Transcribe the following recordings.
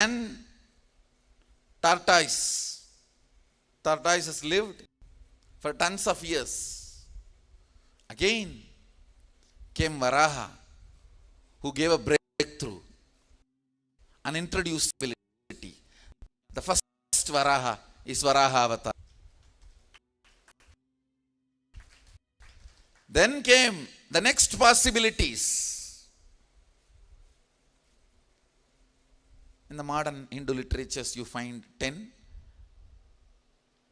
And tortoise. Tortoise has lived for tons of years. Again came Varaha, who gave a breakthrough and introduced ability. The first Varaha is Varaha Avatar. Then came the next possibilities. In the modern Hindu literatures you find 10,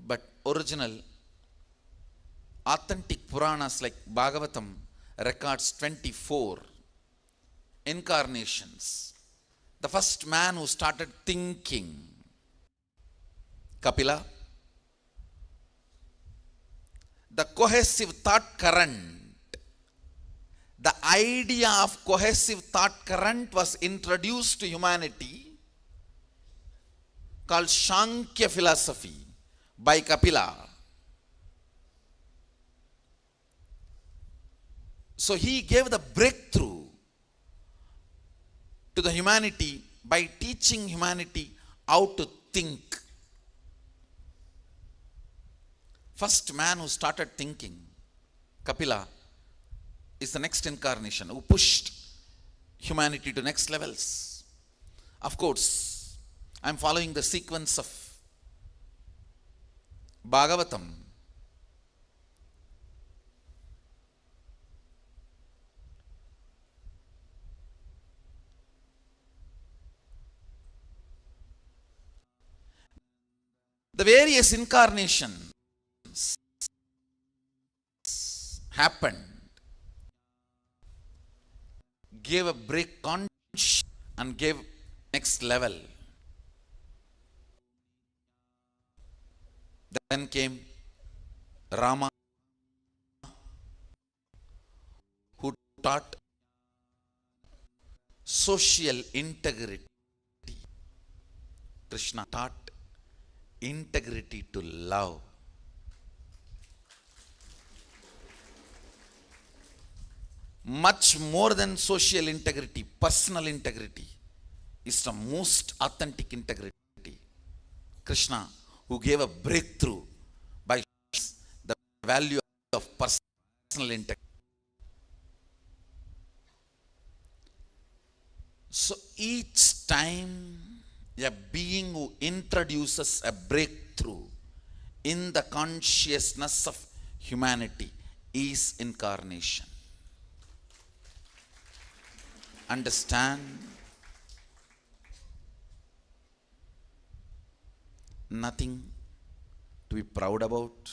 but original authentic Puranas like Bhagavatam records 24 incarnations. The first man who started thinking, Kapila. The cohesive thought current, the idea of cohesive thought current was introduced to humanity, called Sankhya philosophy by Kapila. So he gave the breakthrough to the humanity by teaching humanity how to think. First man who started thinking, Kapila, is the next incarnation who pushed humanity to next levels. Of course, I am following the sequence of Bhagavatam. The various incarnations happened, gave a break conscious and gave next level. Then came Rama, who taught social integrity. Krishna taught integrity to love. Much more than social integrity, personal integrity is the most authentic integrity. Krishna, who gave a breakthrough by the value of personal integrity. So each time a being who introduces a breakthrough in the consciousness of humanity is incarnation. Understand? Nothing to be proud about,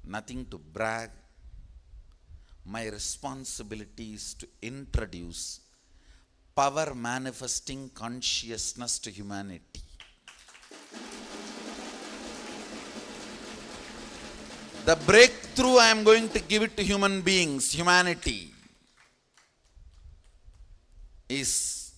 nothing to brag. My responsibility is to introduce power manifesting consciousness to humanity. The breakthrough I am going to give it to human beings, humanity, is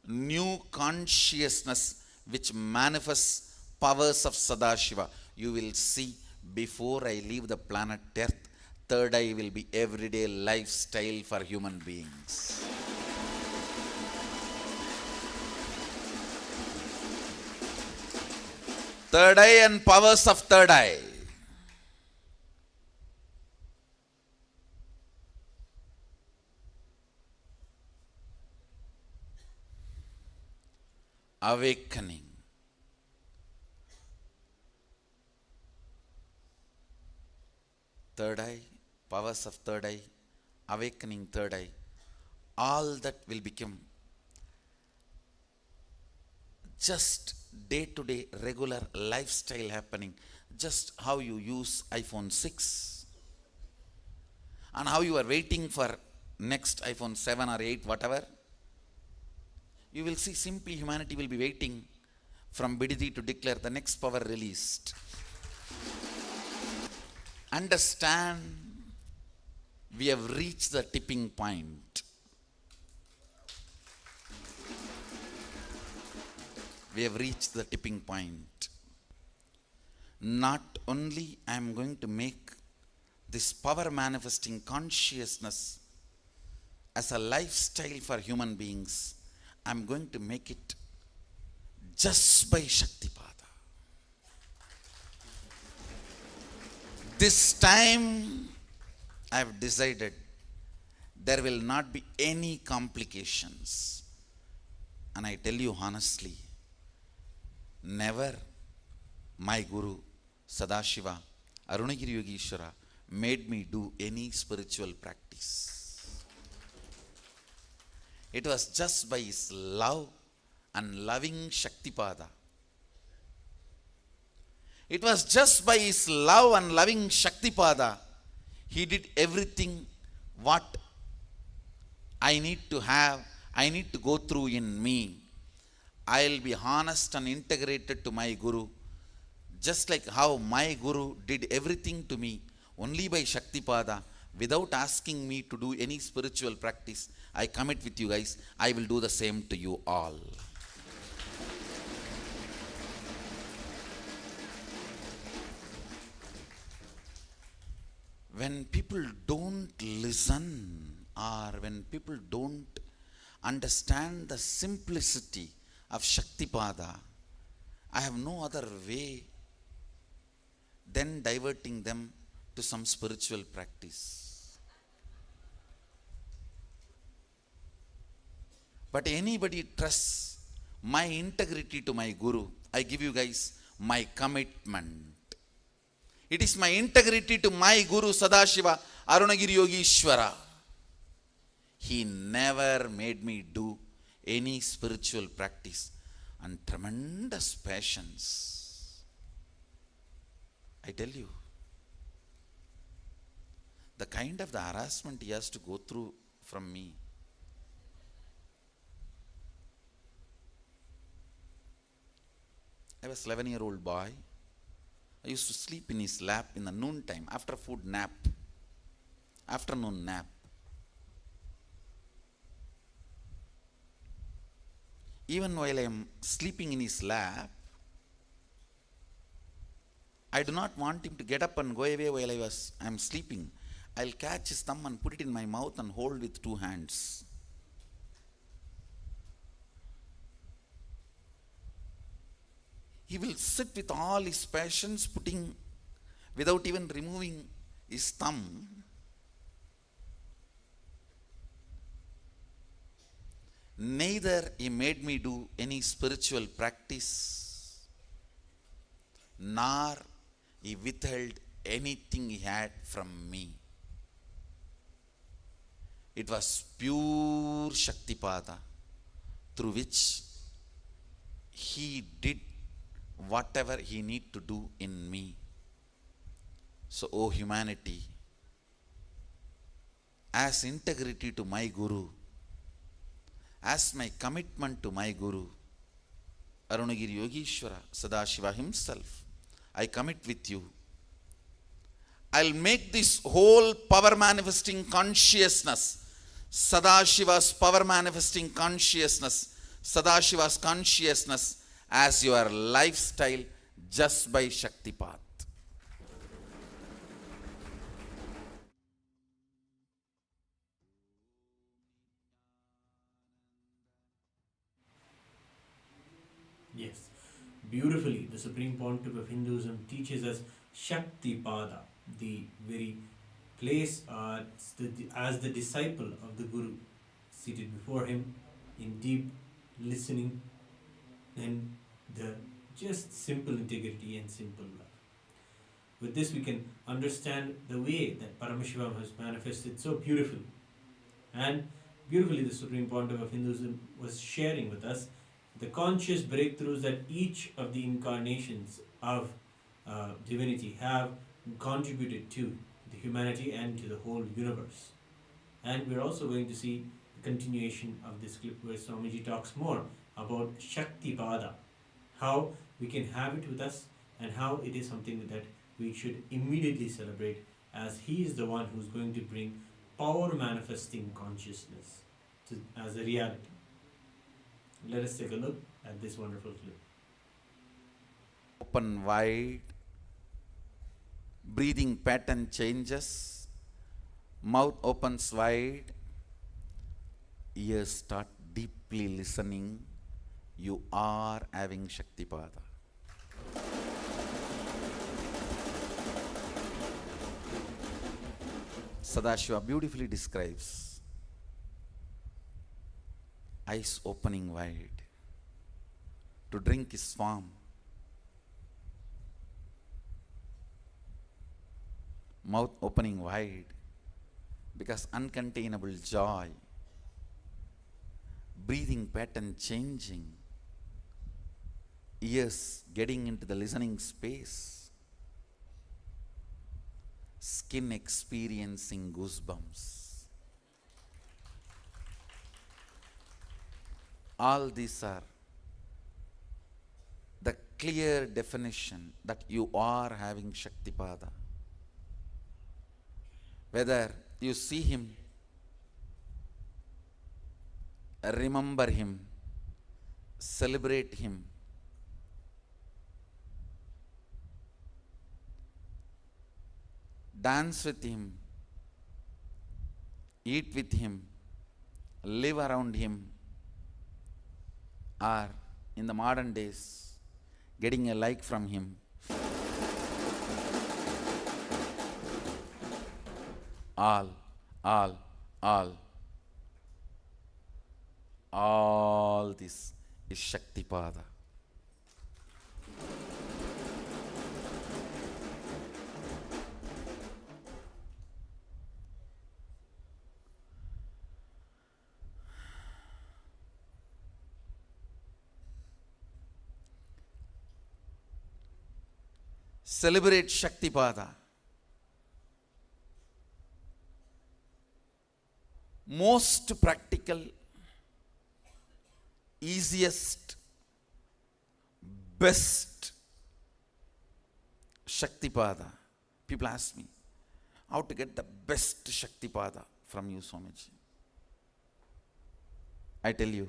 new consciousness which manifests powers of Sadashiva. You will see, before I leave the planet Earth, third eye will be everyday lifestyle for human beings. Third eye and powers of third eye. Awakening. Third eye, powers of third eye, awakening third eye, all that will become just day-to-day regular lifestyle happening. Just how you use iPhone 6 and how you are waiting for next iPhone 7 or 8, whatever. You will see simply humanity will be waiting from Bididi to declare the next power released. Understand, we have reached the tipping point. We have reached the tipping point. Not only I am going to make this power manifesting consciousness as a lifestyle for human beings, I am going to make it just by Shaktipada. This time I have decided there will not be any complications. And I tell you honestly, never my Guru Sadashiva Arunagiri Yogeshwara made me do any spiritual practice. It was just by his love and loving Shaktipada. It was just by his love and loving Shaktipada, he did everything what I need to have, I need to go through in me. I'll be honest and integrated to my Guru, just like how my Guru did everything to me only by Shaktipada, without asking me to do any spiritual practice. I commit with you guys, I will do the same to you all. When people don't listen, or when people don't understand the simplicity of Shaktipada, I have no other way than diverting them to some spiritual practice. But anybody trusts my integrity to my Guru, I give you guys my commitment. It is my integrity to my Guru Sadashiva Arunagiri Yogeshwara. He never made me do any spiritual practice, and tremendous patience. I tell you, the kind of the harassment he has to go through from me. I was 11-year-old boy. I used to sleep in his lap in the noon time, after food nap, afternoon nap. Even while I am sleeping in his lap, I do not want him to get up and go away while I am sleeping. I'll catch his thumb and put it in my mouth and hold with 2 hands. He will sit with all his passions, without even removing his thumb. Neither he made me do any spiritual practice, nor he withheld anything he had from me. It was pure Shaktipada through which he did whatever he need to do in me. So, O humanity, as integrity to my Guru, as my commitment to my Guru, Arunagiri Yogeshwara Sadashiva himself, I commit with you. I'll make this whole power manifesting consciousness, Sadashiva's power manifesting consciousness, Sadashiva's consciousness, as your lifestyle just by Shaktipat. Yes, beautifully, the Supreme Pontiff of Hinduism teaches us Shaktipada, the very place as the disciple of the Guru, seated before him in deep listening and the just simple integrity and simple love. With this, we can understand the way that Paramashivoham has manifested so beautifully. And beautifully, the Supreme Pontiff of Hinduism was sharing with us the conscious breakthroughs that each of the incarnations of divinity have contributed to the humanity and to the whole universe. And we're also going to see the continuation of this clip where Swamiji talks more about Shaktipada, how we can have it with us and how it is something that we should immediately celebrate, as he is the one who's going to bring power manifesting consciousness as a reality. Let us take a look at this wonderful clip. Open wide, breathing pattern changes, mouth opens wide, ears start deeply listening, you are having Shaktipada. Sadashiva beautifully describes eyes opening wide to drink his form, mouth opening wide because uncontainable joy, breathing pattern changing, ears getting into the listening space, skin experiencing goosebumps. All these are the clear definition that you are having Shaktipada. Whether you see him, remember him, celebrate him, dance with him, eat with him, live around him, or in the modern days, getting a like from him, all, all, all this is Shaktipada. Celebrate Shaktipada. Most practical, easiest, best Shaktipada. People ask me, how to get the best Shaktipada from you, Swamiji? I tell you,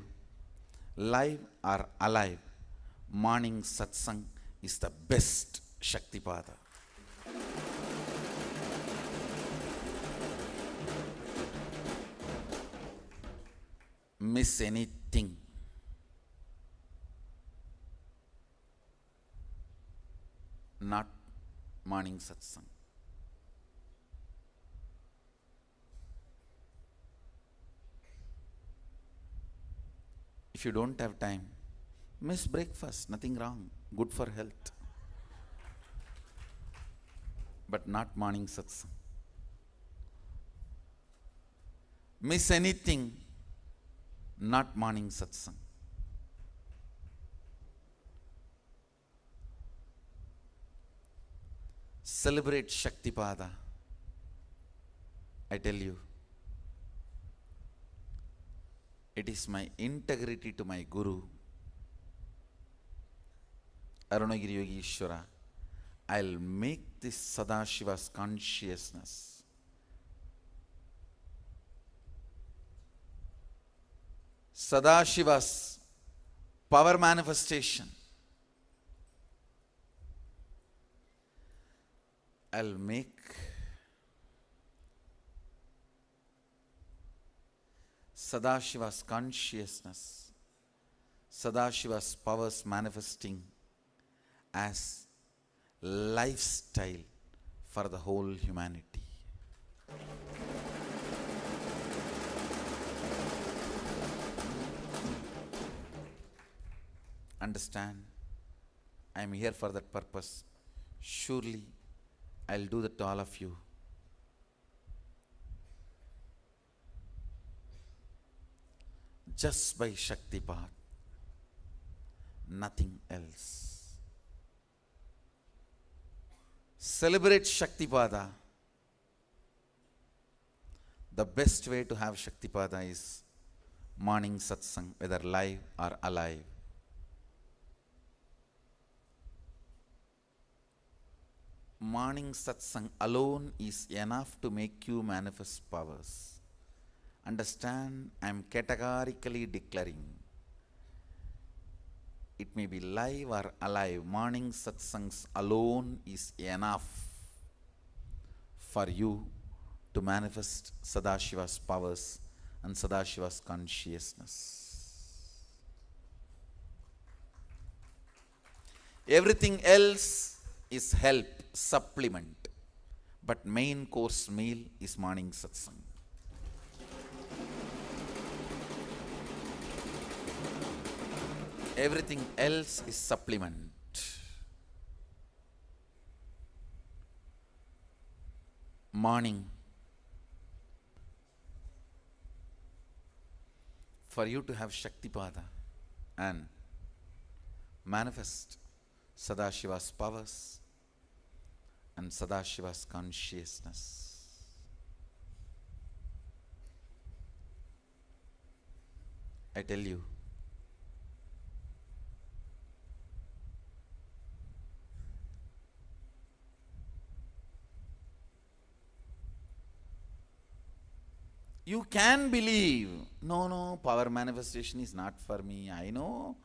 live or alive, morning satsang is the best Shaktipada. Miss anything, not morning satsang. If you don't have time, miss breakfast, nothing wrong, good for health. But not morning satsang. Miss anything, not morning satsang. Celebrate Shaktipada. I tell you, it is my integrity to my Guru, Arunagiri Yogi Ishvara. I'll make this Sadashiva's consciousness Sadashiva's power manifestation. I'll make Sadashiva's consciousness, Sadashiva's powers manifesting as lifestyle for the whole humanity. Understand? I am here for that purpose. Surely I'll do that to all of you. Just by Shaktipat, nothing else. Celebrate Shaktipada. The best way to have Shaktipada is morning satsang, whether live or alive. Morning satsang alone is enough to make you manifest powers. Understand, I am categorically declaring, it may be live or alive, morning satsangs alone is enough for you to manifest Sadashiva's powers and Sadashiva's consciousness. Everything else is help, supplement. But main course meal is morning satsang. Everything else is supplement. Morning. For you to have Shaktipada and manifest Sadashiva's powers and Sadashiva's consciousness. I tell you, you can believe, no, power manifestation is not for me. I know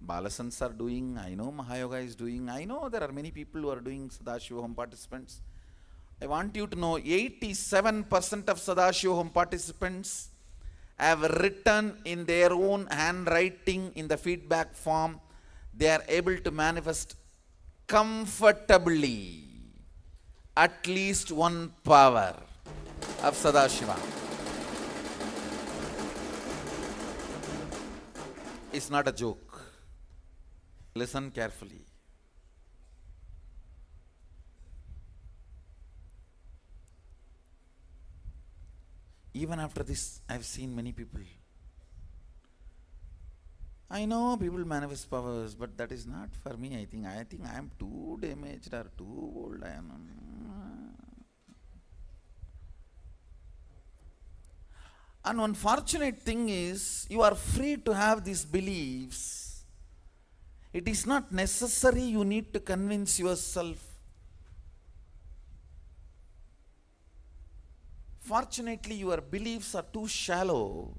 Balasans are doing, I know Mahayoga is doing, I know there are many people who are doing Sadashivoham participants. I want you to know 87% of Sadashivoham participants have written in their own handwriting in the feedback form, they are able to manifest comfortably at least one power of Sadashiva. It's not a joke. Listen carefully. Even after this, I've seen many people. I know people manifest powers, but that is not for me. I think I am too damaged or too old. And one fortunate thing is, you are free to have these beliefs. It is not necessary you need to convince yourself. Fortunately, your beliefs are too shallow.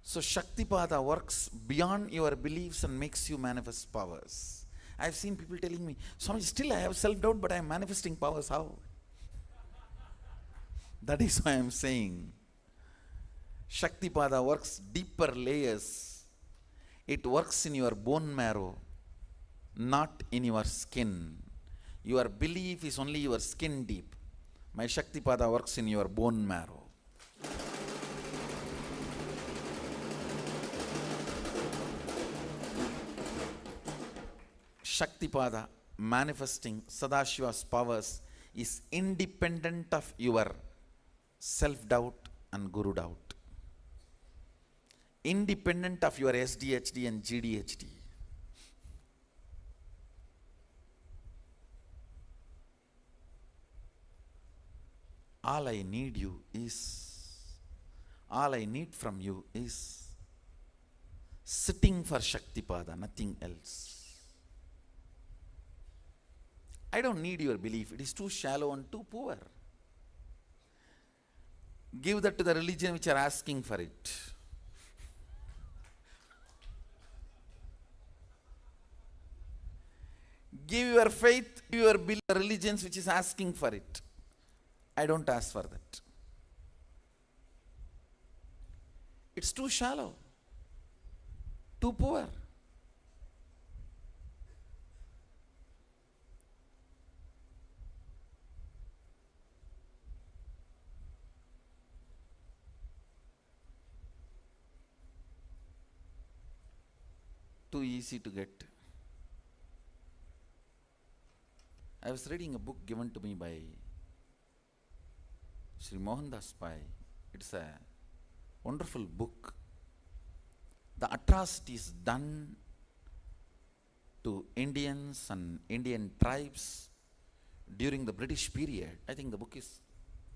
So Shaktipada works beyond your beliefs and makes you manifest powers. I've seen people telling me, Swami, still I have self-doubt, but I am manifesting powers. How? That is why I am saying, Shaktipada works deeper layers. It works in your bone marrow, not in your skin. Your belief is only your skin deep. My Shaktipada works in your bone marrow. Shaktipada manifesting Sadashiva's powers is independent of your self-doubt and guru doubt. Independent of your SDHD and GDHD. All I need from you is sitting for Shaktipada, nothing else. I don't need your belief. It is too shallow and too poor. Give that to the religion which are asking for it. Give your faith, give your belief to the religions which is asking for it. I don't ask for that. It's too shallow, too poor. Too easy to get. I was reading a book given to me by Sri Mohandas Pai. It's a wonderful book. The atrocities done to Indians and Indian tribes during the British period. I think the book is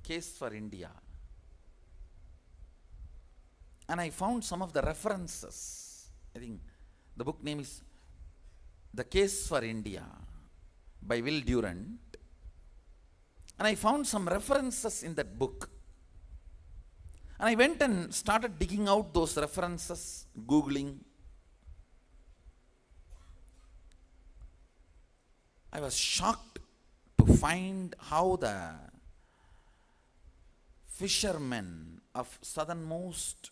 Case for India. And I found some of the references. I think the book name is The Case for India by Will Durant. And I found some references in that book. And I went and started digging out those references, Googling. I was shocked to find how the fishermen of southernmost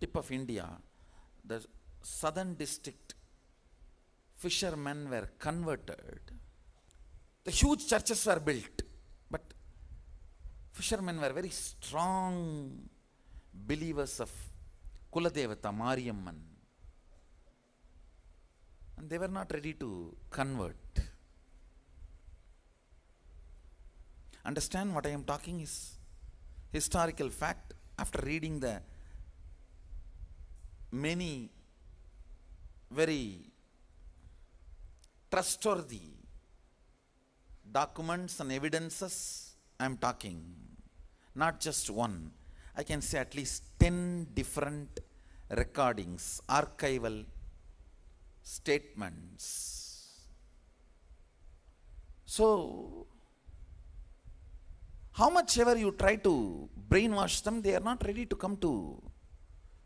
tip of India, the southern district fishermen were converted. The huge churches were built, but fishermen were very strong believers of Kuladevata Mariamman, and they were not ready to convert. Understand what I am talking is historical fact. After reading the many very trustworthy documents and evidences, I am talking, not just one. I can say at least 10 different recordings, archival statements. So, how much ever you try to brainwash them, they are not ready to come to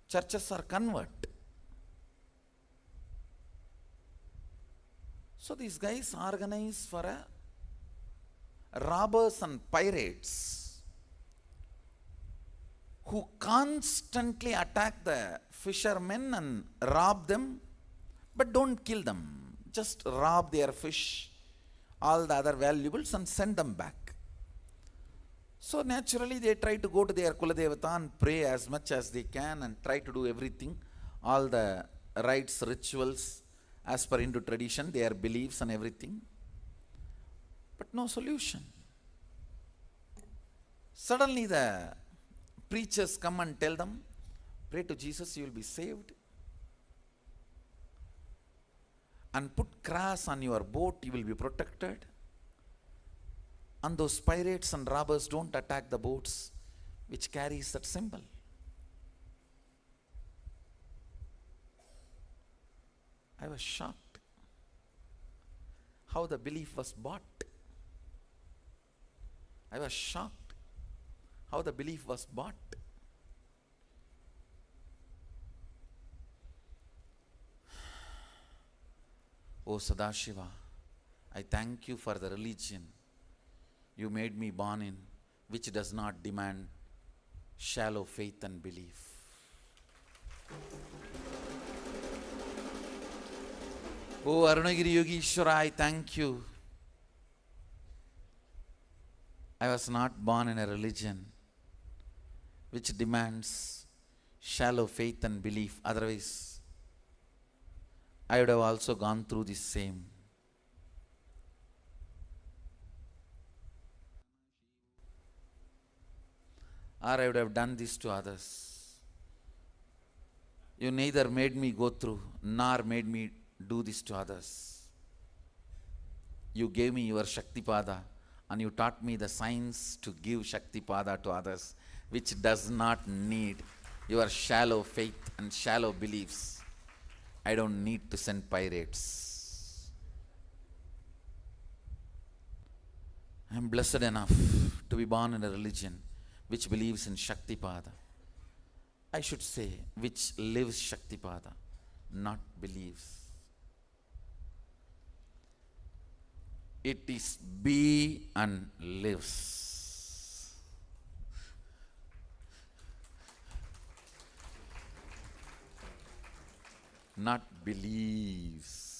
churches or convert. So these guys organize for a robbers and pirates who constantly attack the fishermen and rob them, but don't kill them. Just rob their fish, all the other valuables, and send them back. So naturally they try to go to their Kuladevata and pray as much as they can and try to do everything, all the rites, rituals, as per Hindu tradition, their beliefs and everything. But no solution. Suddenly the preachers come and tell them, pray to Jesus, you will be saved. And put cross on your boat, you will be protected. And those pirates and robbers don't attack the boats which carries that symbol. I was shocked how the belief was bought. I was shocked how the belief was bought. O Sadashiva, I thank you for the religion you made me born in, which does not demand shallow faith and belief. O Arunagiri Yogishwara, I thank you. I was not born in a religion which demands shallow faith and belief. Otherwise, I would have also gone through the same. Or I would have done this to others. You neither made me go through, nor made me do this to others. You gave me your Shaktipada, and you taught me the science to give Shaktipada to others, which does not need your shallow faith and shallow beliefs. I don't need to send pirates. I am blessed enough to be born in a religion which believes in Shaktipada. I should say, which lives Shaktipada, not believes. It is be and lives. Not believes.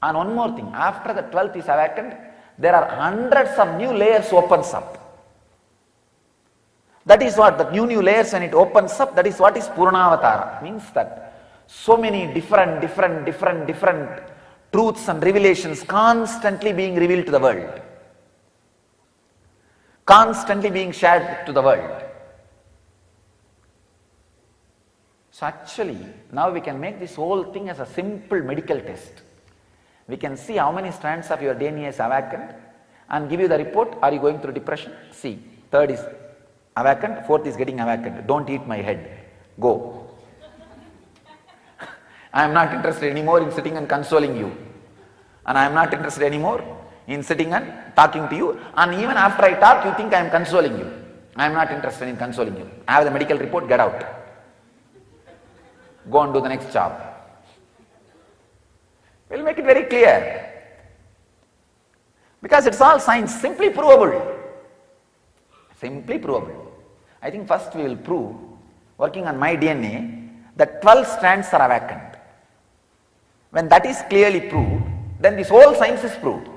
And one more thing, after the 12th is awakened, there are hundreds of new layers opens up. That is what, the new layers when it opens up, that is what is Purnavatara. Means that so many different truths and revelations constantly being revealed to the world, constantly being shared to the world. So actually, now we can make this whole thing as a simple medical test. We can see how many strands of your DNA is awakened and give you the report. Are you going through depression? See, third is awakened, fourth is getting awakened. Don't eat my head. Go. I am not interested anymore in sitting and consoling you. And I am not interested anymore in sitting and talking to you. And even after I talk, you think I am consoling you. I am not interested in consoling you. I have the medical report, get out. Go and do the next job. We'll make it very clear. Because it's all science, simply provable. Simply provable. I think first we will prove, working on my DNA, that 12 strands are awakened. When that is clearly proved, then this whole science is proved.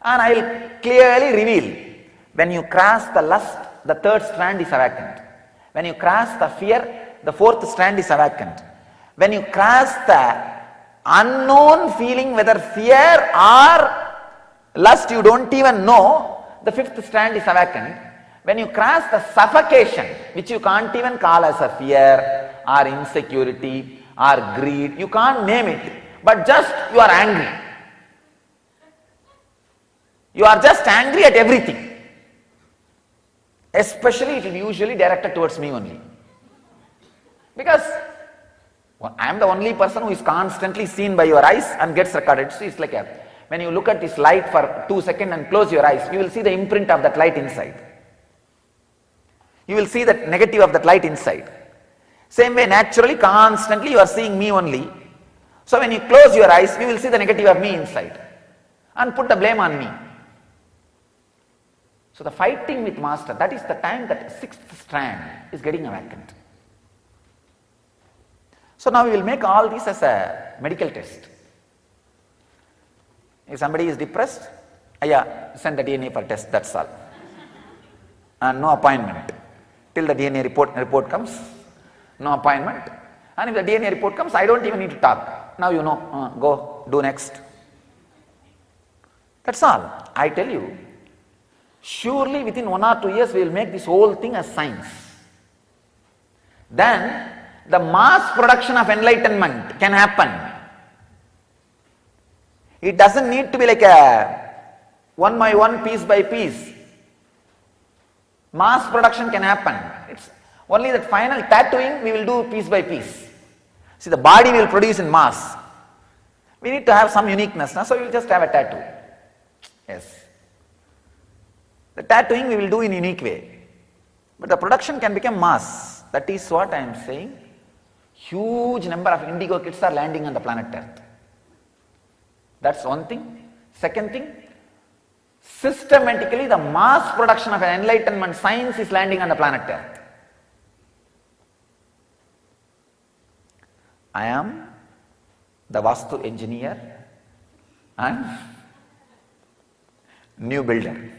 And I will clearly reveal, when you cross the lust, the third strand is awakened. When you cross the fear, the fourth strand is awakened. When you cross the unknown feeling, whether fear or lust, you don't even know, the fifth strand is awakened. When you cross the suffocation, which you can't even call as a fear or insecurity or greed, you can't name it, but just you are angry. You are just angry at everything. Especially it will be usually directed towards me only. Because I am the only person who is constantly seen by your eyes and gets recorded. So it's like when you look at this light for 2 seconds and close your eyes, you will see the imprint of that light inside. You will see the negative of that light inside. Same way, naturally, constantly you are seeing me only. So when you close your eyes, you will see the negative of me inside and put the blame on me. So the fighting with master, that is the time that sixth strand is getting awakened. So now we will make all this as a medical test. If somebody is depressed, send the DNA for test, that's all. And no appointment. Till the DNA report comes, no appointment. And if the DNA report comes, I don't even need to talk. Now you know, go, do next. That's all. I tell you, surely within 1 or 2 years we will make this whole thing as science. Then the mass production of enlightenment can happen. It doesn't need to be like a one by one, piece by piece. Mass production can happen. It's only that final tattooing we will do piece by piece. See, the body will produce in mass. We need to have some uniqueness, so we will just have a tattoo. Yes. The tattooing we will do in unique way. But the production can become mass. That is what I am saying. Huge number of indigo kids are landing on the planet Earth. That's one thing. Second thing, systematically the mass production of an enlightenment science is landing on the planet Earth. I am the Vastu engineer and new builder.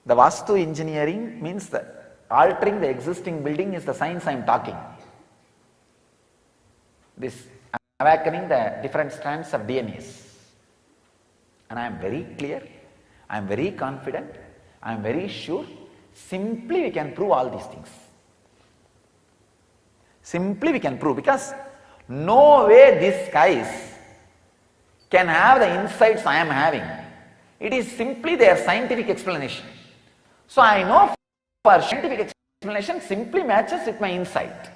The Vastu engineering means that altering the existing building is the science I am talking. This awakening the different strands of DNAs. And I am very clear, I am very confident, I am very sure, simply we can prove all these things. Simply we can prove, because no way these guys can have the insights I am having. It is simply their scientific explanation. So I know for scientific explanation simply matches with my insight.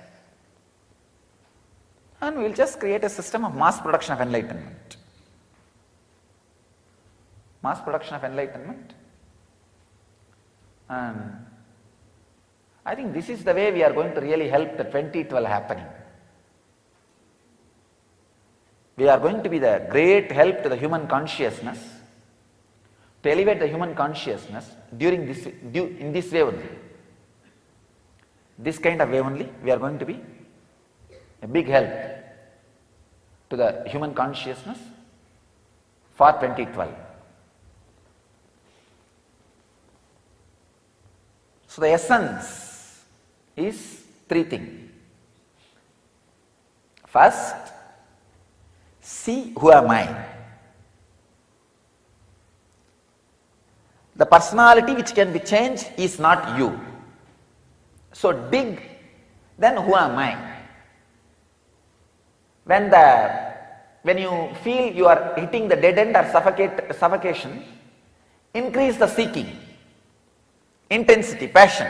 And we will just create a system of mass production of enlightenment. Mass production of enlightenment. And I think this is the way we are going to really help the 2012 happening. We are going to be the great help to the human consciousness, to elevate the human consciousness in this way only. This kind of way only, we are going to be a big help to the human consciousness for 2012. So the essence is three things. First, see who am I. The personality which can be changed is not you. So dig, then who am I? When you feel you are hitting the dead end or suffocation, increase the seeking, intensity, passion,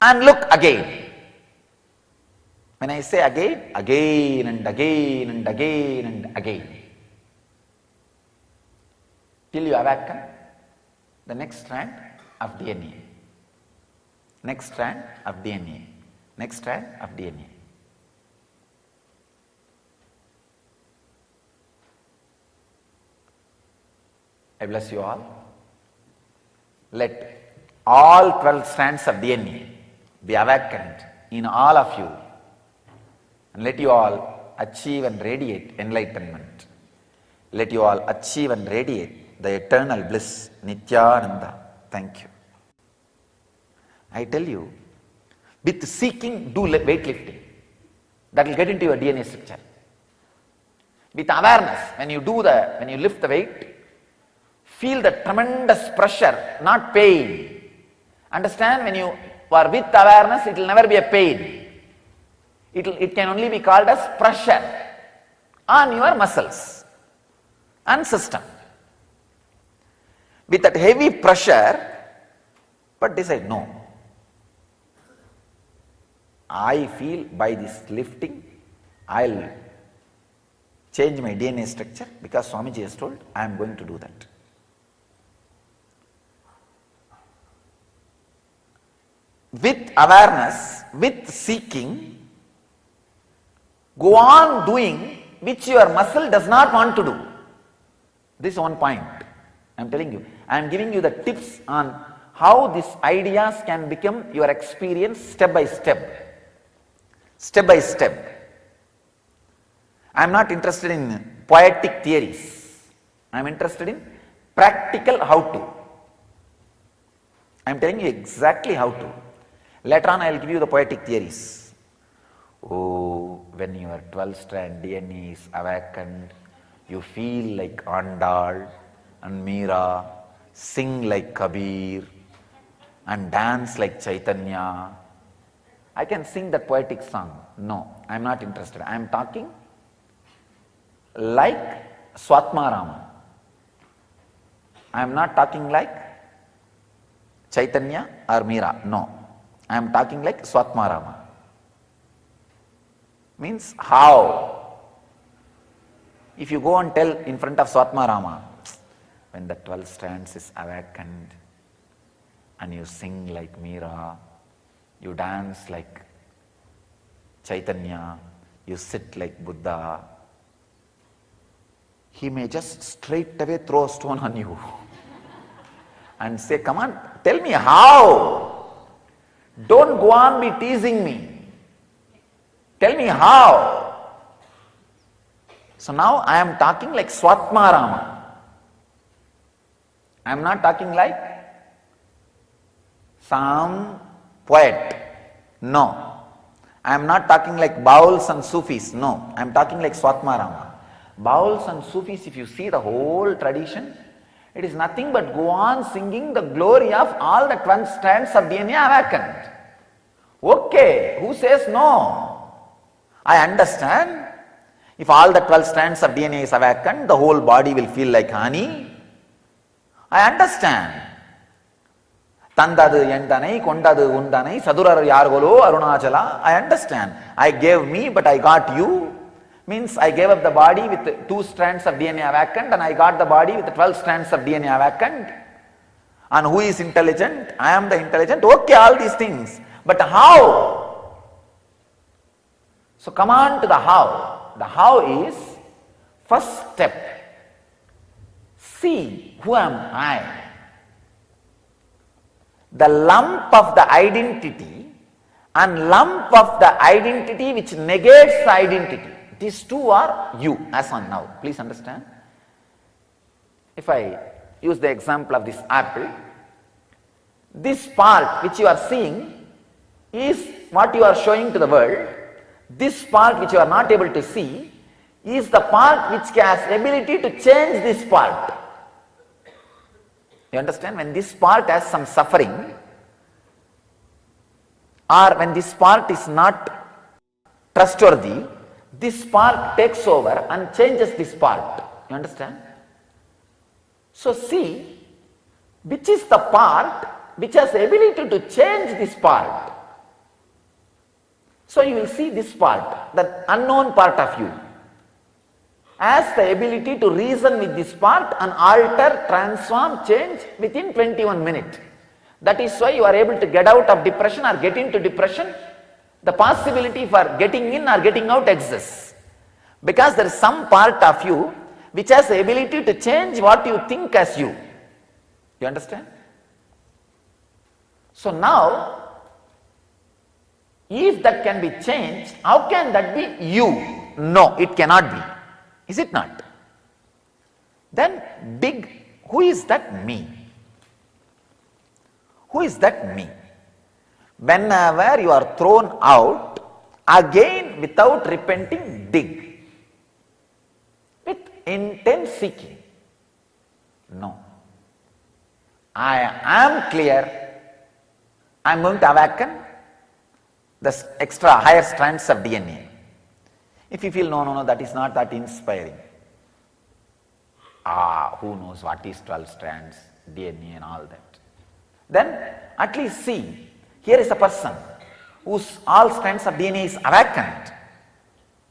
and look again. When I say again, again and again and again and again, till you awaken the next strand of DNA, next strand of DNA, next strand of DNA. I bless you all. Let all 12 strands of DNA be awakened in all of you, and let you all achieve and radiate enlightenment. Let you all achieve and radiate the eternal bliss, Nityananda. Thank you. I tell you, with seeking, do weightlifting. That will get into your DNA structure. With awareness, when you lift the weight, feel the tremendous pressure, not pain. Understand, when you are with awareness, it will never be a pain. It can only be called as pressure on your muscles and system. With that heavy pressure, but decide, no. I feel by this lifting, I'll change my DNA structure because Swamiji has told, I am going to do that. With awareness, with seeking, go on doing which your muscle does not want to do. This is one point I am telling you. I am giving you the tips on how these ideas can become your experience step by step. Step by step. I am not interested in poetic theories. I am interested in practical how to. I am telling you exactly how to. Later on I will give you the poetic theories. Oh, when your 12-strand DNA is awakened, you feel like Andal and Meera, sing like Kabir, and dance like Chaitanya. I can sing that poetic song. No, I am not interested. I am talking like Swatmarama. I am not talking like Chaitanya or Meera. No. I am talking like Swatmarama. Means how? If you go and tell in front of Swatmarama, when the 12 strands is awakened, and you sing like Meera, you dance like Chaitanya, you sit like Buddha, he may just straight away throw a stone on you and say, come on, tell me how. Don't go on be teasing me. Tell me how. So now I am talking like Swatmarama. I am not talking like some poet. No. I am not talking like Bauls and Sufis. No. I am talking like Swatmarama. Bauls and Sufis, if you see the whole tradition, it is nothing but go on singing the glory of all the 12 strands of DNA awakened. Okay, who says no? I understand. If all the 12 strands of DNA is awakened, the whole body will feel like honey. I understand. Tandadu yendanai, kondadu undanai, sadurar yargolo, arunachala. I understand. I gave me, but I got you. Means I gave up the body with 2 strands of DNA awakened, and I got the body with 12 strands of DNA awakened. And who is intelligent? I am the intelligent. Okay, all these things. But how? So come on to the how. The how is first step. See, who am I? The lump of the identity and lump of the identity which negates the identity. These two are you as on now. Please understand. If I use the example of this apple, this part which you are seeing is what you are showing to the world. This part which you are not able to see is the part which has ability to change this part. You understand? When this part has some suffering, or when this part is not trustworthy, this part takes over and changes this part. You understand? So see, which is the part which has the ability to change this part. So you will see this part, the unknown part of you, has the ability to reason with this part and alter, transform, change within 21 minutes. That is why you are able to get out of depression or get into depression. The possibility for getting in or getting out exists. Because there is some part of you which has the ability to change what you think as you. You understand? So now, if that can be changed, how can that be you? No, it cannot be. Is it not? Then big, who is that me? Who is that me? Whenever you are thrown out, again without repenting, dig. With intense seeking. No. I am clear. I am going to awaken the extra higher strands of DNA. If you feel no, that is not that inspiring. Who knows what is 12 strands, DNA and all that. Then at least see, here is a person whose all strands of DNA is awakened.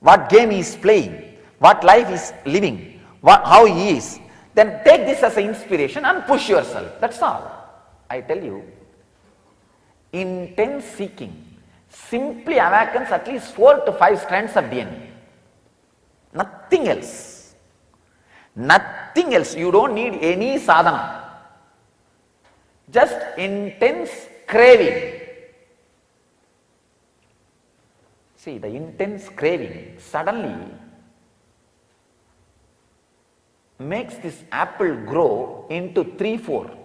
What game he is playing, what life he is living, how he is. Then take this as an inspiration and push yourself. That's all. I tell you, intense seeking simply awakens at least 4 to 5 strands of DNA. Nothing else. Nothing else. You don't need any sadhana. Just intense craving. See, the intense craving suddenly makes this apple grow into 3-4.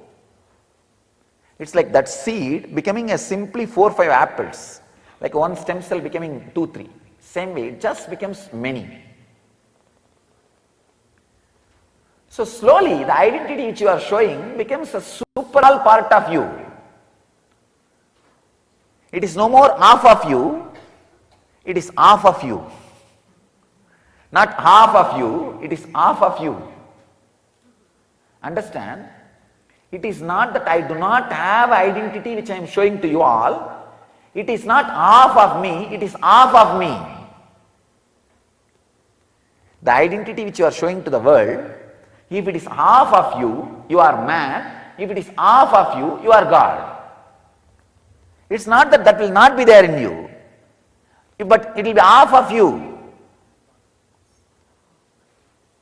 It's like that seed becoming a simply 4-5 apples. Like one stem cell becoming 2-3. Same way, it just becomes many. So slowly the identity which you are showing becomes a superall part of you. It is no more half of you, it is half of you. Not half of you, it is half of you. Understand? It is not that I do not have identity which I am showing to you all. It is not half of me, it is half of me. The identity which you are showing to the world, if it is half of you, you are man. If it is half of you, you are God. It's not that that will not be there in you, but it will be half of you.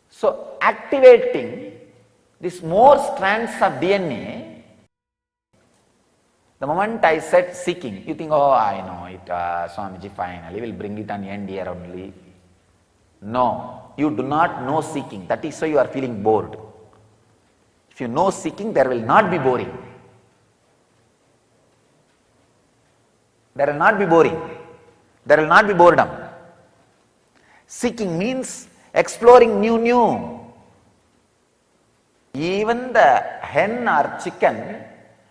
So activating this more strands of DNA, the moment I said seeking, you think, oh, I know it, Swamiji finally will bring it on end here only. No, you do not know seeking. That is why you are feeling bored. If you know seeking, there will not be boring. There will not be boring. There will not be boredom. Seeking means exploring new. Even the hen or chicken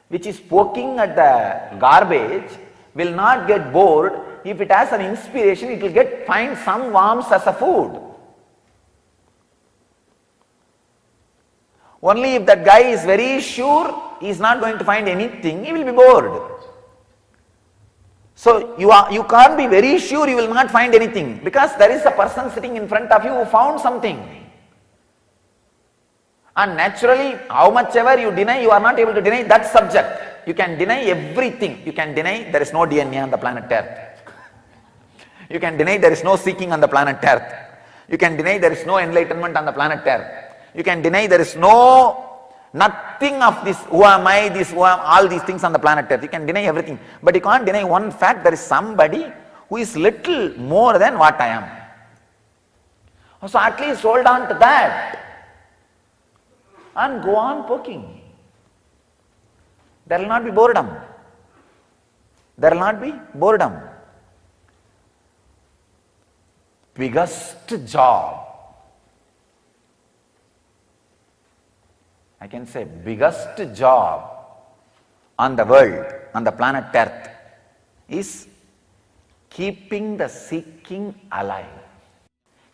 which is poking at the garbage will not get bored. If it has an inspiration, it will find some worms as a food. Only if that guy is very sure he is not going to find anything, he will be bored. So you can't be very sure you will not find anything, because there is a person sitting in front of you who found something. And naturally, how much ever you deny, you are not able to deny that subject. You can deny everything. You can deny there is no DNA on the planet Earth. You can deny there is no seeking on the planet Earth. You can deny there is no enlightenment on the planet Earth. You can deny there is nothing of this, who am I, all these things on the planet Earth. You can deny everything. But you can't deny one fact, there is somebody who is little more than what I am. So at least hold on to that and go on poking. There will not be boredom. There will not be boredom. biggest job, I can say biggest job on the world, on the planet Earth, is keeping the seeking alive.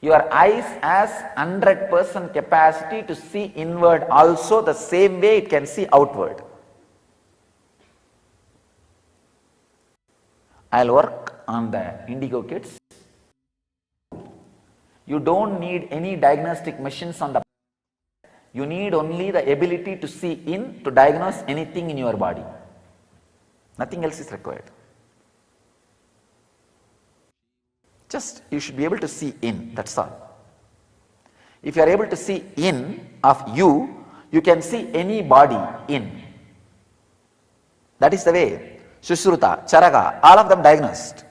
Your eyes has 100% capacity to see inward also the same way it can see outward. I'll work on the indigo kids. You don't need any diagnostic machines on the. You need only the ability to see in to diagnose anything in your body. Nothing else is required. Just you should be able to see in, that's all. If you are able to see in of you, you can see any body in. That is the way Sushruta, Charaga, all of them diagnosed.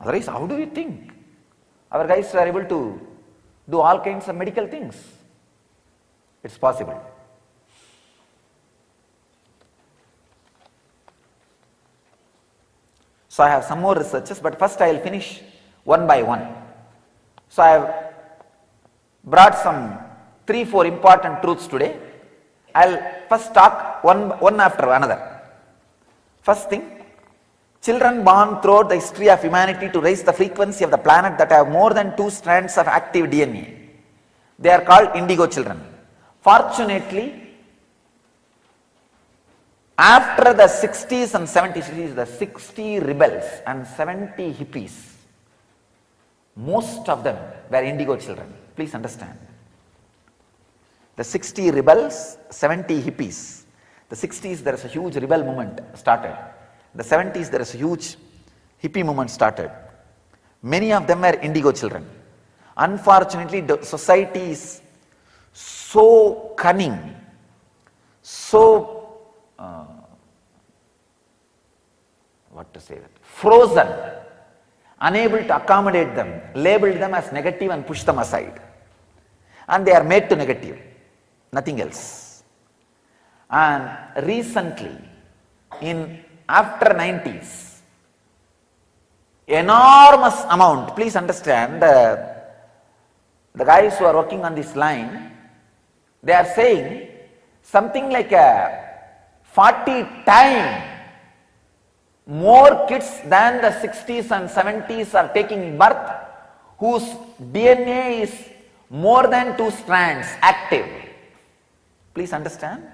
Otherwise, how do you think? Our guys are able to do all kinds of medical things. It's possible. So I have some more researches, but first I will finish one by one. So I have brought some 3-4 important truths today. I'll first talk one after another. First thing, children born throughout the history of humanity to raise the frequency of the planet that have more than 2 strands of active DNA. They are called indigo children. Fortunately, after the 60s and 70s, the 60 rebels and 70 hippies, most of them were indigo children. Please understand. The 60 rebels, 70 hippies. The 60s there is a huge rebel movement started. The 70s there is a huge hippie movement started. Many of them were indigo children. Unfortunately, the society is so cunning, so frozen, unable to accommodate them, labeled them as negative and pushed them aside. And they are made to negative, nothing else. And recently, after 90s, enormous amount, please understand, the guys who are working on this line, they are saying something like a 40 times more kids than the 60s and 70s are taking birth whose DNA is more than 2 strands active. Please understand.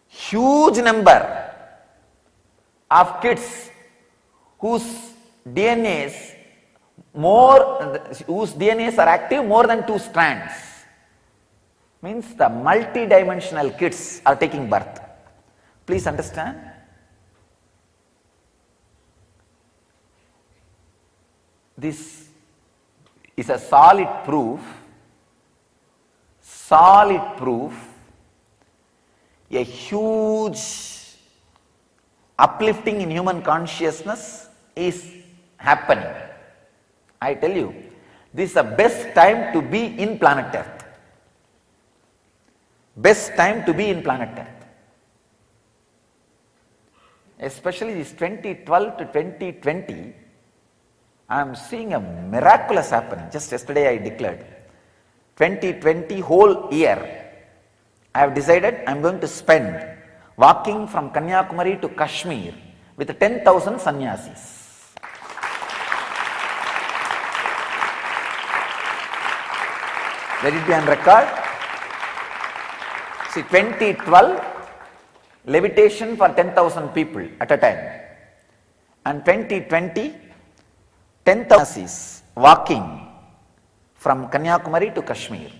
Huge number of kids whose DNAs are active more than 2 strands. Means the multi-dimensional kids are taking birth. Please understand. This is a solid proof, a huge uplifting in human consciousness is happening. I tell you, this is the best time to be in planet Earth. Best time to be in planet Earth. Especially this 2012 to 2020, I am seeing a miraculous happening. Just yesterday I declared, 2020 whole year, I have decided I am going to spend walking from Kanyakumari to Kashmir with 10,000 sannyasis. Let it be on record. See, 2012, levitation for 10,000 people at a time. And 2020, 10,000 walking from Kanyakumari to Kashmir.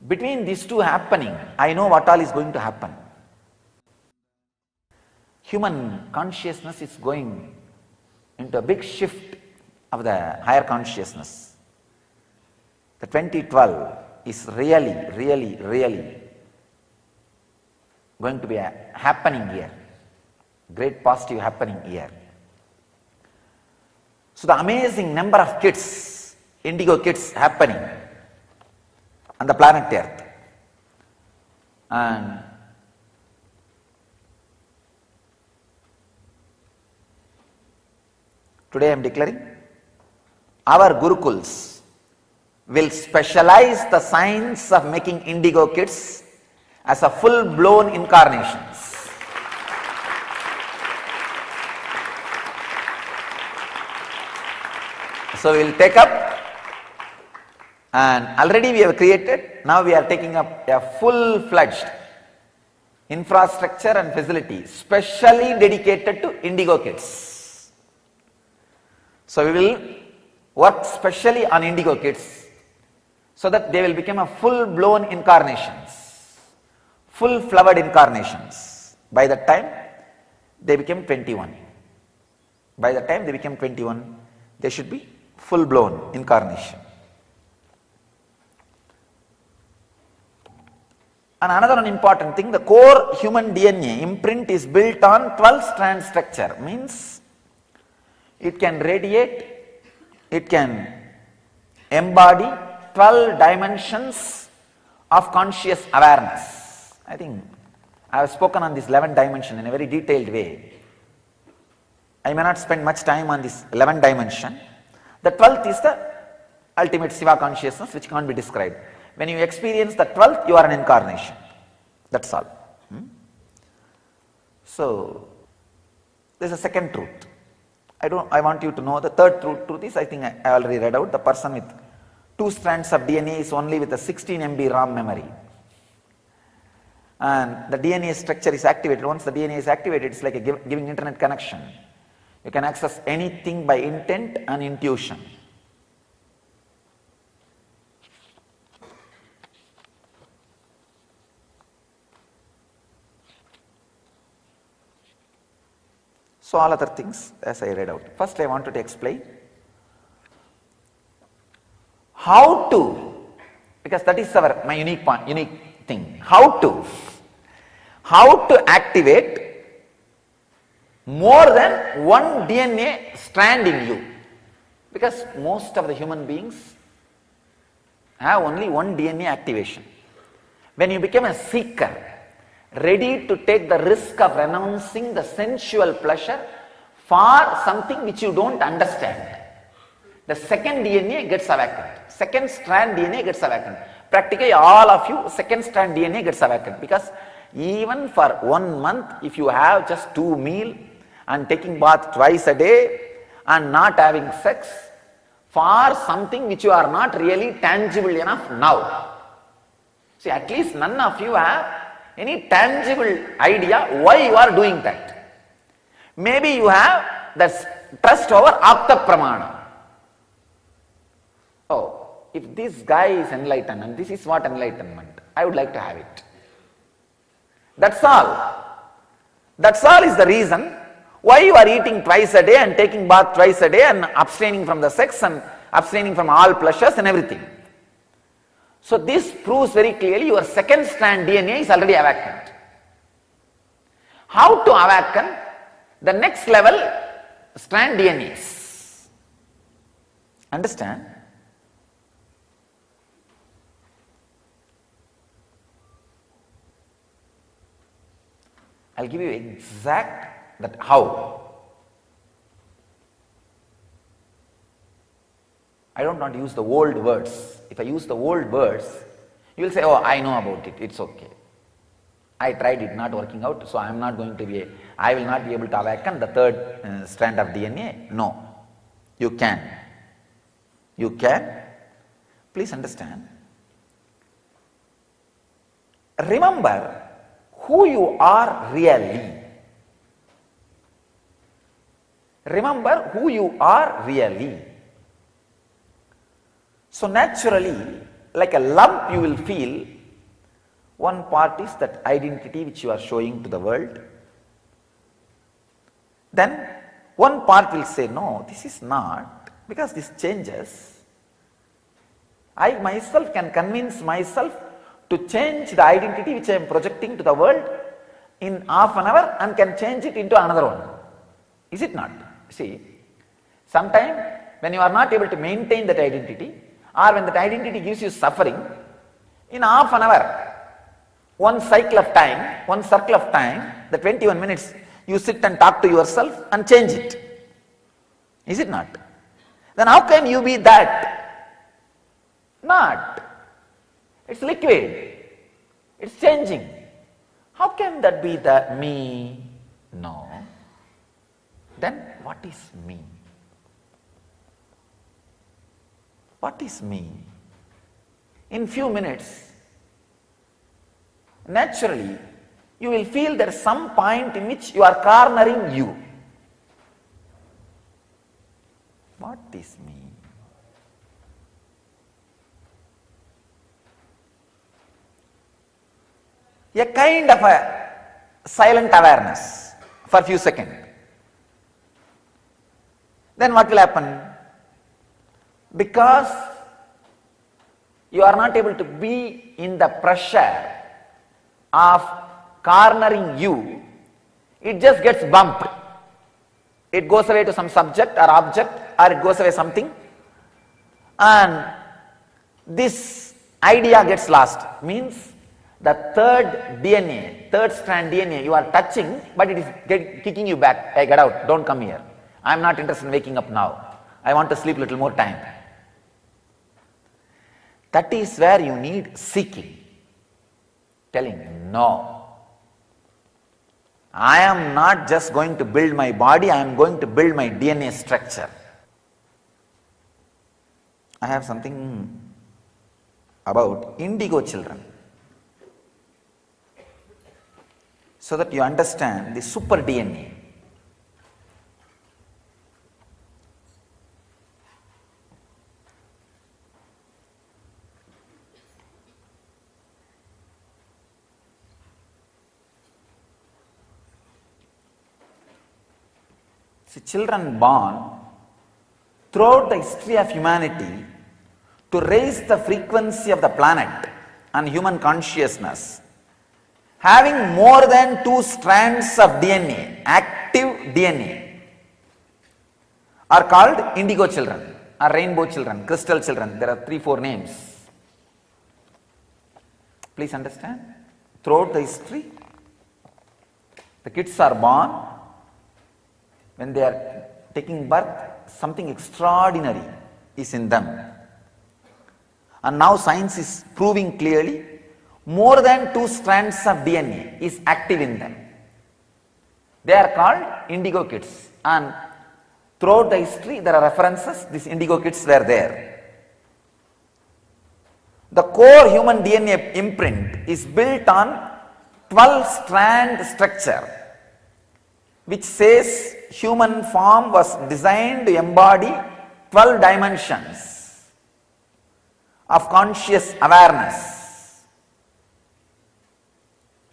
Between these two happening, I know what all is going to happen. Human consciousness is going into a big shift of the higher consciousness. The 2012 is really going to be a happening year. Great positive happening year. So the amazing number of kids, indigo kids happening on the planet Earth. And Today I am declaring, our Gurukuls will specialize the science of making indigo kids as a full-blown incarnations. So we will take up, and already we have created, now we are taking up a full-fledged infrastructure and facility specially dedicated to indigo kids. So we will work specially on indigo kids so that they will become a full-blown incarnations, full-flowered incarnations. By the time they become 21. By the time they become 21, they should be full-blown incarnation. And another one important thing, the core human DNA imprint is built on 12-strand structure, means it can radiate, it can embody 12 dimensions of conscious awareness. I think I have spoken on this 11th dimension in a very detailed way. I may not spend much time on this 11th dimension. The 12th is the ultimate Shiva consciousness which can't be described. When you experience the 12th, you are an incarnation. That's all. So, there is a second truth. I want you to know the third truth is, I think I already read out, the person with 2 strands of DNA is only with a 16 MB RAM memory. And the DNA structure is activated. Once the DNA is activated, it's like giving internet connection. You can access anything by intent and intuition. So all other things as I read out. First I wanted to explain how to, because that is my unique thing, how to activate more than one DNA strand in you. Because most of the human beings have only one DNA activation. When you become a seeker, ready to take the risk of renouncing the sensual pleasure for something which you don't understand, the second DNA gets awakened. Second strand DNA gets awakened. Practically all of you, second strand DNA gets awakened. Because even for 1 month, if you have just 2 meals and taking bath twice a day and not having sex for something which you are not really tangible enough now. See, at least none of you have any tangible idea why you are doing that. Maybe you have that trust over Apta Pramana. Oh, if this guy is enlightened and this is what enlightenment, I would like to have it. That's all. That's all is the reason why you are eating twice a day and taking bath twice a day and abstaining from the sex and abstaining from all pleasures and everything. So this proves very clearly your second strand DNA is already awakened. How to awaken the next level strand DNAs? Understand? I'll give you exact that how. I don't want to use the old words. If I use the old words, you will say, oh, I know about it, it's okay. I tried it, not working out, so I am not going to be, I will not be able to awaken the third strand of DNA. No, you can. You can. Please understand. Remember who you are really. Remember who you are really. So naturally, like a lump you will feel, one part is that identity which you are showing to the world. Then one part will say, no, this is not, because this changes. I myself can convince myself to change the identity which I am projecting to the world in half an hour and can change it into another one. Is it not? See, sometimes when you are not able to maintain that identity, or when that identity gives you suffering, in half an hour, one cycle of time, one circle of time, the 21 minutes, you sit and talk to yourself and change it. Is it not? Then how can you be that? Not. It's liquid. It's changing. How can that be the me? No. Then what is me? What is me? In few minutes, naturally, you will feel there is some point in which you are cornering you. What is me? A kind of a silent awareness for a few seconds. Then what will happen? Because you are not able to be in the pressure of cornering you, it just gets bumped. It goes away to some subject or object, or it goes away something, and this idea gets lost. Means the third strand DNA you are touching, but it is kicking you back. Hey, get out, don't come here. I am not interested in waking up now. I want to sleep a little more time. That is where you need seeking. Telling, no. I am not just going to build my body, I am going to build my DNA structure. I have something about indigo children, so that you understand the super DNA. See, children born throughout the history of humanity to raise the frequency of the planet and human consciousness, having more than 2 strands of DNA, active DNA, are called indigo children, or rainbow children, crystal children. There are 3-4 names. Please understand, throughout the history, the kids are born. When they are taking birth, something extraordinary is in them. And now science is proving clearly, more than 2 strands of DNA is active in them. They are called indigo kids, and throughout the history there are references, these indigo kids were there. The core human DNA imprint is built on 12-strand structure, which says human form was designed to embody 12 dimensions of conscious awareness.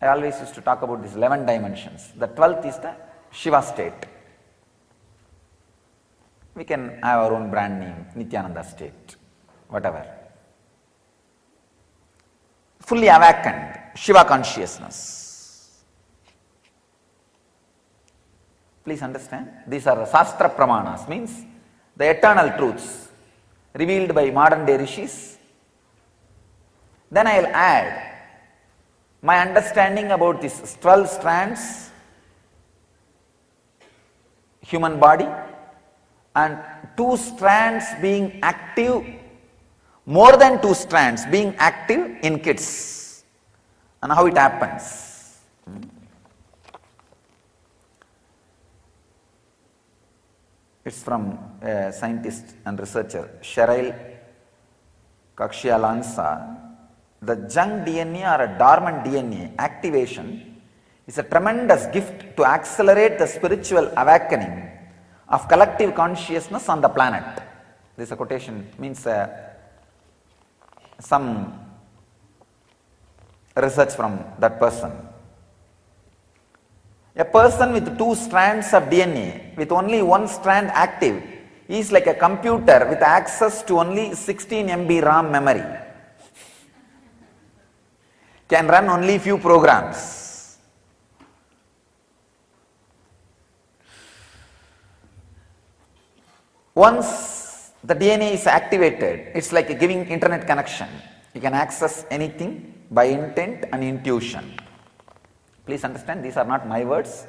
I always used to talk about these 11 dimensions. The 12th is the Shiva state. We can have our own brand name, Nithyananda state, whatever. Fully awakened, Shiva consciousness. Please understand, these are the Shastra Pramanas, means the eternal truths revealed by modern day rishis. Then I will add my understanding about these 12 strands, human body, and 2 strands being active, more than 2 strands being active in kids, and how it happens. It's from a scientist and researcher, Cheryl Kakshialansa. The junk DNA or a dormant DNA activation is a tremendous gift to accelerate the spiritual awakening of collective consciousness on the planet. This is a quotation, means some research from that person. A person with 2 strands of DNA, with only 1 strand active, is like a computer with access to only 16 MB RAM memory. Can run only few programs. Once the DNA is activated, it's like giving internet connection. You can access anything by intent and intuition. Please understand, these are not my words.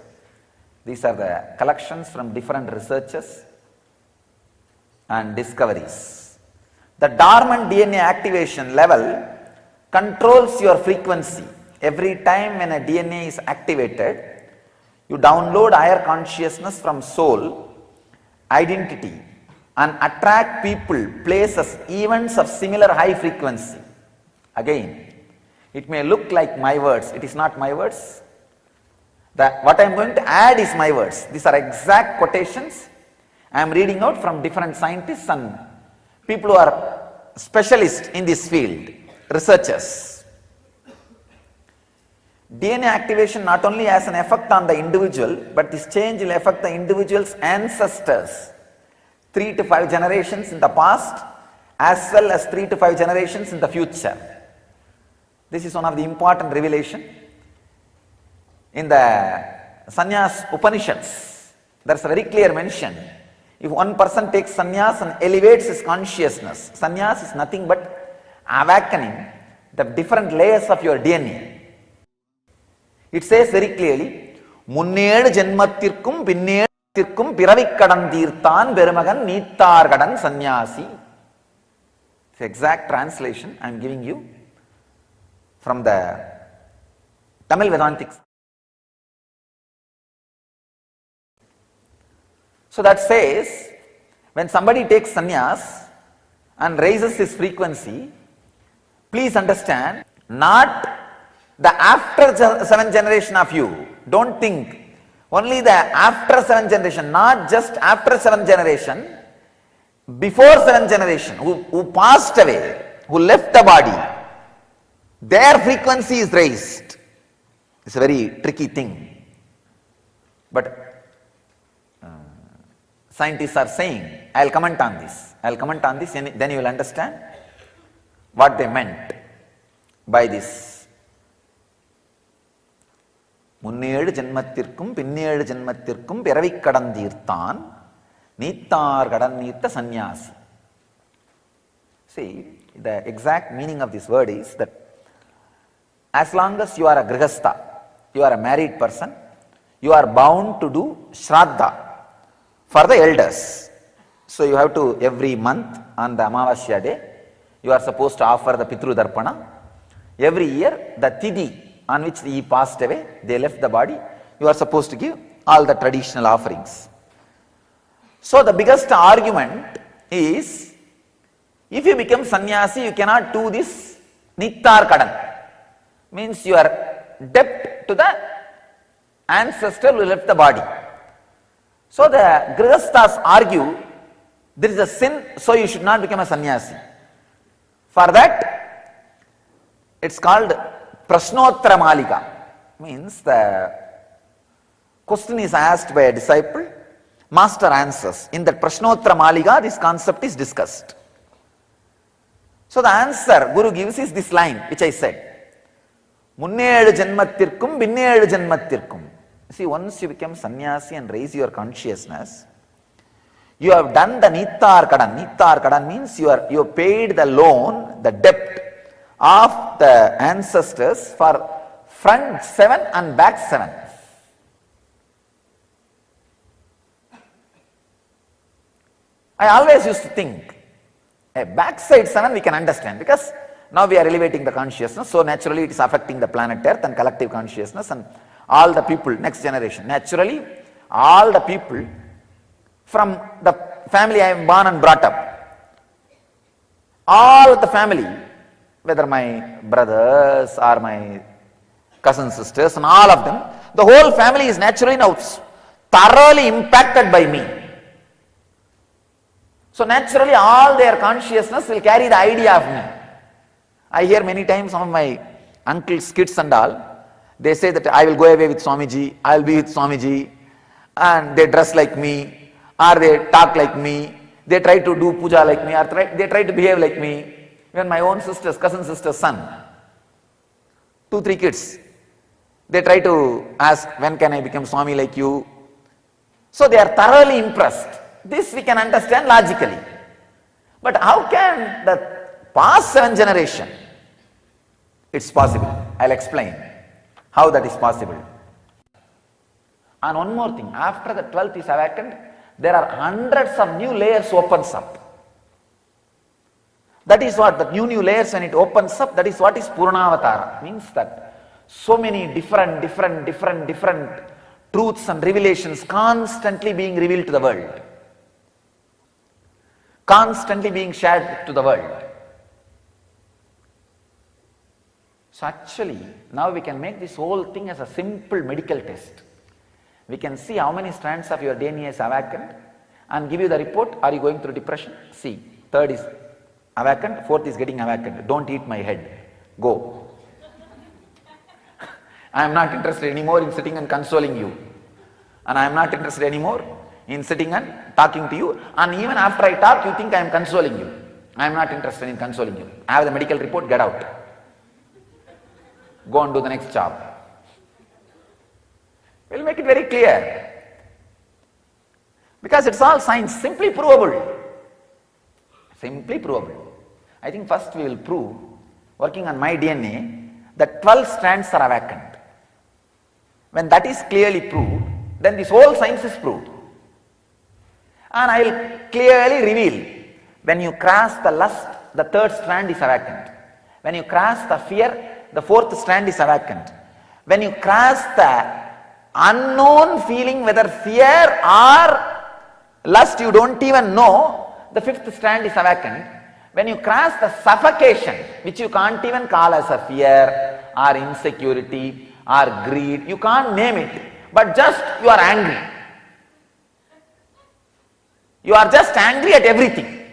These are the collections from different researchers and discoveries. The dormant DNA activation level controls your frequency. Every time when a DNA is activated, you download higher consciousness from soul, identity, and attract people, places, events of similar high frequency. Again, it may look like my words, it is not my words. What I am going to add is my words. These are exact quotations I am reading out from different scientists and people who are specialists in this field, researchers. DNA activation not only has an effect on the individual, but this change will affect the individual's ancestors, 3 to 5 generations in the past as well as 3 to 5 generations in the future. This is one of the important revelation. In the Sannyas Upanishads, there is a very clear mention. If one person takes sannyas and elevates his consciousness, sannyas is nothing but awakening the different layers of your DNA. It says very clearly, Munned Janmathirkum Pinnedthirkum Piravikkadan Tirthan Perumagan Neethargadan Sannyasi. It's the exact translation I am giving you from the Tamil Vedantics. So that says, when somebody takes sannyas and raises his frequency, please understand, not the after 7th generation of you. Don't think only the after 7th generation, not just after 7th generation, before 7th generation, who passed away, who left the body, their frequency is raised. It's a very tricky thing. But scientists are saying, I will comment on this, and then you will understand what they meant by this. Munned Janmathirkum Pinned Janmathirkum Piravikkadan Tirthan Neethargadan Neetha Sannyasi. See, the exact meaning of this word is that as long as you are a grihastha, you are a married person, you are bound to do shraddha for the elders. So you have to, every month on the Amavasya day, you are supposed to offer the Pitru Darpana. Every year, the Tithi on which he passed away, they left the body, you are supposed to give all the traditional offerings. So the biggest argument is, if you become sannyasi, you cannot do this Nittar Kadan. Means you are debt to the ancestor who left the body. So the grihasthas argue, there is a sin, so you should not become a sannyasi. For that, it's called Prashnottara Malika. Means the question is asked by a disciple, master answers. In that Prashnottara Malika, this concept is discussed. So the answer Guru gives is this line, which I said. Munned Janmathirkum Pinned Janmathirkum. See, once you become sannyasi and raise your consciousness, you have done the Nittar Kadan. Nittar Kadan means you paid the loan, the debt of the ancestors for front 7 and back 7. I always used to think, a backside 7 we can understand, because now we are elevating the consciousness, so naturally it is affecting the planet Earth and collective consciousness and all the people, next generation. Naturally, all the people from the family I am born and brought up, all the family, whether my brothers or my cousin sisters and all of them, the whole family is naturally now thoroughly impacted by me. So naturally all their consciousness will carry the idea of me. I hear many times some of my uncles' kids and all, they say that I will go away with Swamiji, I will be with Swamiji, and they dress like me, or they talk like me, they try to do puja like me, or they try to behave like me. Even my own sister's, cousin sister's son, 2-3 kids, they try to ask, when can I become Swami like you? So they are thoroughly impressed. This we can understand logically. But how can the past 7 generation? It's possible. I'll explain how that is possible. And one more thing, after the 12th is awakened, there are hundreds of new layers opens up. That is what, the new layers when it opens up, that is what is Puranavatara. Means that so many different truths and revelations constantly being revealed to the world. Constantly being shared to the world. So actually, now we can make this whole thing as a simple medical test. We can see how many strands of your DNA is awakened and give you the report. Are you going through depression? See, third is awakened, fourth is getting awakened. Don't eat my head. Go. I am not interested anymore in sitting and consoling you. And I am not interested anymore in sitting and talking to you. And even after I talk, you think I am consoling you. I am not interested in consoling you. I have the medical report, get out. Go and do the next job. We will make it very clear. Because it's all science, simply provable. Simply provable. I think first we will prove, working on my DNA, that 12 strands are awakened. When that is clearly proved, then this whole science is proved. And I will clearly reveal, when you cross the lust, the third strand is awakened. When you cross the fear, the fourth strand is awakened. When you cross the unknown feeling, whether fear or lust, you don't even know, the fifth strand is awakened. When you cross the suffocation, which you can't even call as a fear or insecurity or greed, you can't name it, but just you are angry. You are just angry at everything.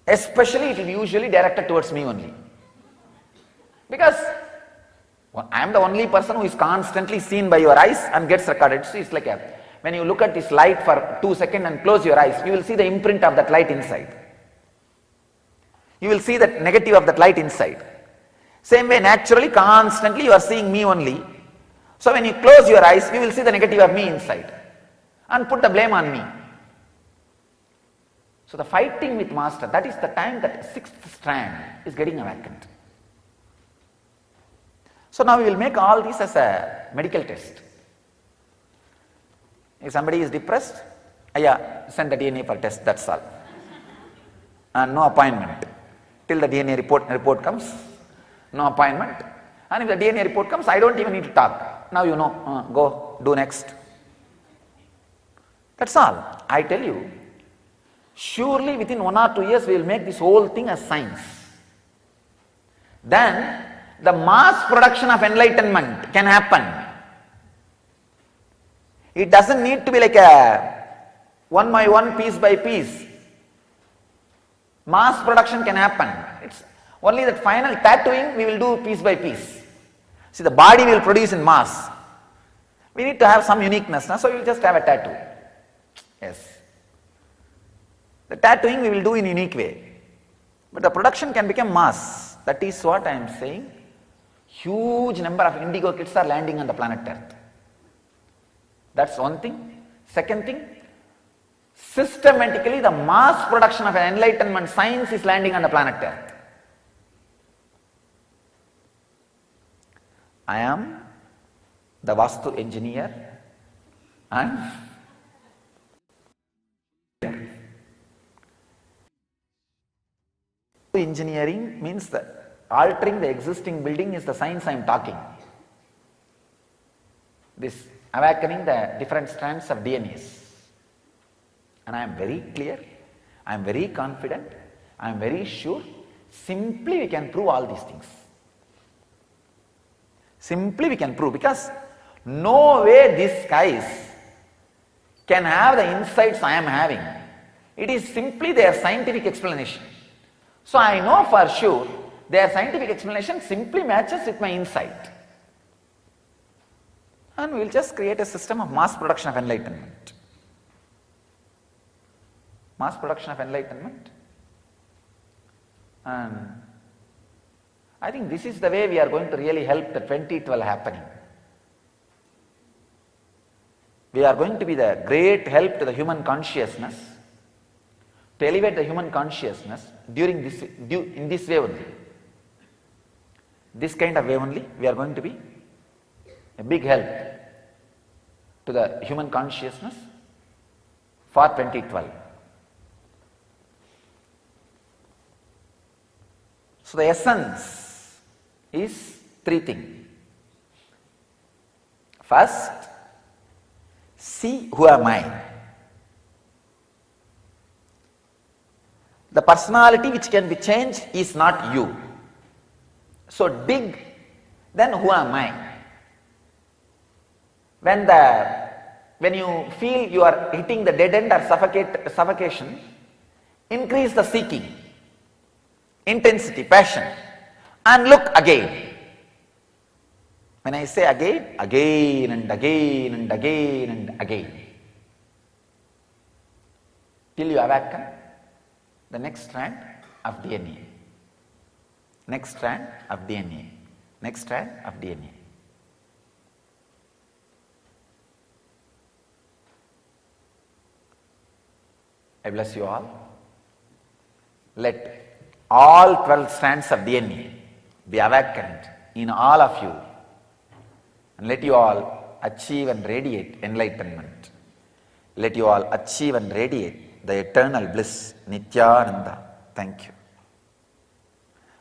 Especially it will be usually directed towards me only. Because I am the only person who is constantly seen by your eyes and gets recorded. So it's like when you look at this light for 2 seconds and close your eyes, you will see the imprint of that light inside. You will see the negative of that light inside. Same way, naturally, constantly you are seeing me only. So when you close your eyes, you will see the negative of me inside and put the blame on me. So the fighting with Master, that is the time that sixth strand is getting awakened. So now we will make all this as a medical test. If somebody is depressed, send the DNA for test, that's all. And no appointment. Till the DNA report comes, no appointment. And if the DNA report comes, I don't even need to talk. Now you know, go, do next. That's all. I tell you, surely within 1 or 2 years we will make this whole thing as science. Then the mass production of enlightenment can happen. It doesn't need to be like a one by one, piece by piece. Mass production can happen. It's only that final tattooing we will do piece by piece. See, the body will produce in mass. We need to have some uniqueness, so we will just have a tattoo. Yes. The tattooing we will do in a unique way. But the production can become mass. That is what I am saying. Huge number of indigo kids are landing on the planet Earth. That's one thing. Second thing, systematically the mass production of an enlightenment science is landing on the planet Earth. I am the Vastu engineer and engineering means that altering the existing building is the science I am talking. This awakening the different strands of DNAs. And I am very clear, I am very confident, I am very sure, simply we can prove all these things. Simply we can prove, because no way these guys can have the insights I am having. It is simply their scientific explanation. So I know for sure their scientific explanation simply matches with my insight. And we will just create a system of mass production of enlightenment. Mass production of enlightenment. And I think this is the way we are going to really help the 2012 happening. We are going to be the great help to the human consciousness, to elevate the human consciousness during this, in this way only. This kind of way only, we are going to be a big help to the human consciousness for 2012. So the essence is three things. First, see who am I. The personality which can be changed is not you. So dig, then who am I? When you feel you are hitting the dead end or suffocation, increase the seeking, intensity, passion, and look again. When I say again, again and again and again and again, till you awaken the next strand of DNA, next strand of DNA, next strand of DNA. I bless you all. Let all 12 strands of DNA be awakened in all of you, and let you all achieve and radiate enlightenment. Let you all achieve and radiate the eternal bliss, Nityananda. Thank you.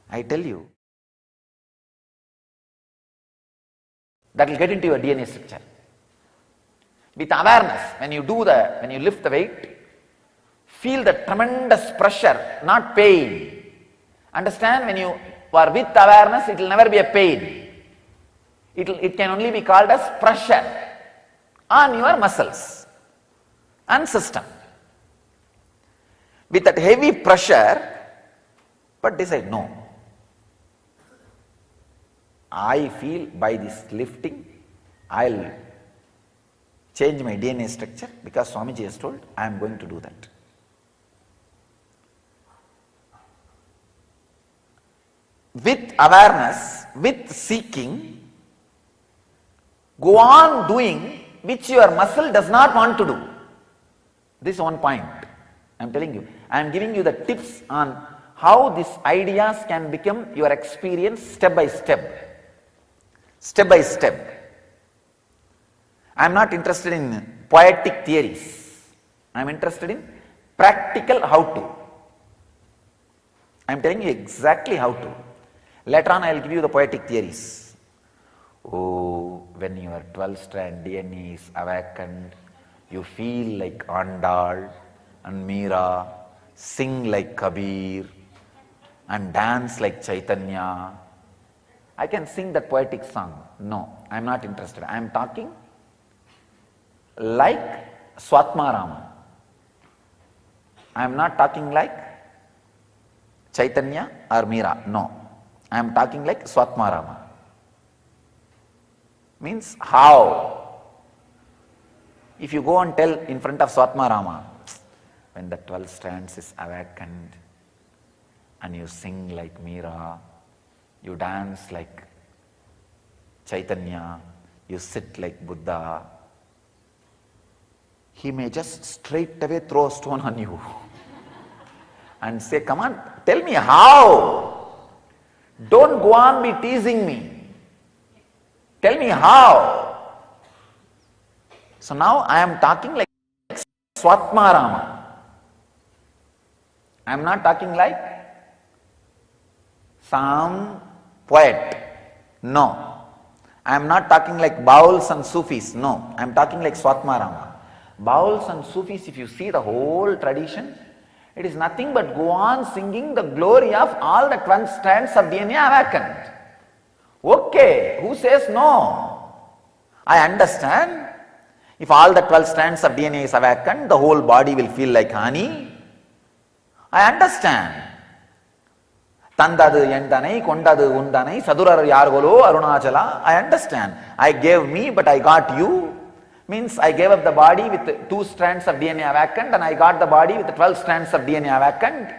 I tell you, that will get into your DNA structure. With awareness, when you lift the weight, feel the tremendous pressure, not pain. Understand, when you are with awareness, it will never be a pain. It can only be called as pressure on your muscles and system. With that heavy pressure, but decide, no. I feel by this lifting, I'll change my DNA structure because Swamiji has told, I am going to do that. With awareness, with seeking, go on doing which your muscle does not want to do. This is one point I am telling you. I am giving you the tips on how these ideas can become your experience step by step. Step by step. I am not interested in poetic theories. I am interested in practical how to. I am telling you exactly how to. Later on I will give you the poetic theories. Oh, when your 12-strand DNA is awakened, you feel like Andal and Meera, sing like Kabir and dance like Chaitanya. I can sing that poetic song. No, I am not interested. I am talking like Swatmarama. I am not talking like Chaitanya or Meera. No. I am talking like Swatmarama. Means how? If you go and tell in front of Swatmarama, when the 12 strands is awakened and you sing like Meera, you dance like Chaitanya, you sit like Buddha, he may just straight away throw a stone on you and say, come on, tell me how. Don't go on be teasing me. Tell me how. So now I am talking like Swatmarama. I am not talking like some poet. No. I am not talking like Bauls and Sufis. No. I am talking like Swatmarama. Bauls and Sufis, if you see the whole tradition, it is nothing but go on singing the glory of all the 12 strands of DNA awakened. Okay, who says no? I understand. If all the 12 strands of DNA is awakened, the whole body will feel like honey. I understand. Tandadu yendanai, kondadu undanai, sadurar yargolo, arunachala. I understand. I gave me, but I got you. Means I gave up the body with 2 strands of DNA awakened and I got the body with 12 strands of DNA awakened.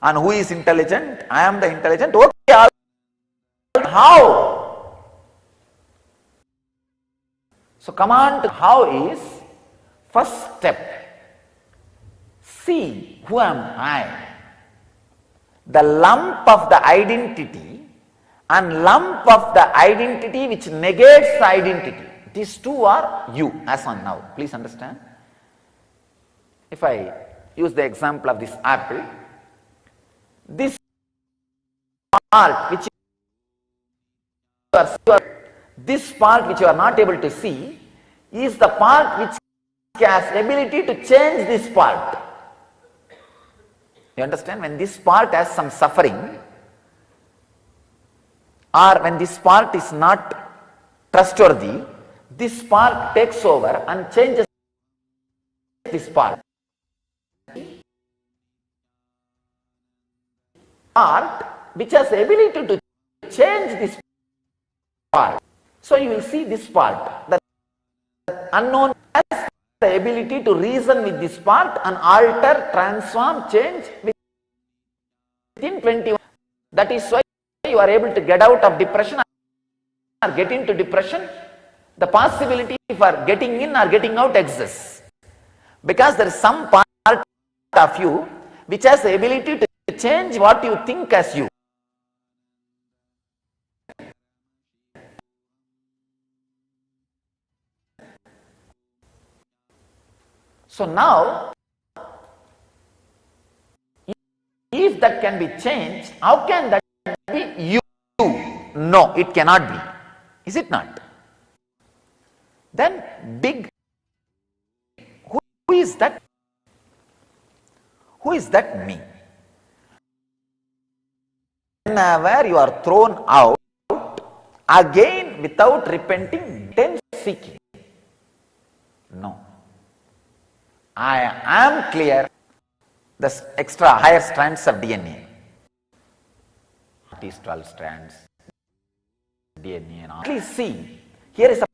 And who is intelligent? I am the intelligent. Okay, how? So command how is first step. See who am I. The lump of the identity and lump of the identity which negates the identity. These two are you as on now. Please understand. If I use the example of this apple, this part which this part which you are not able to see is the part which has ability to change this part. You understand? When this part has some suffering, or when this part is not trustworthy, this part takes over and changes this part. Part which has the ability to change this part. So you will see this part, the unknown has the ability to reason with this part and alter, transform, change within 21. That is why you are able to get out of depression or get into depression. The possibility for getting in or getting out exists, because there is some part of you which has the ability to change what you think as you. So now, if that can be changed, how can that be you? No, it cannot be. Is it not? Then big, who is that? Who is that me? Whenever you are thrown out, again without repenting, then seeking. No. I am clear. The extra higher strands of DNA. These 12 strands, DNA and all. Please see, here is a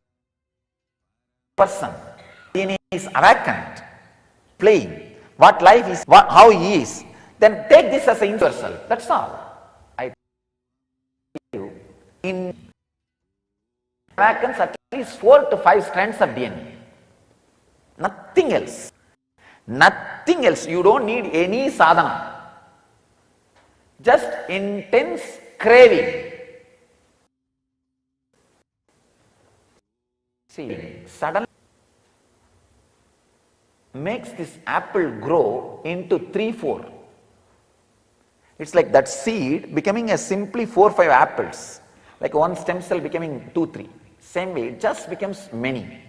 person. DNA is awakened, playing. What life is, how he is. Then take this as a universal. That's all. I tell you, in awakens at least 4 to 5 strands of DNA. Nothing else. Nothing else. You don't need any sadhana. Just intense craving. See, suddenly makes this apple grow into 3-4. It's like that seed becoming a simply 4-5 apples. Like one stem cell becoming 2-3. Same way, it just becomes many.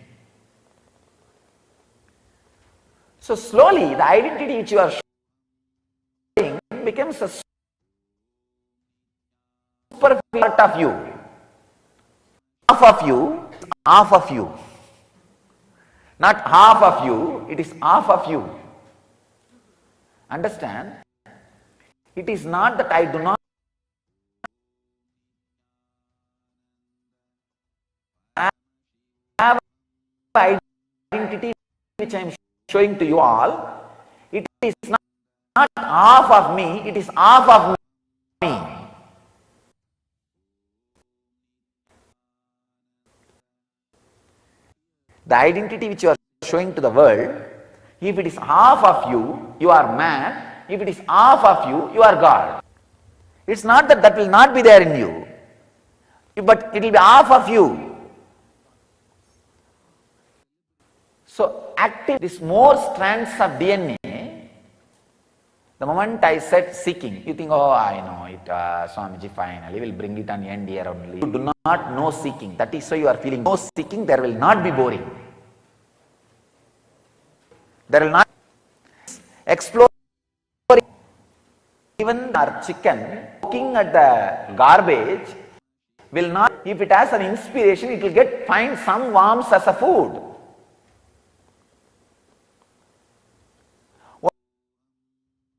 So slowly the identity which you are showing becomes a super part of you. Half of you, half of you. Not half of you, it is half of you. Understand? It is not that I do not have identity which I am showing to you all. It is not half of me, it is half of me. The identity which you are showing to the world, if it is half of you, you are man. If it is half of you, you are God. It's not that that will not be there in you, but it will be half of you. So active this more strands of DNA. The moment I said seeking, you think, oh, I know it, Swamiji finally will bring it on end here only. You do not know seeking. That is why you are feeling no seeking. There will not be boring. There will not explore. Even our chicken looking at the garbage will not, if it has an inspiration, it will find some worms as a food.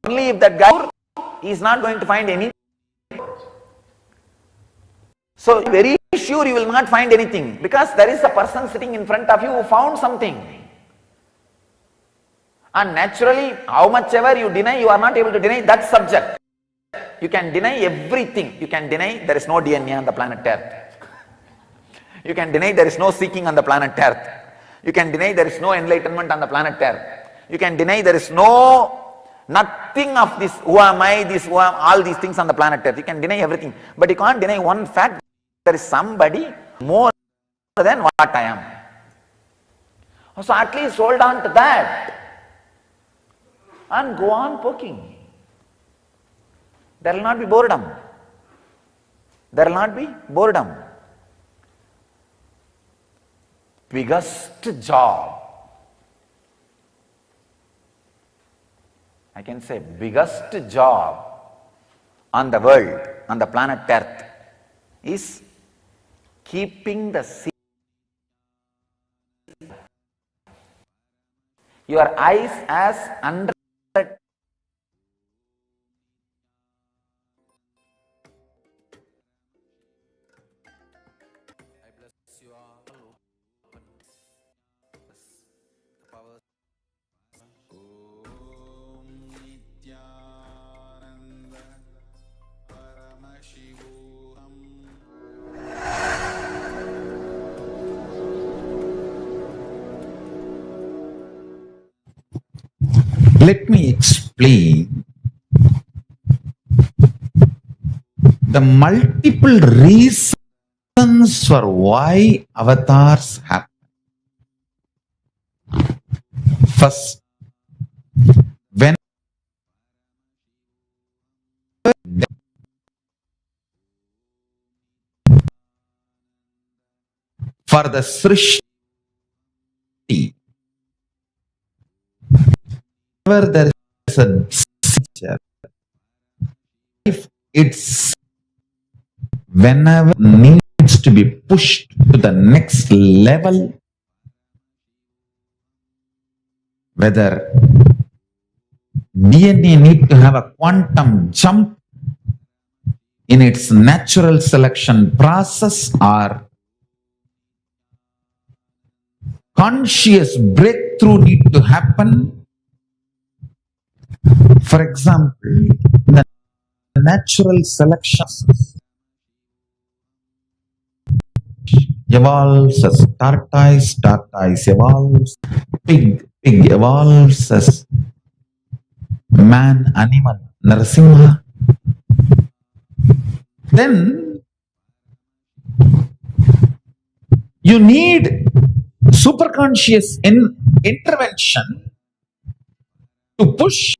Only if that guy is not going to find anything. So very sure you will not find anything, because there is a person sitting in front of you who found something. And naturally, how much ever you deny, you are not able to deny that subject. You can deny everything. You can deny there is no DNA on the planet Earth. You can deny there is no seeking on the planet Earth. You can deny there is no enlightenment on the planet Earth. You can deny there is nothing of this, who am I, this, who am, all these things on the planet Earth. You can deny everything. But you can't deny one fact, there is somebody more than what I am. So at least hold on to that. And go on poking. There will not be boredom. there will not be boredom. Biggest job, I can say biggest job on the world, on the planet Earth, is keeping the sea. Your eyes as under. Om Nithyananda Paramashivoham. Let me explain the multiple reasons for why avatars happen. First, when for the Srishti, whenever there is a teacher, if it's whenever needs to be pushed to the next level, whether DNA need to have a quantum jump in its natural selection process or conscious breakthrough need to happen. For example, the natural selection evolves as tortoise, tortoise evolves, pig evolves as man, animal, Narasimha. Then you need superconscious intervention to push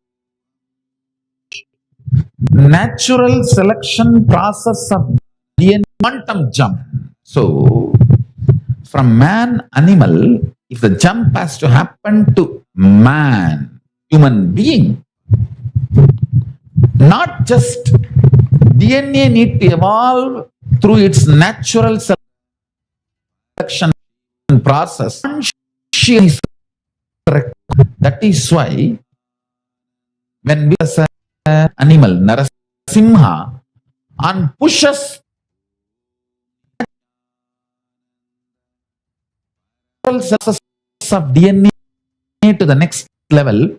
natural selection process of DNA quantum jump. So, from man, animal, if the jump has to happen to man, human being, not just DNA need to evolve through its natural selection process. That is why when we as an animal, Narasimha, and pushes cells of DNA to the next level,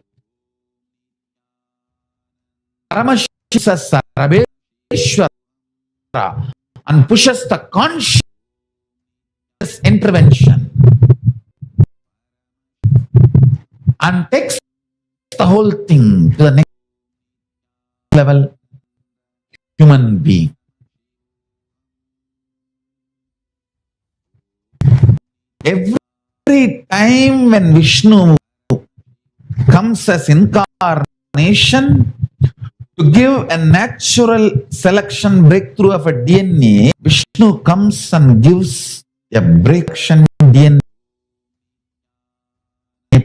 Paramashivoham Sharabeshwara and pushes the conscious intervention and takes the whole thing to the next level, human being. Every time when Vishnu comes as incarnation to give a natural selection breakthrough of a DNA, Vishnu comes and gives a breakthrough DNA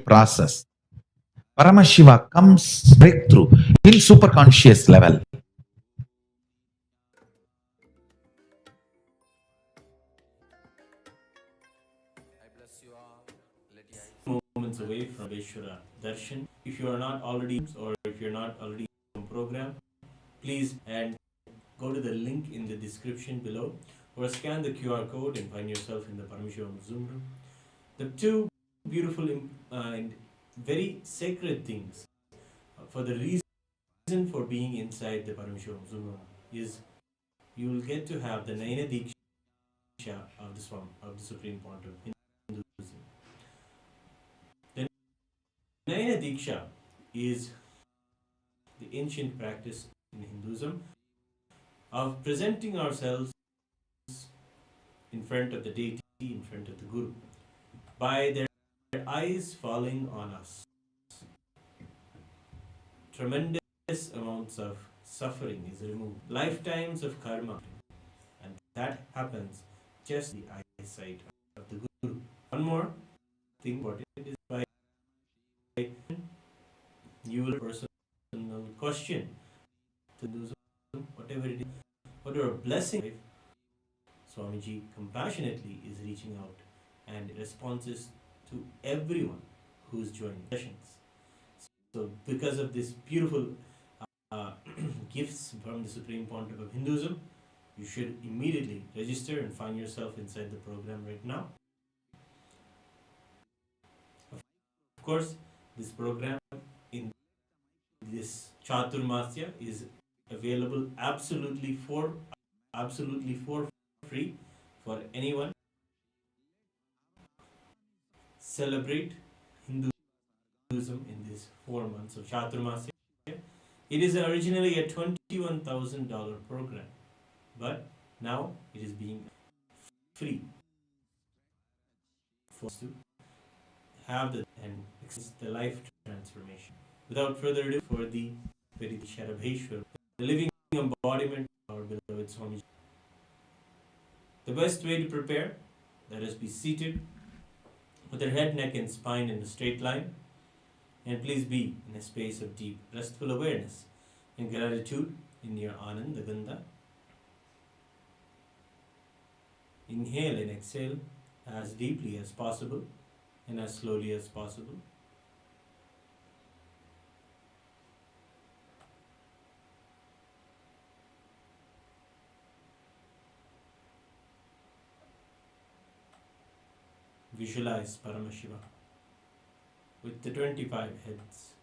process. Paramashiva comes breakthrough in superconscious level. Moments away from Sharabeshwara Darshan. If you are not already, or if you're not already in the program, please and go to the link in the description below, or scan the QR code and find yourself in the Paramashivoham Zoom room. The two beautiful and very sacred things for the reason for being inside the Paramashivoham Zoom room is you will get to have the Naina Diksha of the Swam, of the Supreme Pontiff in Hinduism. The Naina Diksha is the ancient practice in Hinduism of presenting ourselves in front of the deity, in front of the Guru, by their eyes falling on us. Tremendous amounts of suffering is removed. Lifetimes of karma that happens just the eyesight of the Guru. One more thing important is by you will personal question to do whatever it is, whatever blessing Swamiji compassionately is reaching out and responses to everyone who's joining sessions. So because of this beautiful gifts from the Supreme Pontiff of Hinduism, you should immediately register and find yourself inside the program right now. Of course, this program in this Chaturmasya is available absolutely for free for anyone. Celebrate Hinduism in these 4 months of Chaturmasya. It is originally a $21,000 program, but now it is being free for us to have the life transformation. Without further ado, for the very Sharabeshwara, the living embodiment of our beloved Swamiji. The best way to prepare, let us be seated with our head, neck and spine in a straight line, and please be in a space of deep, restful awareness and gratitude in your Ananda Gandha. Inhale and exhale as deeply as possible and as slowly as possible. Visualize Paramashiva with the 25 heads,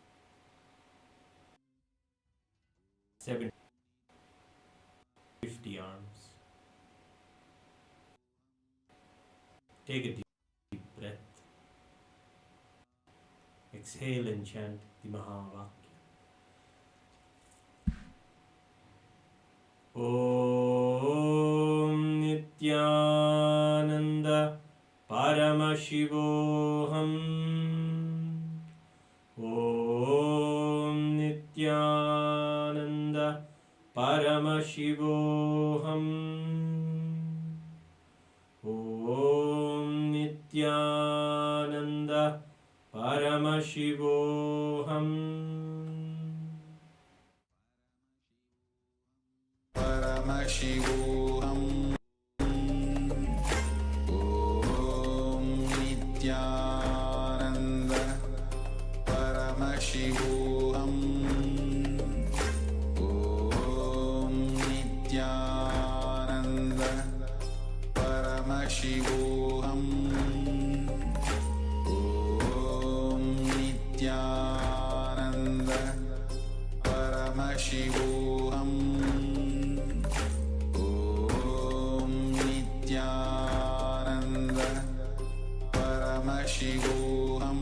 50 arms. Take a deep breath. Exhale and chant the Mahavakya. Om Nithyananda Paramashivoham. Om Nithyananda Paramashivoham. Om Nithyananda Paramashivoham. Paramashivoham. Om Nithyananda Paramashivoham. Om Nithyananda Paramashivoham. Om Nithyananda Paramashivoham. Om Nithyananda Paramashivoham.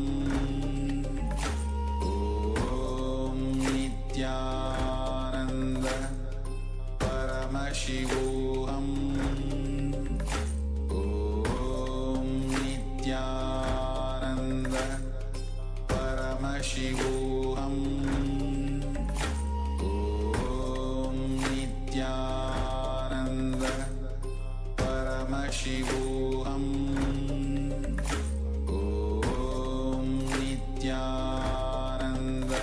Om Nithyananda Paramashivoham. Om Nithyananda Paramashivoham. Om Nithyananda Paramashivoham. Om Nithyananda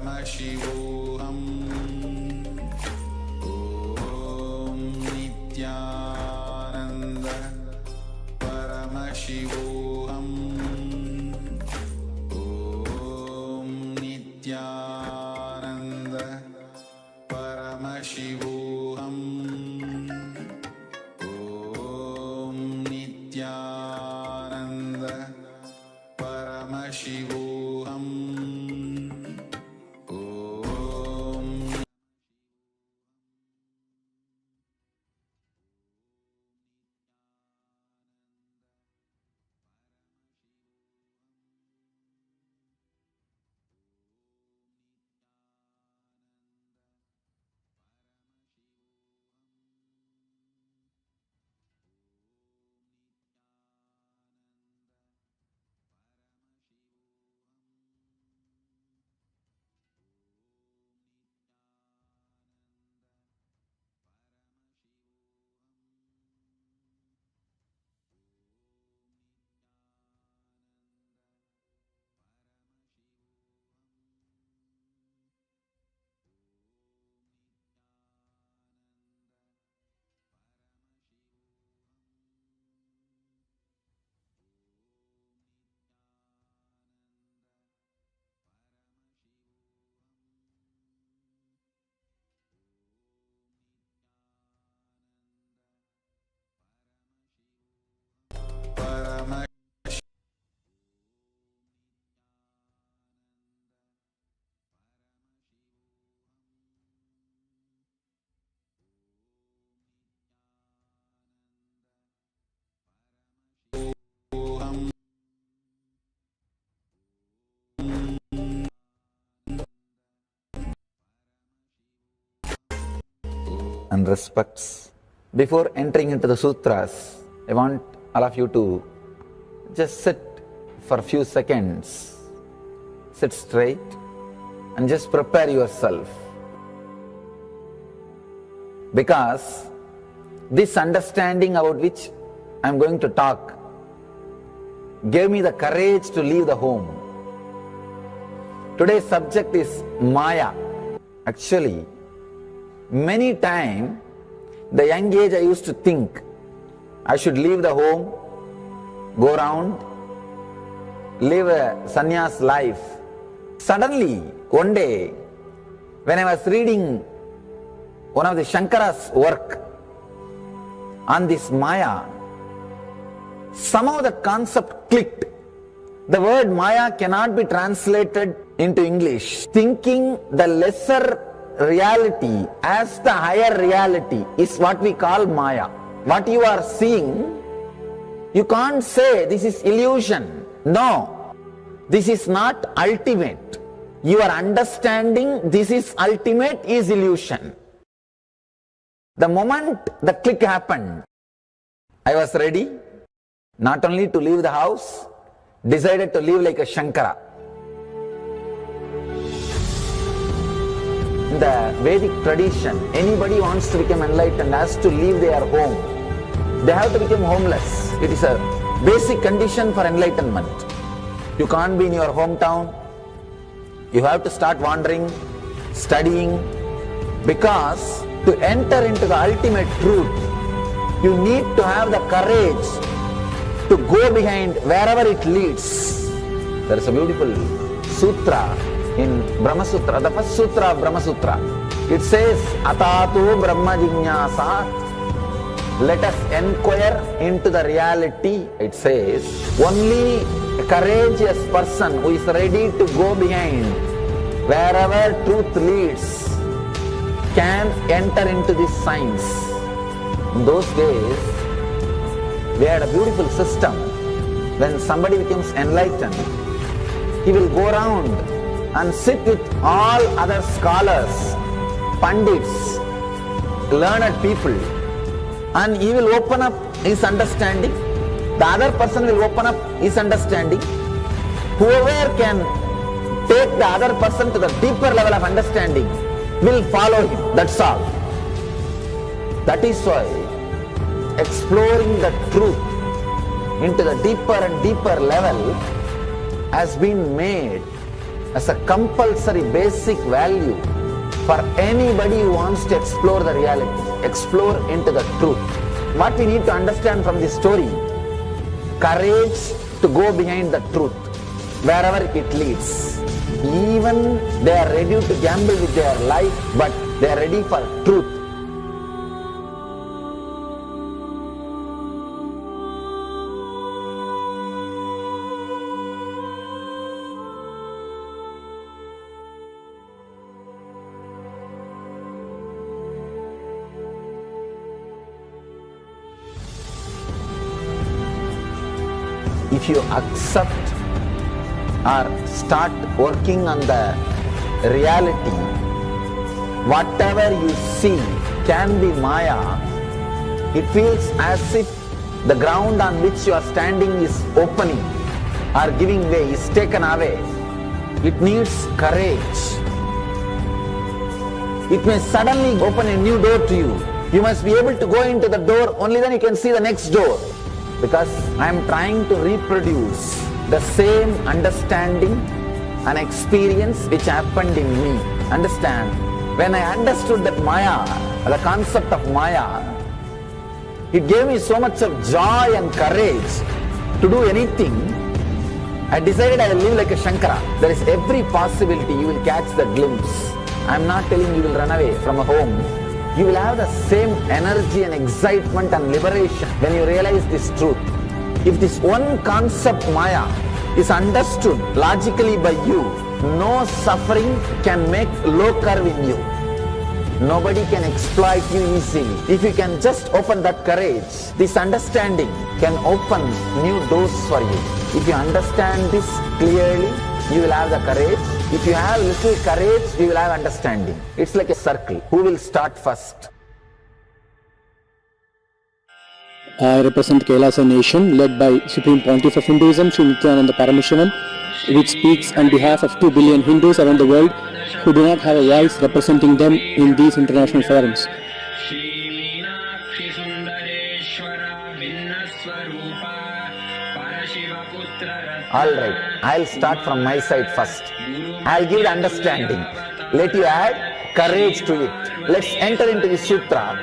Paramashivoham. Om Nithyananda Paramashivoham. Om Nithyananda Paramashivoham. Om Nithyananda Paramashivoham. Om and respects. Before entering into the sutras, I want all of you to just sit for a few seconds. Sit straight and just prepare yourself. Because this understanding about which I am going to talk gave me the courage to leave the home. Today's subject is Maya. Actually, many times, the young age I used to think I should leave the home, go around, live a sannyas life. Suddenly, one day, when I was reading one of the Shankara's work on this Maya, somehow the concept clicked. The word Maya cannot be translated into English. Thinking the lesser reality as the higher reality is what we call Maya. What you are seeing, you can't say this is illusion. No, this is not ultimate. Your understanding this is ultimate is illusion. The moment the click happened, I was ready not only to leave the house, decided to live like a Shankara. In the Vedic tradition, anybody wants to become enlightened has to leave their home. They have to become homeless. It is a basic condition for enlightenment. You can't be in your hometown. You have to start wandering, studying, because to enter into the ultimate truth, you need to have the courage to go behind wherever it leads. There is a beautiful sutra in Brahma Sutra, the first sutra of Brahma Sutra. It says, Atatu Brahma Jignasat. Let us inquire into the reality. It says, only a courageous person who is ready to go behind wherever truth leads can enter into this science. In those days, we had a beautiful system. When somebody becomes enlightened, he will go around and sit with all other scholars, pandits, learned people, and he will open up his understanding. The other person will open up his understanding. Whoever can take the other person to the deeper level of understanding will follow him. That's all. That is why exploring the truth into the deeper and deeper level has been made as a compulsory basic value for anybody who wants to explore the reality, explore into the truth. What we need to understand from this story, courage to go behind the truth, wherever it leads. Even they are ready to gamble with their life, but they are ready for truth. If you accept or start working on the reality, whatever you see can be Maya. It feels as if the ground on which you are standing is opening or giving way, is taken away. It needs courage. It may suddenly open a new door to you. You must be able to go into the door, only then you can see the next door. Because I am trying to reproduce the same understanding and experience which happened in me. Understand, when I understood that Maya, the concept of Maya, it gave me so much of joy and courage to do anything. I decided I will live like a Shankara. There is every possibility you will catch the glimpse. I am not telling you will run away from a home. You will have the same energy and excitement and liberation when you realize this truth. If this one concept Maya is understood logically by you, no suffering can make low curve in you. Nobody can exploit you easily. If you can just open that courage, this understanding can open new doors for you. If you understand this clearly, you will have the courage. If you have little courage, you will have understanding. It's like a circle. Who will start first? I represent Kailasa nation led by Supreme Pontiff of Hinduism, Sri Nithyananda Paramashivam, which speaks on behalf of 2 billion Hindus around the world who do not have a voice representing them in these international forums. Alright, I'll start from my side first. I'll give the understanding. Let you add courage to it. Let's enter into the sutra.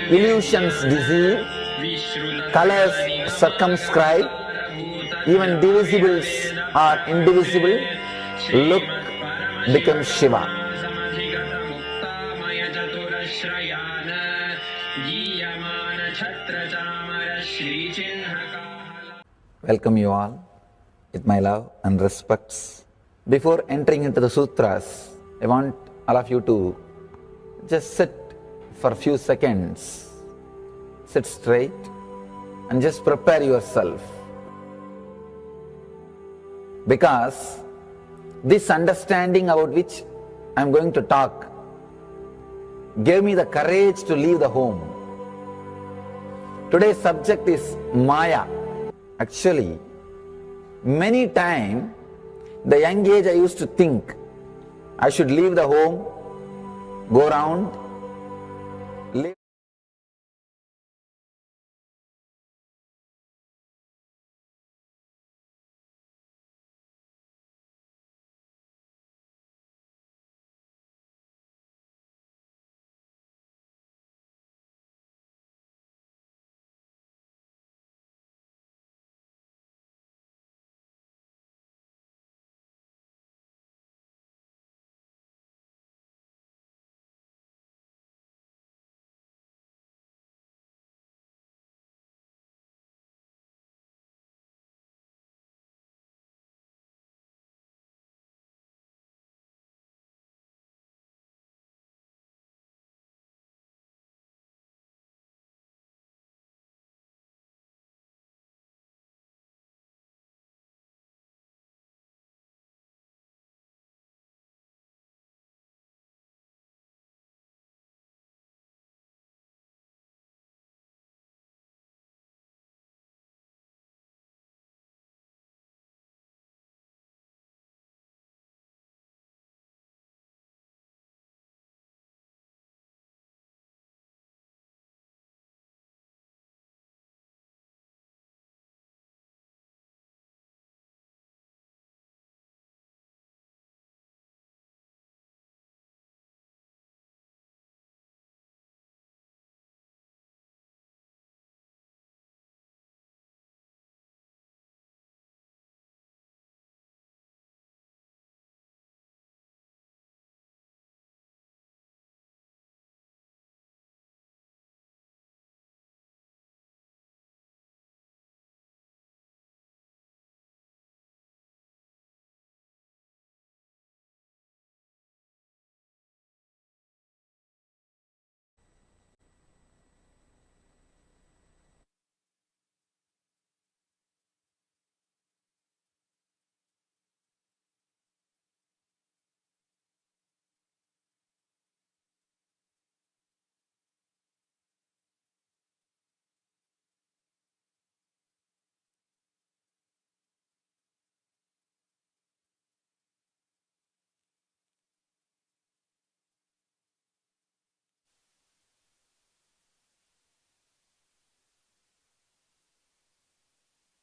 Illusions deceive, colors circumscribe, even divisibles are indivisible. Look becomes Shiva. Welcome you all with my love and respects. Before entering into the sutras, I want all of you to just sit for a few seconds. Sit straight and just prepare yourself. Because this understanding about which I am going to talk gave me the courage to leave the home. Today's subject is Maya. Actually, many times, the young age I used to think I should leave the home, go around, live.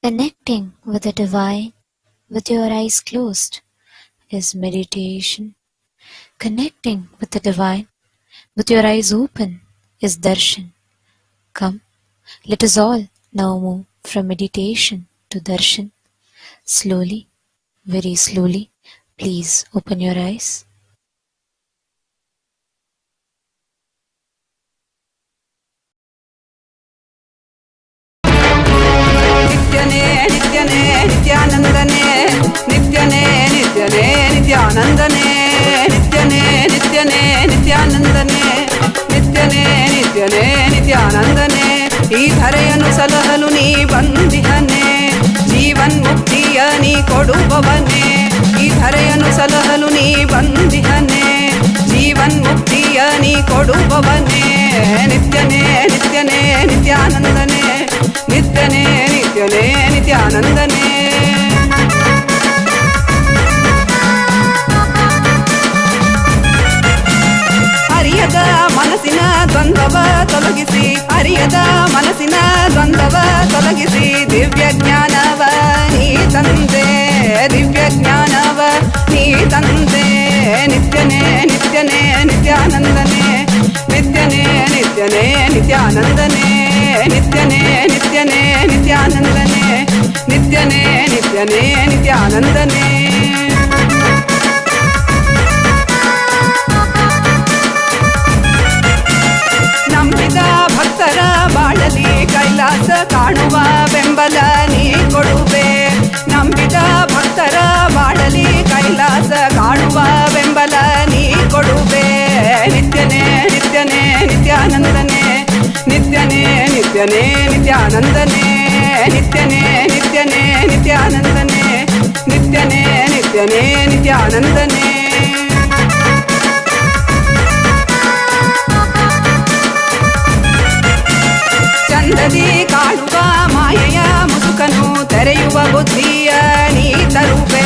Connecting with the divine with your eyes closed is meditation. Connecting with the divine with your eyes open is darshan. Come, let us all now move from meditation to darshan. Slowly, very slowly, please open your eyes. नित्यने नित्यानंदने नित्यने नित्यने नित्यानंदने नित्यने नित्यने नित्यानंदने नित्यने नित्यने नित्यानंदने ಈ ಧರೆಯನ್ನು ಸಲಹಲು ನೀ ಬಂದಿಹನೆ ಜೀವನ್ ಮುಕ್ತಿಯ ನೀ ಕೊಡುವವನೇ ಈ ಧರೆಯನ್ನು ಸಲಹಲು ನೀ ಬಂದಿಹನೆ ಜೀವನ್ ಮುಕ್ತಿಯ ನೀ ಕೊಡುವವನೇ ನಿತ್ಯನೇ ನಿತ್ಯನೇ ನಿತ್ಯಾನಂದನೇ ನಿತ್ಯನೇ ನಿತ್ಯನೇ ನಿತ್ಯಾನಂದನೇ. ಅರಿಯದ ಮನಸ್ಸಿನ ದ್ವಂದ್ವವ ತೊಲಗಿಸಿ, ಅರಿಯದ ಮನಸ್ಸಿನ ದ್ವಂದ್ವವ ತೊಲಗಿಸಿ, ದಿವ್ಯ ಜ್ಞಾನವ ನೀ ತಂದೆ, ದಿವ್ಯ ಜ್ಞಾನವ ನೀ ತಂದೆ. ನಿತ್ಯನೇ ನಿತ್ಯನೇ ನಿತ್ಯಾನಂದನೇ, ನಿತ್ಯನೇ ನಿತ್ಯನೇ ನಿತ್ಯಾನಂದನೇ, ನಿತ್ಯನೇ ನಿತ್ಯನೇ ನಿತ್ಯಾನಂದನೇ, ನಿತ್ಯನೇ ನಿತ್ಯನೇ ನಿತ್ಯಾನಂದನೇ. ನಂಬಿದ ಭಕ್ತರ ಬಾಳಲಿ ಕೈಲಾಸ ಕಾಣುವ ಬೆಂಬಲ ನೀ ಕೊಡುವೆ. ನಂಬಿದ ಭಕ್ತರ ಬಾಳಲಿ ಕೈಲಾಸ ಕಾಣುವ ಬೆಂಬಲ ನೀ ಕೊಡುವೆ. ನಿತ್ಯನೇ ನಿತ್ಯನೇ ನಿತ್ಯಾನಂದನೇ, ನಿತ್ಯನೇ ನಿತ್ಯನೇ ನಿತ್ಯಾನಂದನೇ, ನಿತ್ಯನೇ ನಿತ್ಯನೇ ನಿತ್ಯಾನಂದನೇ, ನಿತ್ಯನೇ ನಿತ್ಯನೇ ನಿತ್ಯಾನಂದನೇ. ಚಂದದಿ ಕಾಣುವ ಮಾಯೆಯ ಮುಸುಕನು ತೆರೆಯುವ ಬುದ್ಧಿಯ ನೀ ತರುವೆ.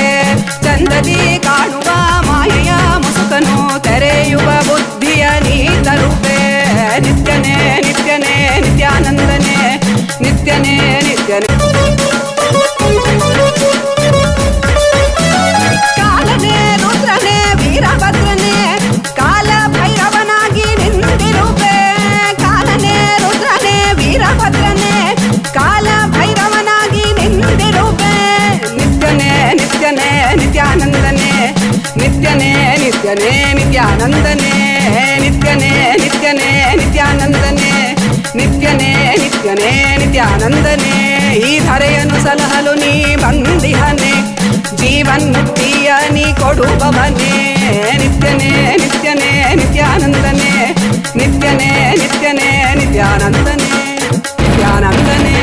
ಚಂದದಿ ಕಾಣುವ ಮಾಯೆಯ ಮುಸುಕನು ತೆರೆಯುವ ಬುದ್ಧಿಯ ನೀ ತರುವೆ. ನಿತ್ಯನೇ ನಿತ್ಯನೇ ನಿತ್ಯಾನಂದನೇ, ನಿತ್ಯನೇ ನಿತ್ಯನೇ. ಕಾಲನೇ ರುದ್ರನೇ ವೀರಭದ್ರನೇ, ಕಾಲ ಭೈರವನಾಗಿ ನಿಂತಿರುವೆ. ಕಾಲನೇ ರುದ್ರನೇ ವೀರಭದ್ರನೇ, ಕಾಲ ಭೈರವನಾಗಿ ನಿಂತಿರುವೆ. ನಿತ್ಯನೇ ನಿತ್ಯನೇ ನಿತ್ಯಾನಂದನೇ, ನಿತ್ಯನೇ ನಿತ್ಯನೇ ನಿತ್ಯಾನಂದನೇ, ನಿತ್ಯನೇ ನಿತ್ಯನೇ ನಿತ್ಯಾನಂದನೇ, ನಿತ್ಯನೇ ನಿತ್ಯನೇ ನಿತ್ಯಾನಂದನೇ. ಈ ಧರೆಯನ್ನು ಸಲಹಲು ನೀ ಬಂದಿಹನೆ, ಜೀವನ್ಮುಕ್ತಿಯ ನೀ ಕೊಡುವವನೇ. ನಿತ್ಯನೇ ನಿತ್ಯನೇ ನಿತ್ಯಾನಂದನೇ, ನಿತ್ಯನೇ ನಿತ್ಯನೇ ನಿತ್ಯಾನಂದನೇ, ನಿತ್ಯಾನಂದನೇ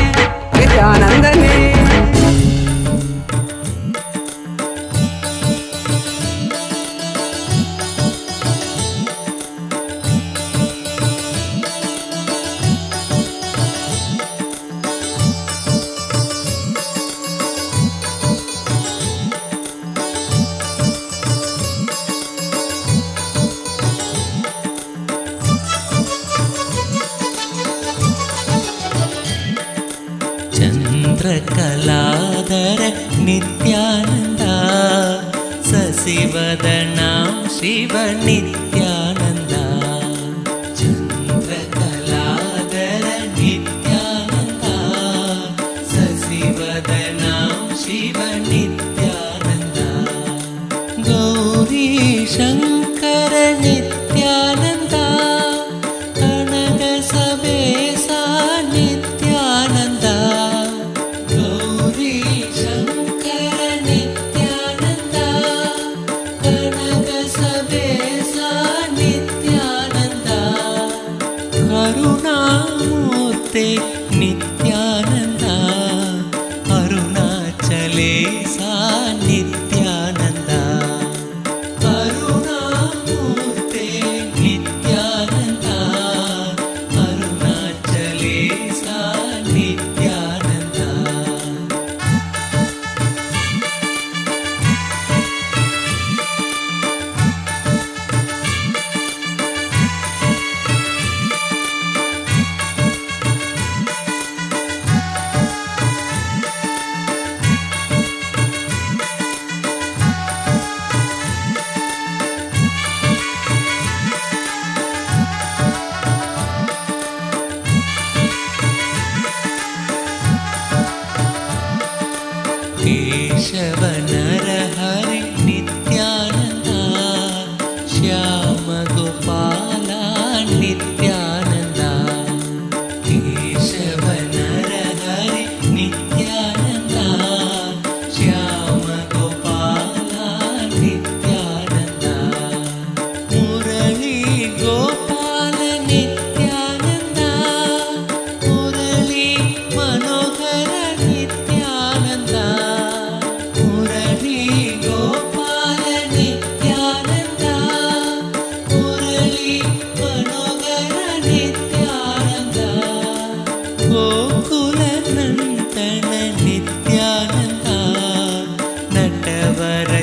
ನಿತ್ಯಾನಂದನೇ. ಚಂದ್ರಕಲಾಧರ ನಿತ್ಯಾನಂದ, ಸಸಿವದನಾಂ ಶಿವ ನಿತ್ಯಾನಂದ. ಚಂದ್ರಕಲಾಧರ ನಿತ್ಯಾನಂದ, ಸಸಿವದನಾಂ ಶಿವ ನಿತ್ಯಾನಂದ. ಗೌರಿ ಶಂಕರ ನಿತ್ಯಾನಂದ, ಕನಕ ಸಬೇಸ ನಿತ್ಯಾನಂದ. ಗೌರಿ ಶಂಕರ ನಿತ್ಯಾನಂದ, ಕನಕ ಸಬೇಸ ನಿತ್ಯಾನಂದ. ಕರುಣಾಮೂರ್ತಿ ನಿತ್ಯಾನಂದ, ಅರುಣಾಚಲೇಶ ನಿತ್ಯಾನಂದ. ಕರುಣಾಮೂರ್ತಿ ನಿತ್ಯಾನಂದ, ಅರುಣಾಚಲೇಶ ನಿತ್ಯಾನಂದ. ಕೇಶವ ನರಹರಿ ನಿತ್ಯಾನಂದ, ಶ್ಯಾಮ ಗೋಪಾಲ ನಿತ್ಯಾನಂದ. ಕೇಶವ ನರಹರಿ ನಿತ್ಯಾನಂದ, ಶ್ಯಾಮ ಗೋಪಾಲ ನಿತ್ಯಾನಂದ. ಮುರಳಿ ಗೋಪಾಲ ನಿತ್ಯಾನಂದ, ಮುರಳಿ ಮನೋಹರ ನಿತ್ಯಾನಂದ. ಮುರಳಿ ಗೋ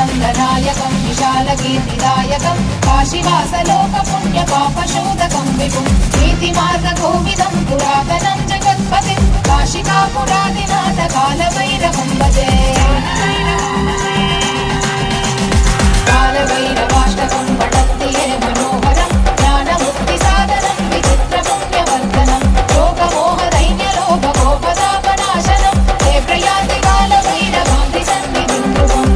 सङ्गनायकं विशालकीर्तिदायकं काशीवासलोकपुण्यपापशोधकं विपुं नीतिमार्गकोविदं पुरातनं जगत्पतिं काशिकापुरादिनाथ कालभैरवं भजे कालभैरवाष्टकं पठन्ति ये मनोहरं ज्ञानमुक्तिसाधनं विचित्रपुण्यवर्धनं लोकमोहदैन्यलोभगोपतापनाशनं ते प्रयान्ति कालभैरवान्ति सन्निधिं ध्रुवम्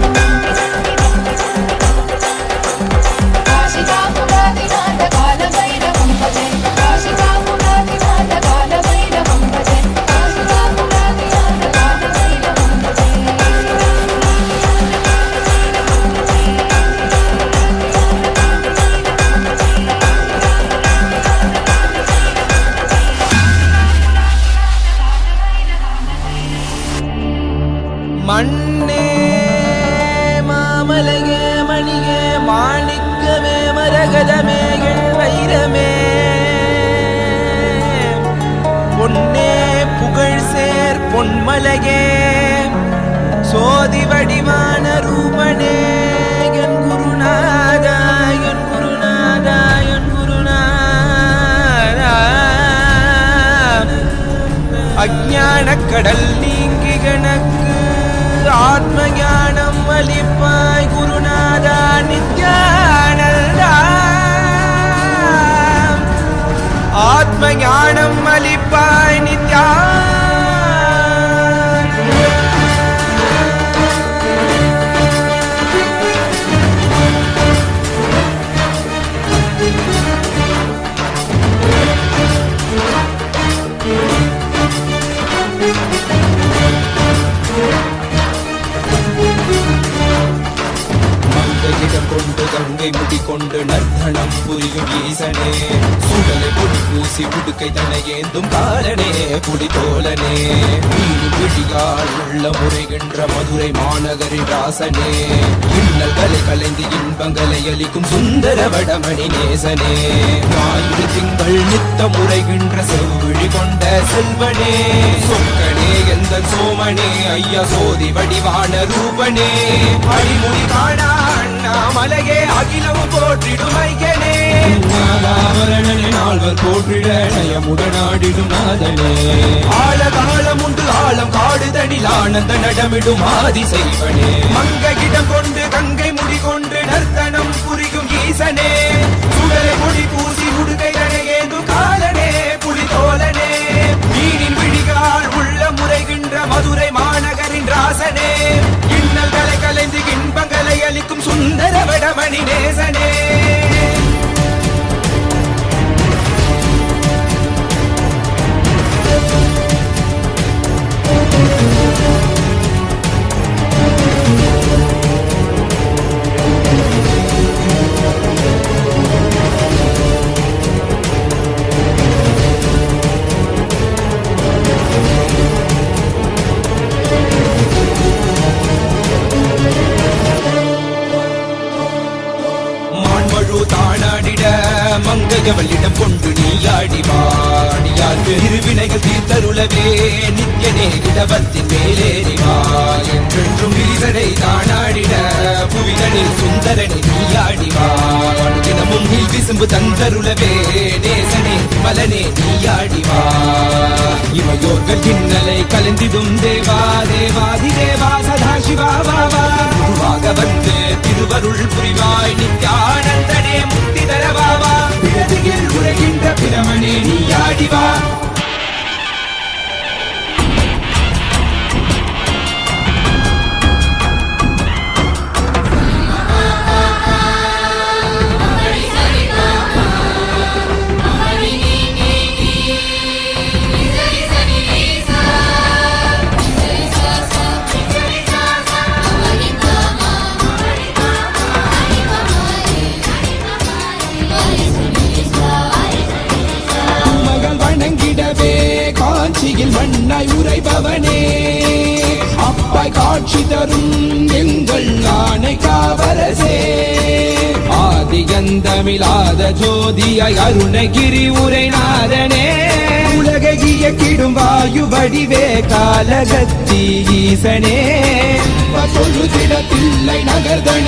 काशिकापुरादिनाथ कालभैरवं भजे काशिकापुरादिनाथ कालभैरवं भजे काशिकापुरादिनाथ कालभैरवं भजे மண்ணே மாமலையே மணியே மாணிக்கமே மரகதமே என் வைரமே பொன்னே புகழ் சேர் பொன்மலையே சோதி வடிவான ரூபனே என் குருநாதா என் குருநாதா என் குருநாதா அஞ்ஞான கடல் நீங்கி கணக்கு ஆத்ம ஞானம் அளிப்பாய் குருநாதா நித்யானந்தா ஆத்ம ஞானம் அளிப்பாய் கொண்டு கங்கை முடி கொண்டு நர்த்தனம் புரியும் ஈசனே சுடலை பொடி பூசி புடுக்கை தன்னை ஏந்தும் காலனே புடி தோலனே மீனி பிடியால் உள்ள முறைகின்ற மதுரை மாநகரின் ராசனே இன்னல்களை கலைந்து இன்பங்களை அளிக்கும் சுந்தர வடமணி நேசனே ஞாயிறு திங்கள் நித்த முறைகின்ற செவ்விழி கொண்ட செல்வனே சொக்கனே எந்த சோமனே ஐயா சோதி வடிவான ரூபனே அடிமுடி காணா மலையே அகிலமும் போற்றிடும் ஐயனே நாதாவரணனே நால்வர் போற்றிட நயமுடனாடிடும் நாதனே ஆழகாலம் உண்டு ஆழம் காடுதனில் ஆனந்த நடமிடும் ஆதி செய்வனே மங்கையிடம் கொண்டு கங்கை முடி கொண்டு நர்த்தனம் புரியும் ஈசனே சுடலை முடி பூசி உடுகை தனையேந்து காலனே புலி தோலனே மீனின் விழிகால் உள்ள முறைகின்ற மதுரை மாநகரின் ராசனே இன்னல்களை கலைந்து இன்பங்களை அளிக்கும் சுந்தர வடமணி நேசனே மங்கையவளிடம் கொண்டு நீயாடி வாடியாக்கு இருவினைகள் தீர்த்தருளவே நித்யனே இடவத்தின் மேலேறிவா என்றென்றும் விரிசடை தானாடிட புவிதனில் சுந்தரனை நீயாடிவா தினமும் நீ விசும்பு தந்தருளவே நேசனே மலனே நீயாடிவா இமையோர்கள் இன்னலை கலந்திடும் தேவா தேவாதி தேவா சதா சிவா வாவா குருவாக வந்து திருவருள் புரிவாய் நித்யானந்தனே முக்தி தரவாவா பிறதியில் உரைகின்ற பிரமனே நீயாடிவா மண்ணாய் உரைபவனே அப்பாய் காட்சி தரும் எங்கள் ஆணை காவரசே ஆதிகந்தமிழாத ஜோதியாய் அருணகிரி உரைநாதனே உலகை இயக்கிடும் வாயு வடிவே காலகத்தி ஈசனே தொழுதிடத்தில்லை நகர்தனி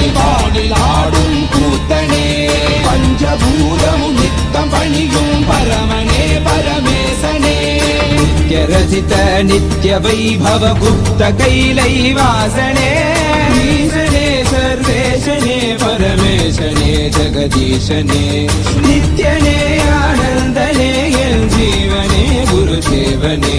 विकसित नित्य वैभव गुप्त कैलैवासने ईशने सर्वेशने परमेशने जगदीशने नित्यने आनन्दने यन् जीवने गुरुदेवने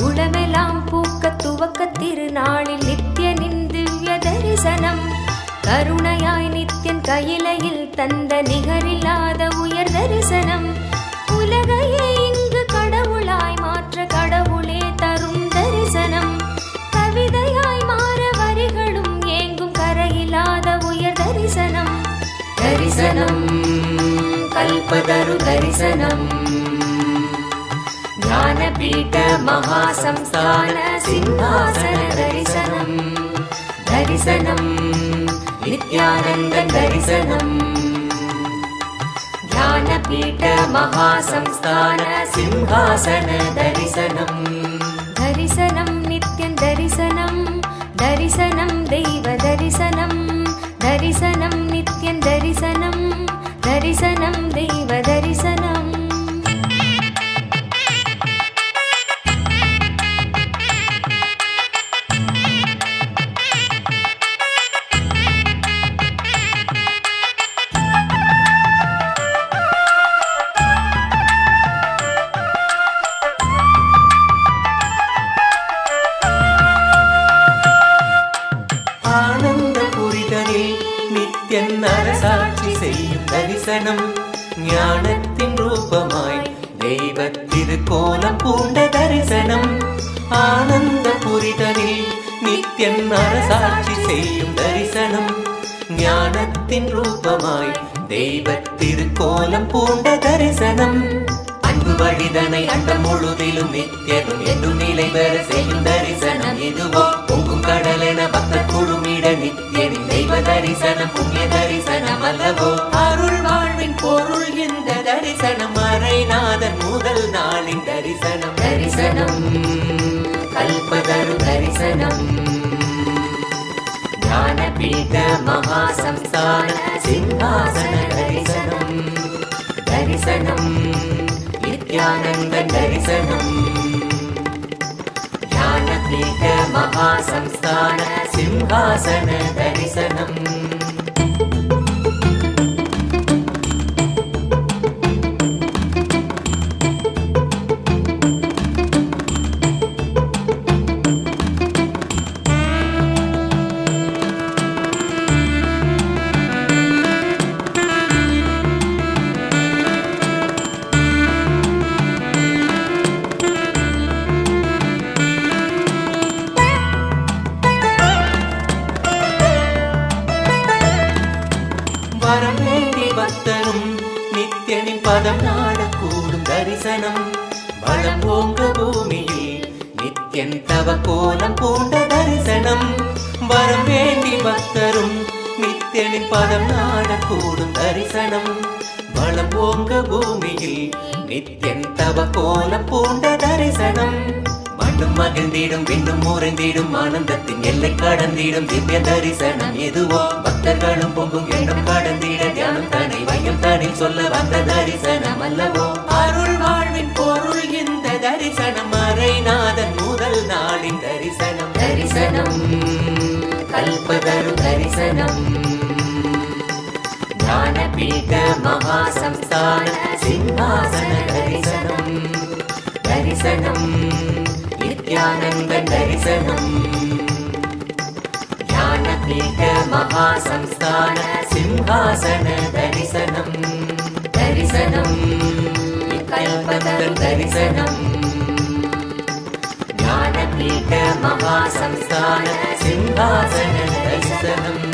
உடமெல்லாம் பூக்க துவக்க திருநாளில் நித்யனின் திவ்ய தரிசனம் கருணையாய் நித்யன் கையிலையில் தந்த நிகரில்லாத உயர் தரிசனம் உலகையே இங்கு கடவுளாய் மாற்ற கடவுளே தரும் தரிசனம் கவிதையாய் மாற வரிகளும் ஏங்கும் கரையில்லாத உயர் தரிசனம் தரிசனம் கல்பதரு தரிசனம் ஞானபீட மகாசம்ஸ்தான சிம்ஹாசன தரிசனம் தரிசனம் நித்யானந்த தரிசனம் ஞானபீட மகாசம்ஸ்தான சிம்ஹாசன தரிசனம் தரிசனம் நித்யன் தரிசனம் தரிசனம் தெய்வ தரிசனம் தரிசனம் நித்யன் தரிசனம் தரிசனம் தெய்வ தரிசனம் அரசாட்சி செய்யும் தரிசனம் ஞானத்தின் ரூபமாய் தெய்வத்திருக்கோலம் பூண்ட தரிசனம் ஆனந்த புரிதலில் நித்யன் அரசாட்சி செய்யும் தரிசனம் ஞானத்தின் ரூபமாய் தெய்வத்திருக்கோலம் பூண்ட தரிசனம் அன்பு வழிதனை அண்டம் முழுதிலும் நித்யனும் என்றும் நிலை பெற செய்யும் தரிசனம் இதுவோ பொங்கும் கடலென பக்த குழுமிட நித்யனின் தெய்வ தரிசனம் புண்ணிய தரிசனம் அல்லவோ அருள் வாழ்வின் பொருள் இந்த தரிசனம் மறைநாதன் முதல் நாளின் தரிசனம் தரிசனம் கல்பதரு தரிசனம் ஞானபீட மகாசம்ஸ்தான சிம்ஹாசன தரிசனம் தரிசனம் நித்யானந்த தரிசனம் ஞானபீட மகாசம்ஸ்தான சிம்ஹாசன தரிசனம் பதம் நாடக்கூடும் தரிசனம் வளம் ஓங்க பூமியில் நித்யன் தவ கோலம் பூண்ட தரிசனம் வரம் வேண்டி பக்தரும் நித்யனின் பதம் நாடக்கூடும் தரிசனம் வளம் ஓங்க பூமியில் நித்யன் தவ கோலம் பூண்ட தரிசனம் மண்ணும் மகிழ்ந்திடும் விண்ணும் முறைந்திடும் ஆனந்தத்தின் எல்லை கடந்திடும் திவ்ய தரிசனம் எதுவோ பக்தர்களும் பொங்கும் எண்ணம் கடந்திட தியானம் தனை வையம் தனி சொல்ல வந்த தரிசனம் அல்லவோ அருள் வாழ்வின் பொருள் இந்த தரிசனம் மறைநாதன் முதல் நாளின் தரிசனம் தரிசனம் கல்பதரு தரிசனம் ஞானபீட மகாசம்ஸ்தான சிம்ஹாசன தரிசனம் தரிசனம் நித்யானந்த தரிசனம் ஞானபீட மகாசம்ஸ்தான சிம்ஹாசன தரிசனம் தரிசனம் கல்பதரு தரிசனம் ஞானபீட महासंस्थान सिंहासन दर्शनम्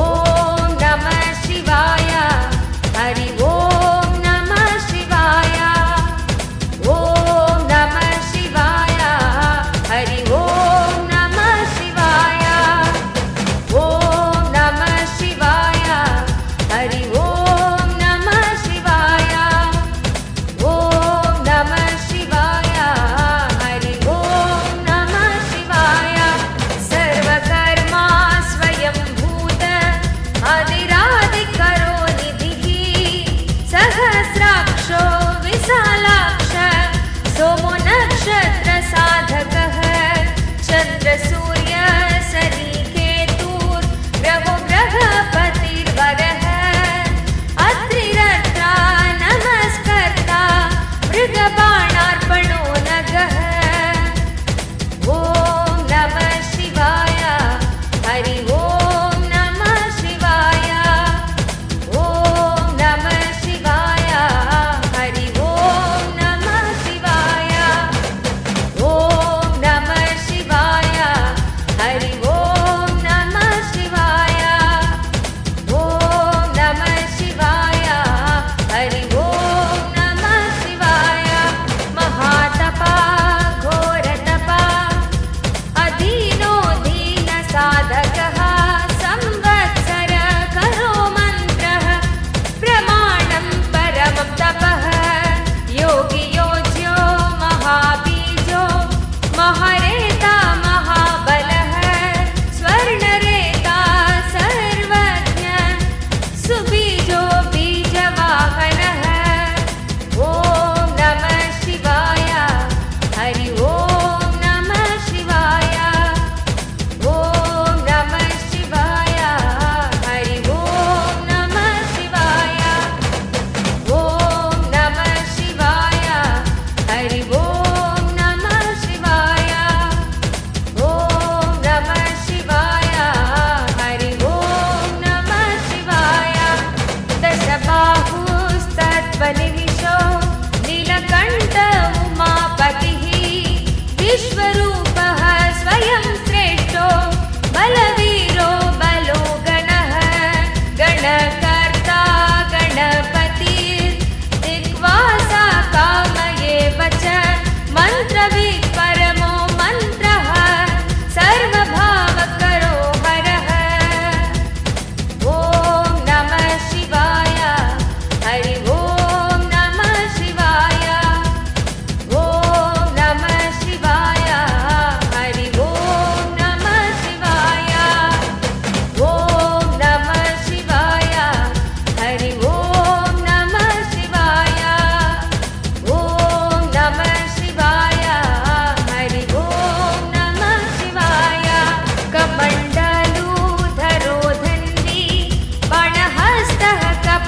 ॐ नमः शिवाय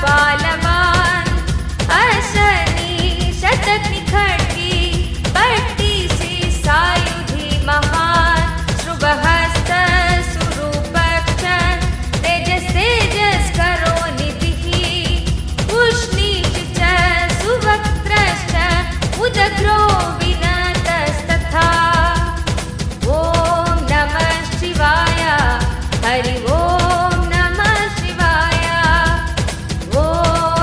बालवान् असनी शतग्नि खड्गी पट्टिसि सायुधि महान् शुभहस्त सुरूपक्ष तेजस् करो निधिः उष्णीष च सुवक्त्रश्च उदग्रो विनतस्तथा ॐ नमः शिवाय हरि ओम नमः शिवाय ओम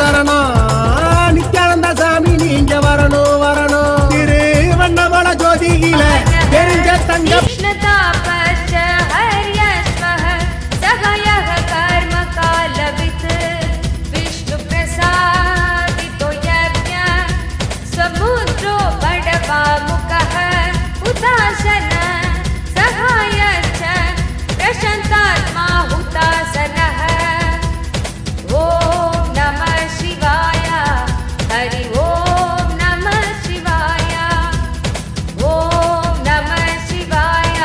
சரணம் நித்யானந்த சாமி நீங்க வரணும் வரணும் திரு வண்ணமல ஜோதியில தெரிஞ்ச தங்க कृष्णतापश्च हर्यश्वः सगयः कर्मकालवित् विष्णुप्रसादितो यज्ञ समुद्रो बडवामुखः हुतासन सहायश्च प्रशान्तात्मा हुतासनः ॐ नमः शिवाय हरि ॐ नमः शिवाय ॐ नमः शिवाय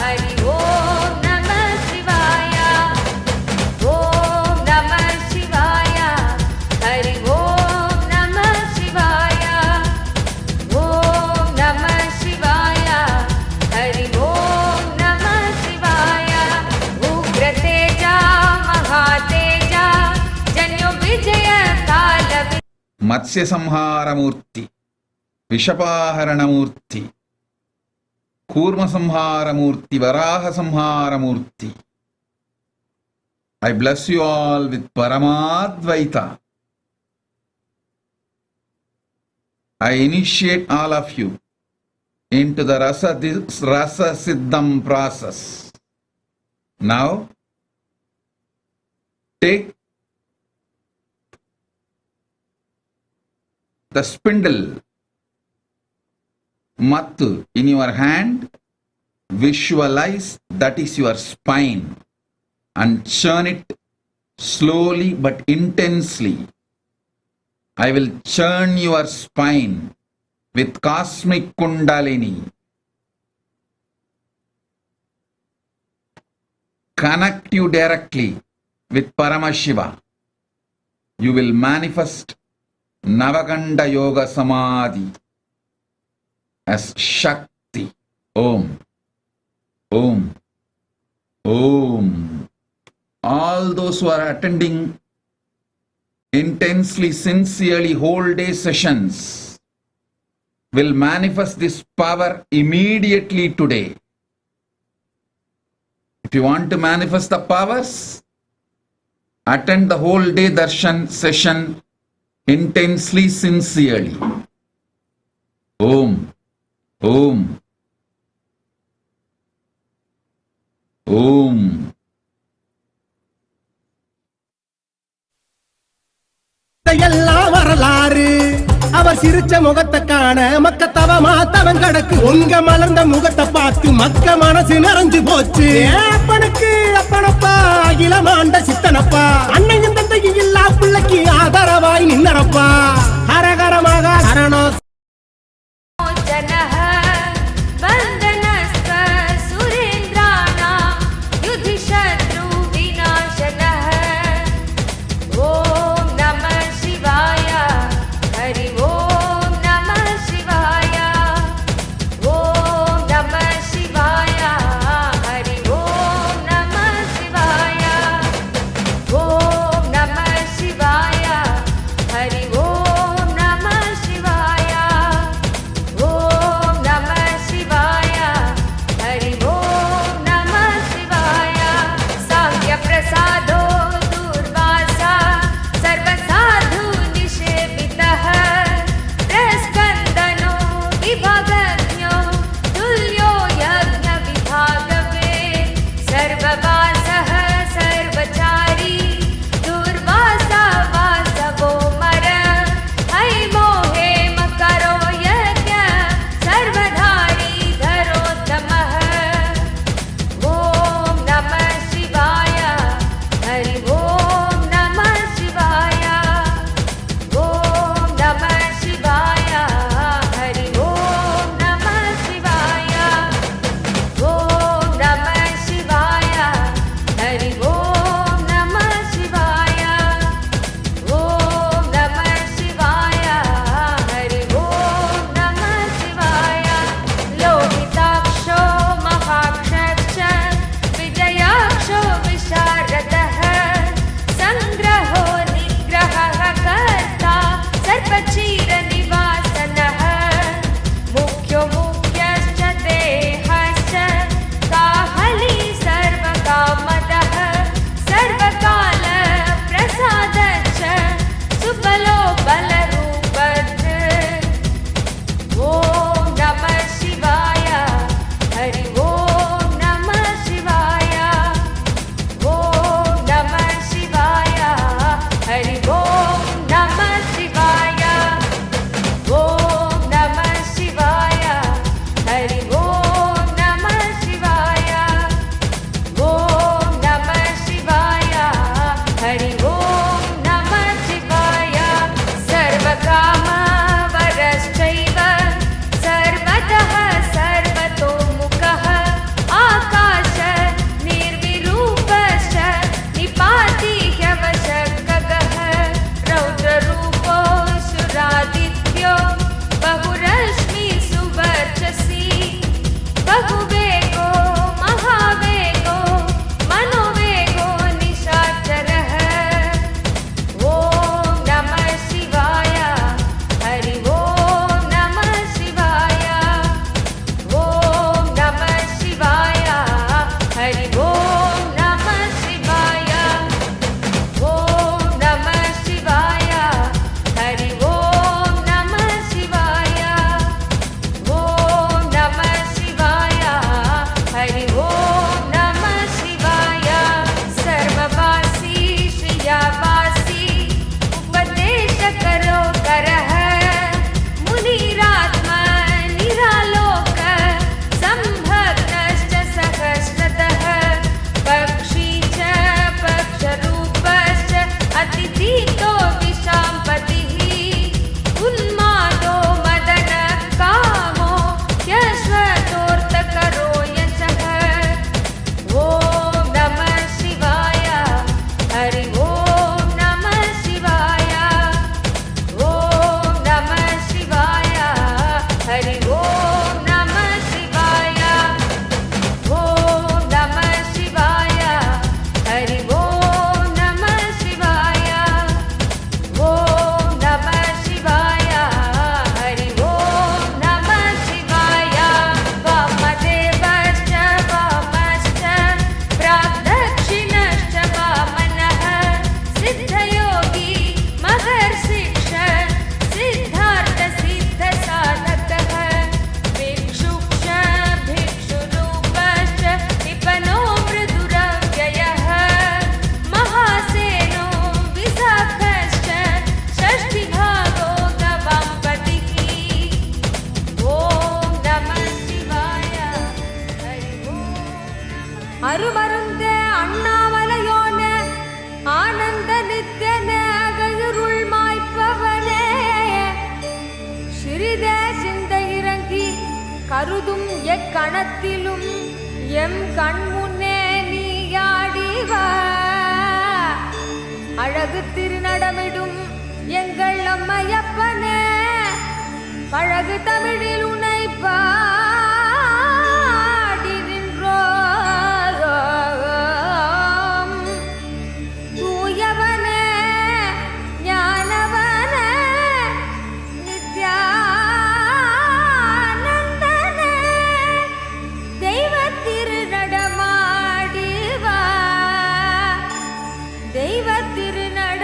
हरि ॐ नमः शिवाय ॐ नमः शिवाय हरि ॐ नमः शिवाय ॐ नमः शिवाय हरि ॐ नमः शिवाय उग्रतेजा महातेजा जन्यो विजय काल మత్స్య సంహారమూర్తి, విషపాహరణమూర్తి, కూర్మ సంహారమూర్తి, వరాహ సంహారమూర్తి. I bless you all with Paramadvaita. I initiate all of you into the Rasa Siddham process. Now, take the spindle mattu in your hand, visualize that is your spine and churn it slowly but intensely. I will churn your spine with cosmic kundalini. Connect you directly with Paramashiva. You will manifest Navaganda Yoga Samadhi as Shakti. Om. Om. Om. All those who are attending intensely, sincerely, whole day sessions will manifest this power immediately today. If you want to manifest the powers, attend the whole day darshan session intensely, sincerely. Om. Om. Om. எல்லாம் வரலாறு அவர் சிரிச்ச முகத்தை காண மக்க தவமா தவன் கடக்கு உங்க மலர்ந்த முகத்தை பார்த்து மக்க மனசு நிறைஞ்சு போச்சு அப்பனுக்கு அப்பனப்பா இளமாண்ட சித்தனப்பா அன்னையும் தந்தையும் இல்லா பிள்ளைக்கு ஆதரவாய் நின்னரப்பா ஹரஹரமாக சரணோ जनः वन्दनस्क सुरेन्द्राणां युधिशत्रुविनाशनः ॐ नमः शिवाय हरि ॐ नमः शिवाय ॐ नमः शिवाय हरि ॐ नमः शिवाय ॐ नमः शिवाय हरि ॐ नमः शिवाय அருமருந்தே அண்ணாமலையோனே ஆனந்த நித்தியனே அகயிருள் மாய்ப்பவனே சிறிதே சிந்தை இறங்கி கருதும் எக்கணத்திலும் எம் கண்முன்னே நீயாடிவா அழகு திருநடமிடும் எங்கள் அம்மையப்பனே பழகு தமிழில் உனை பாடி நின்றோம் தூயவனே ஞானவனே நித்யானந்தனே தெய்வ திருநடமாடிவா தெய்வ திருநடமாடிவா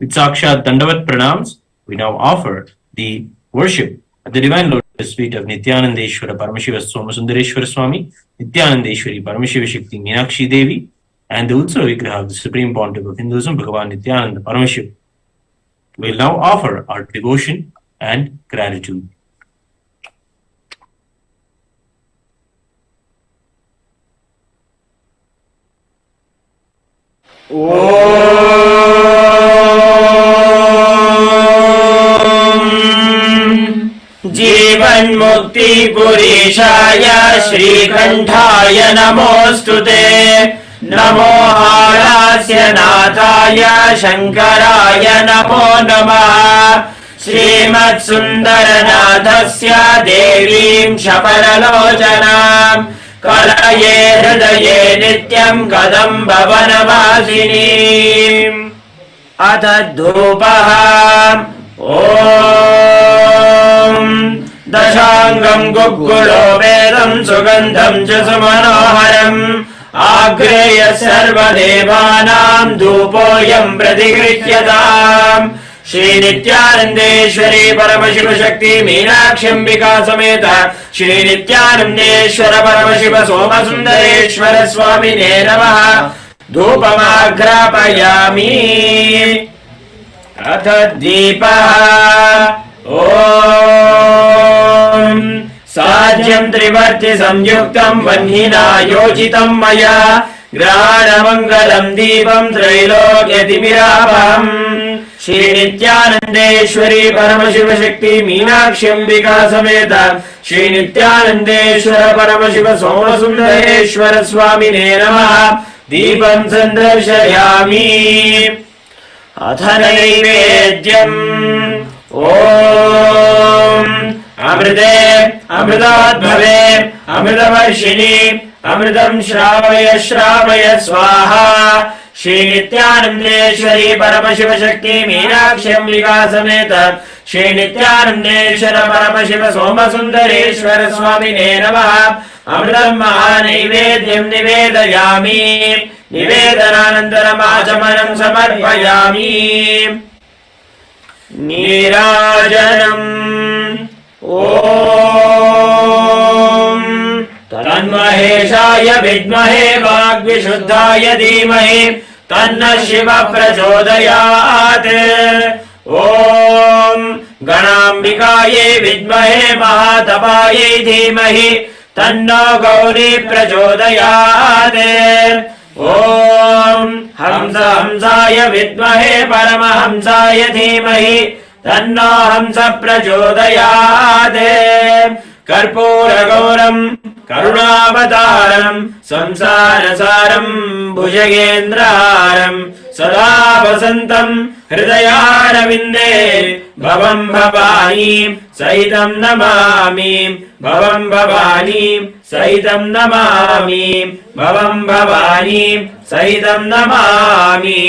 With Sakshat Dandavat Pranams, we now offer the worship at the Divine Lotus feet of Nithyanandeshwara Paramashiva Somasundareshwara Swami, Nithyanandeshwari Paramashiva Shakti Meenakshi Devi, and the Utsava Vigraha of the Supreme Pontiff of Hinduism, Bhagavan Nithyananda Paramashivam. We will now offer our devotion and gratitude. जीवन मुक्ति पुरीशाय श्रीकंठाय नमोस्तुते। नमो हारास्य नाथाय शंकराय नमो नमः। श्रीमत्सुन्दरनाथस्य देवीं शपरलोचनां कलये हृदये नित्यं कदम्बवनवासिनीम्। अथ धूपः। ॐ दशांगं गुग्गुलो वेदं सुगन्धं च सुमनोहरम् आग्रेय सर्वदेवानां धूपोऽयं प्रतिगृह्यताम्। श्री नित्यानंदेश्वरी परमशिव शक्ति मीनाक्षिंबिका समेत श्री नित्यानंदेश्वर परमशिव सोमसुंदरेश्वर स्वामिने नमः। धूपमाघ्रापयामि। अथ दीपः। ॐ साज्यं त्रिवर्ति संयुक्तं वह्निना योजितं मया ग्रहाणमङ्गलं दीपं त्रैलोक्यतिमिरापहम्। श्री नित्यानंदेश्वरी परमशिव शक्ति मीनाक्षिंबिका समेत श्री नित्यानंदेश्वर परमशिव सोमसुंदरेश्वर स्वामिने नमः। दीपं संदर्शयामि। अथ नैवेद्यम्। ॐ अमृते अमृताद्भवे अमृतवर्षिणि अमृतं श्रावय श्रावय स्वाहा। श्री नित्यानंदेश्वरी परमशिव शक्ति मीनाक्षिंबिका समेत श्री नित्यानंदेश्वर परमशिव सोमसुंदरेश्वर स्वामिने नमः। अमृतं महानैवेद्यं निवेदयामि। निवेदनानन्तरम् आचमनं समर्पयामि। नीराजनम्। ॐ तन्महेशाय विद्महे वाग्विशुद्धाय धीमहि तन्नः शिवः प्रचोदयात्। ॐ गणाम्बिकायै विद्महे महातपायै धीमहि तन्नो गौरी प्रचोदयात्। ॐ हंसाय विद्महे परमहंसाय धीमहि तन्नो हंस प्रचोदयात्। कर्पूरगौरं करुणावतारं संसारसारं भुजगेन्द्रहारं सदा वसन्तं हृदयारविन्दे भवं भवानीं सहितं नमामि। भवं भवानीं सहितं नमामि। भवं भवानीं सहितं नमामि।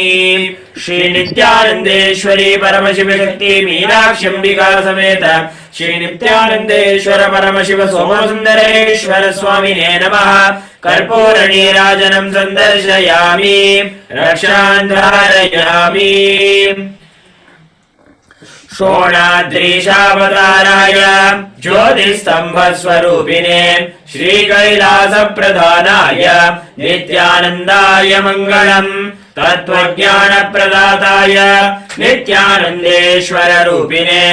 श्री नित्यानंदेश्वरी परमशिव शक्ति मीनाक्षिंबिका समेत श्री नित्यानंदेश्वर परमशिव सोमसुंदरेश्वर स्वामिने नमः। कर्पूर नीराजनं संदर्शयामि। रक्षान् धारयामि। शोणाद्रीशावताराय ज्योतिस्तंभस्वरूपिणे श्री कैलास प्रधानाय नित्यानंदाय मंगलम्। तत्त्वज्ञान प्रदाताय नित्यानंदेश्वर रूपिणे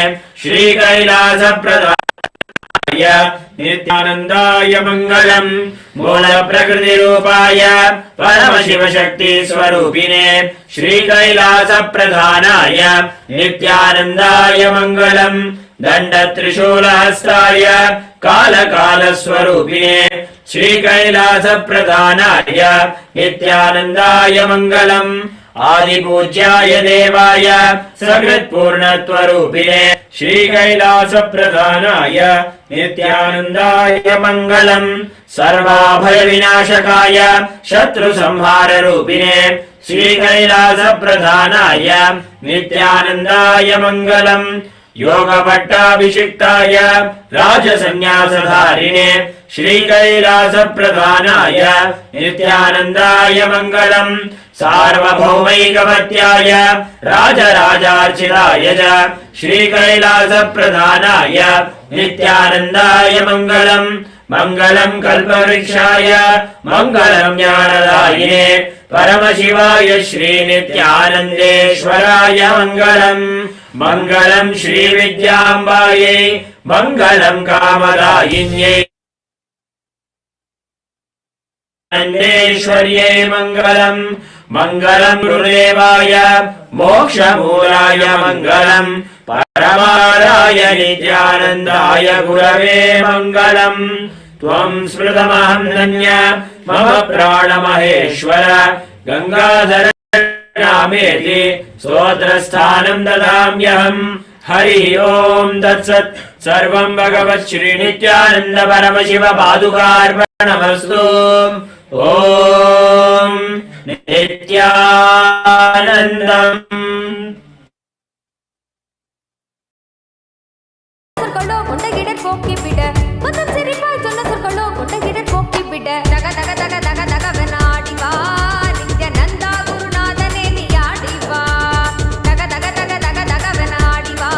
श्री कैलास प्रदाताय नित्यानंदाय मंगलम्। मूल प्रकृति रूपाय परमशिव शक्ति स्वरूपिणे श्री कैलास प्रधानाय नित्यानंदाय मंगलम्। दंड त्रिशूल हस्ताय काल काल स्वरूपिणे श्री कैलास प्रधानाय नित्यानंदाय मंगलम्। आदिपूज्याय देवाय सकृत्पूर्णत्वरूपिणे श्री कैलास प्रधानाय नित्यानंदाय मंगलम्। सर्वाभय विनाशकाय शत्रु संहार रूपिणे श्री कैलास प्रधानाय नित्यानंदाय मंगलम्। योग पट्टाभिषिक्ताय राजसन्यासधारिणे श्रीकैलासप्रधानाय नित्यानन्दाय मङ्गलम् सार्वभौमैकपत्याय राजराजार्चिताय च श्रीकैलासप्रधानाय नित्यानन्दाय मङ्गलम् मङ्गलम् कल्पवृक्षाय मङ्गलम् ज्ञानदायिने परमशिवाय श्रीनित्यानन्देश्वराय मङ्गलम् मङ्गलम् श्रीविद्याम्बायै मङ्गलम् कामदायिन्यै अन्देश्वर्यै मङ्गलम् मङ्गलम् गुरुदेवाय मोक्षमूलाय मङ्गलम् परमाराय नित्यानन्दाय गुरवे मङ्गलम् त्वम् स्मृतमहम् धन्य मम प्राणमहेश्वर गङ्गाधर नामेति स्तोत्रस्थानम् ददाम्यहम् हरिः ओम् तत्सत् सर्वम् भगवत् श्रीनित्यानन्द परमशिव पादुकार्पणमस्तु ओम् नित्यानन्दम् சொற்களோ கொண்டகிடர் போக்கி விட மதம் சிரிப்பாய் சொன்ன சொற்களோ கொண்டகிடர் போக்கி விட தக தக தக தக தகவன ஆடிவா நித்யானந்தா குருநாதனே நீ ஆடிவா தக தக தக தக தகவன ஆடிவா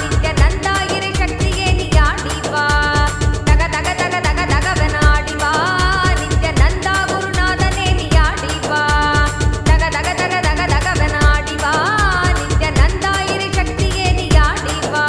நித்யானந்தா இறை சக்தியே நீ ஆடிவா தக தக தக தக தகவன ஆடிவா நித்யானந்தா குருநாதனே நீ ஆடிவா தக தக தக தக தகவன ஆடிவா நித்யானந்தா இறை சக்தியே நீ ஆடிவா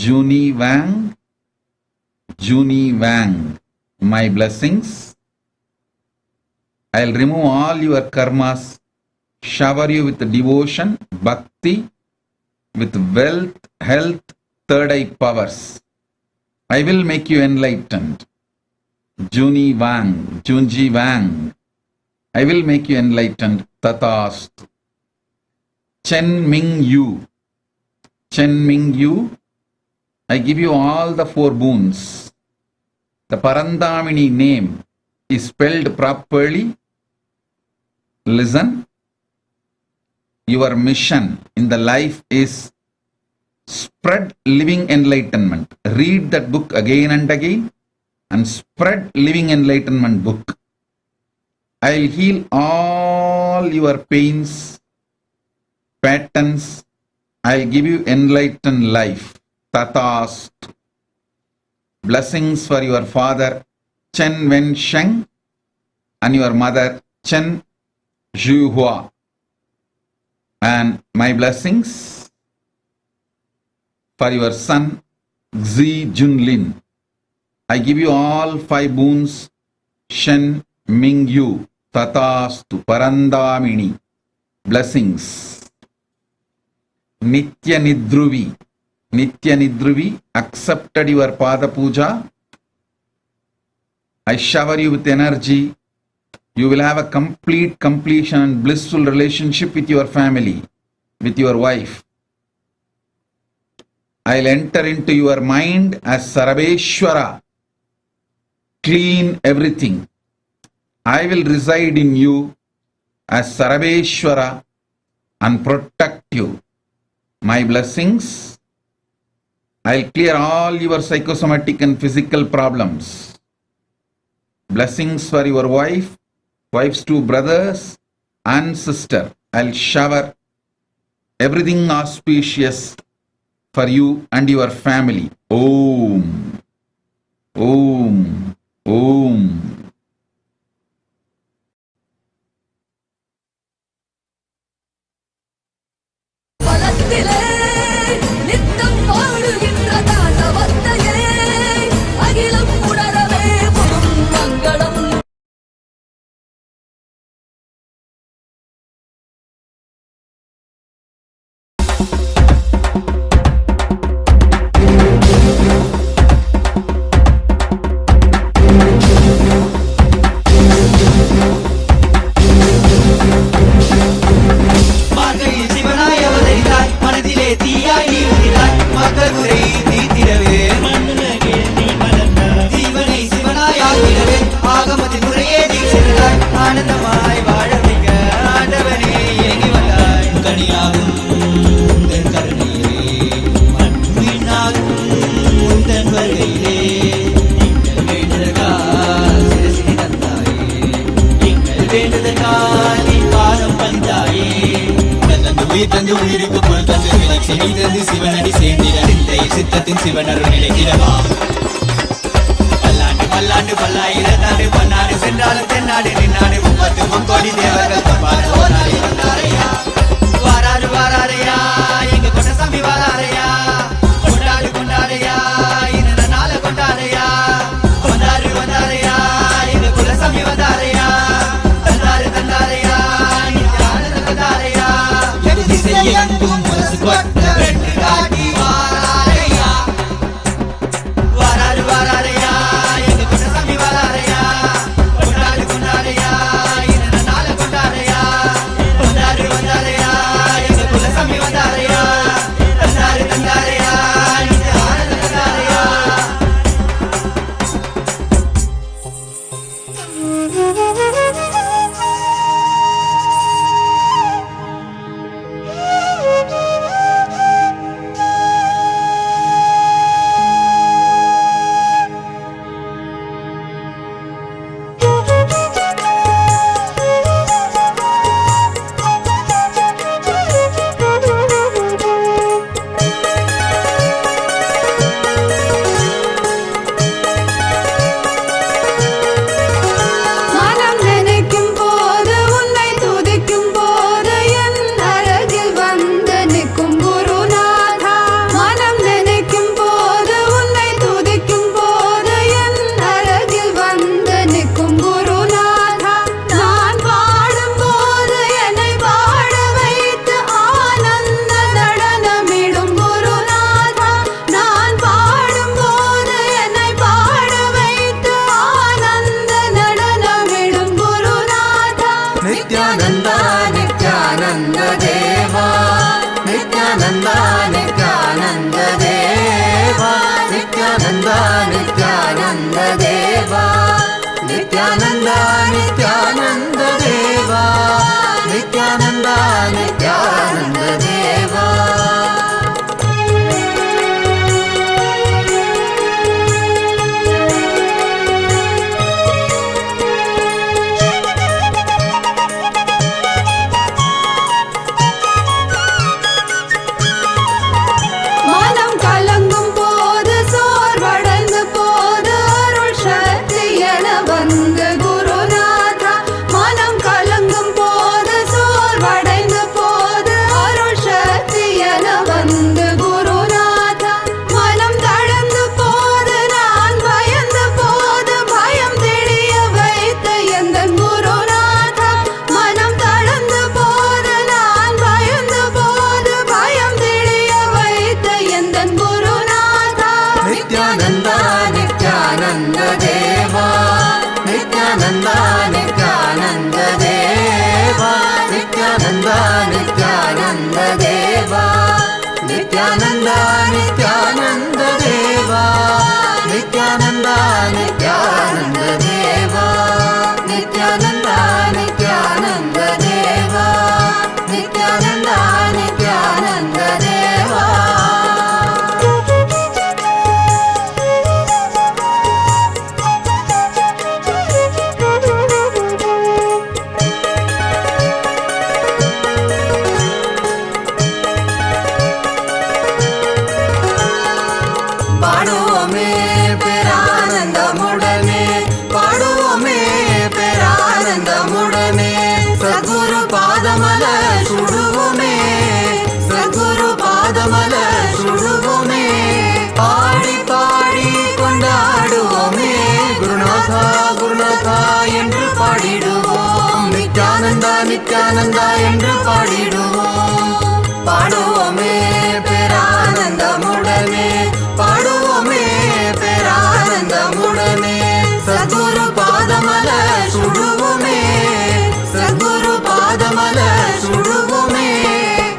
Juni Wang, my blessings. I'll remove all your karmas, shower you with devotion, bhakti, with wealth, health, third eye powers. I will make you enlightened. Junji Wang, I will make you enlightened. Tathastu. Chen Ming Yu, I give you all the 4 boons. The Parandamini name is spelled properly. Listen. Your mission in the life is spread living enlightenment. Read that book again and again and spread living enlightenment book. I'll heal all your pains, patterns. I'll give you enlightened life. Tathastu. Blessings for your father Chen Wen Sheng and your mother Chen Zhuhua. And my blessings for your son Xi Junlin. I give you all 5 boons. Shen Ming Yu. Tathastu. Parandamini. Blessings. Nitya Nidruvi accepted your Pada Puja. I shower you with energy. You will have a completion and blissful relationship with your family, with your wife. I'll enter into your mind as Sharabeshwara. Clean everything. I will reside in you as Sharabeshwara and protect you. My blessings. I'll clear all your psychosomatic and physical problems. Blessings for your wife, wife's 2 brothers and sister. I'll shower everything auspicious for you and your family. Om. Om. Om. Nithyananda Nithyananda ದೇವ ನಿತ್ಯಾನಂದ ನಿತ್ಯಾನಂದ ದೇವ ನಿತ್ಯಾನಂದ ನಿತ್ಯಾನಂದ ದೇವ ನಿತ್ಯಾನಂದ ನಿತ್ಯಾನಂದ ದೇವ பாடுவோமே பேரானந்தமுடனே பாடுவோமே பேரானந்தமுடனே சத்குரு பாதமல சுடுவோமே சத்குரு பாதமல சுடுவோமே பாடி பாடி கொண்டாடுவோமே குருநாதா குருநாதா என்று பாடிடுவோம் நித்யானந்தா நித்யானந்தா என்று பாடிடுவோம் பாடுவோமே பேரானந்தமுடனே பாடுவோமே பேரானந்தமுடனே சத்குரு பாதமல சுடுவோமே சத்குரு பாதமல சுடுவோமே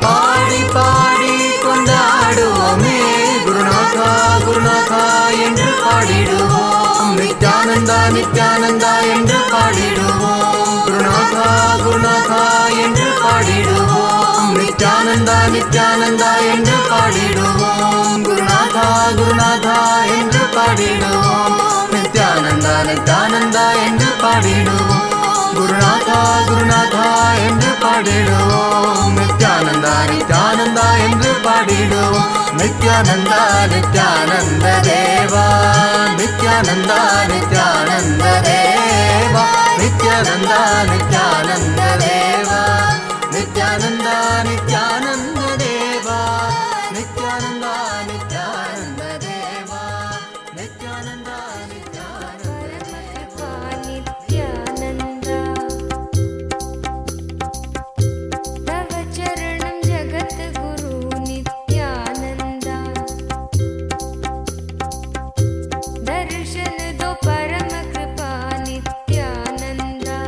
பாடி பாடி கொண்டாடுவோமே குருநாதா குருநாதா என்று பாடிடுவோம் நித்யானந்தா நித்யானந்தா என்று பாடிடுவோம் குருநாதா குருநாதா என்று பாடிடுவோம் நித்யானந்தா நித்யானந்தா என்று பாடிடுவோம் குருநாதா குருநாதா என்று பாடிடுவோம் நித்யானந்தா நித்யானந்தா என்று பாடிடுவோம் குருநாதா குருநாதா என்று பாடிடுவோம் நித்யானந்தா நித்யானந்தா என்று பாடிடுவோம் நித்யானந்தா நித்யானந்த தேவா நித்யானந்தா நித்யானந்த தேவா நித்யானந்தா நித்யானந்த தேவா நித்யானந்தா நித்யானந்த தேவா நித்யானந்தா நித்யானந்த தேவா நித்யானந்தா நித்யானந்தா தவ சரணம் ஜகத் குரு நித்யானந்தா दर्शन दो परम कृपा Nityananda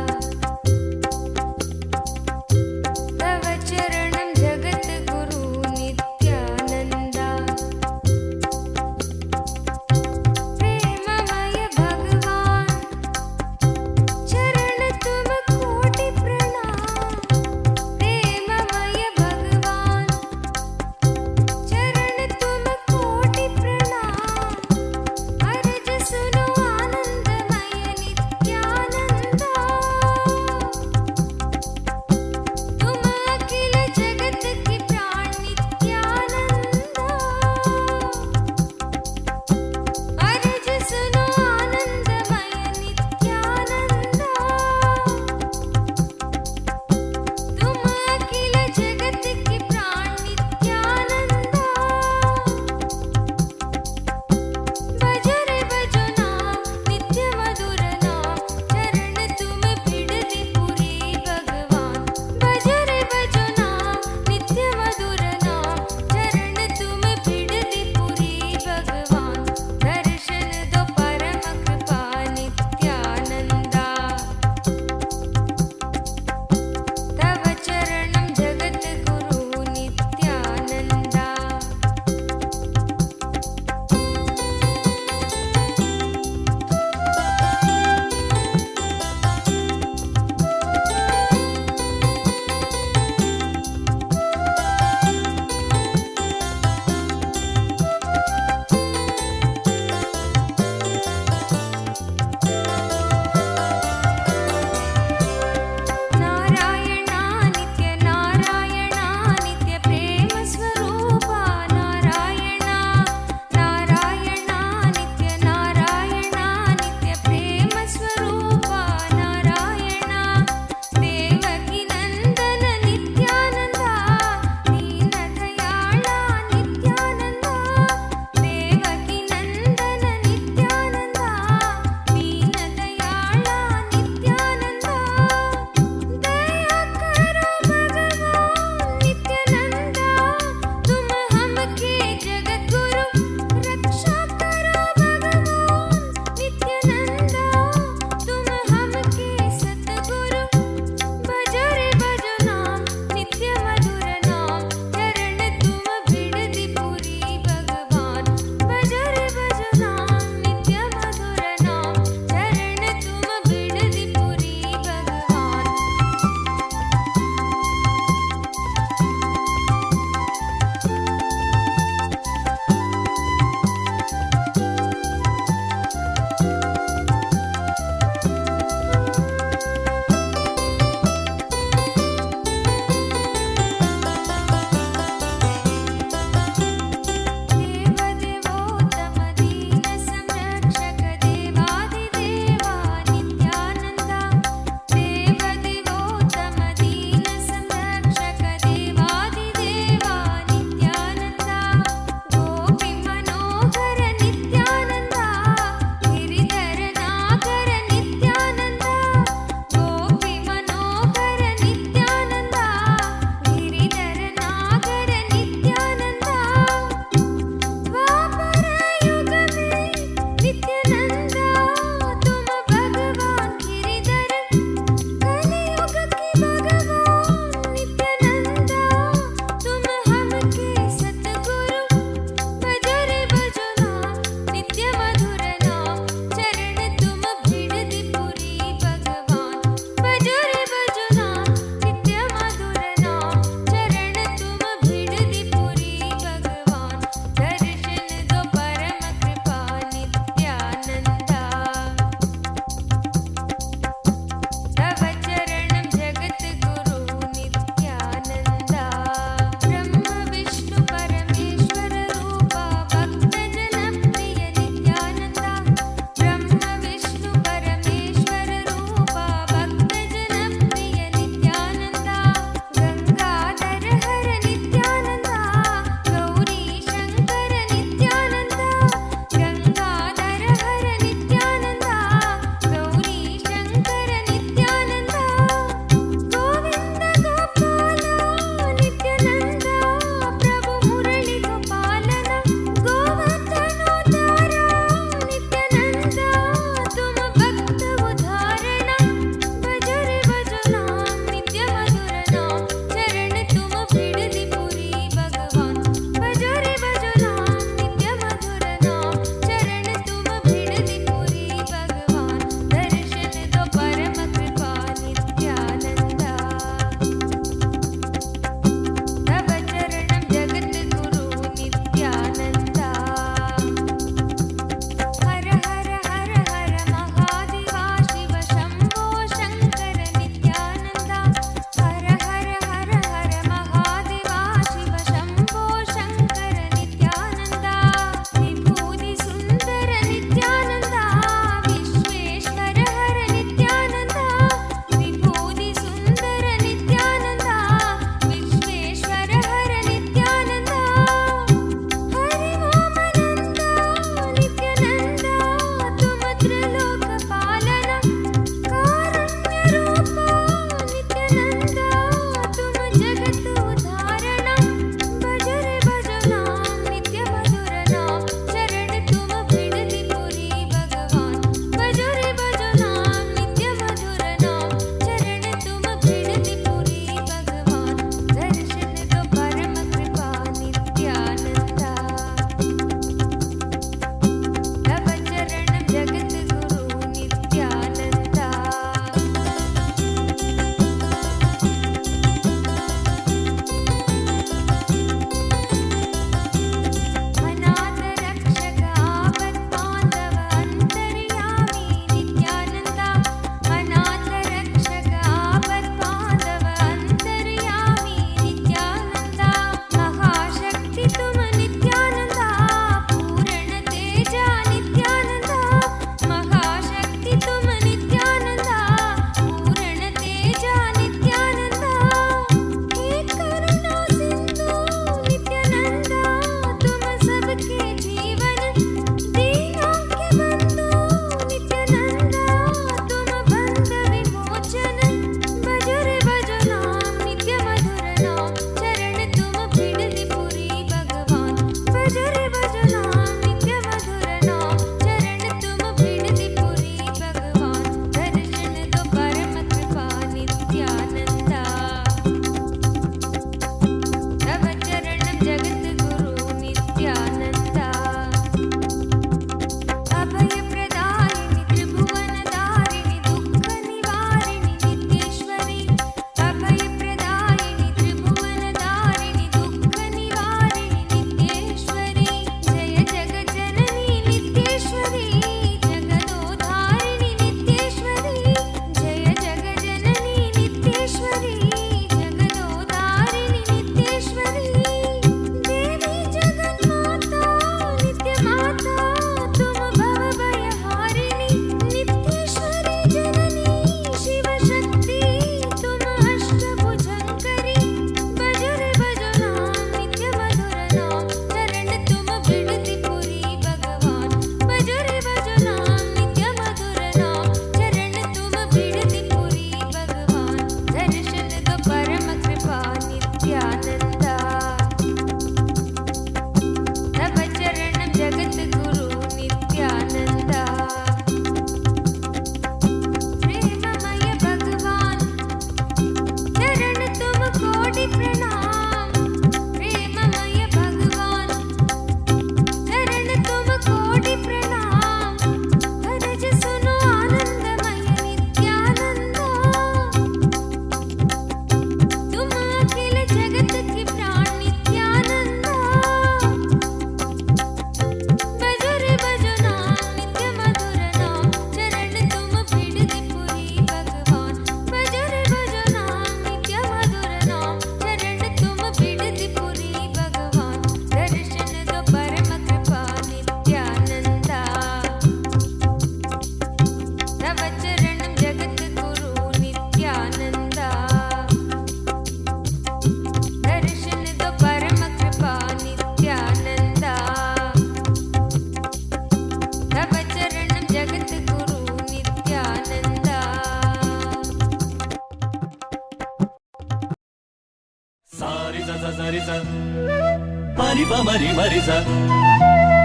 pari pa mari mari sa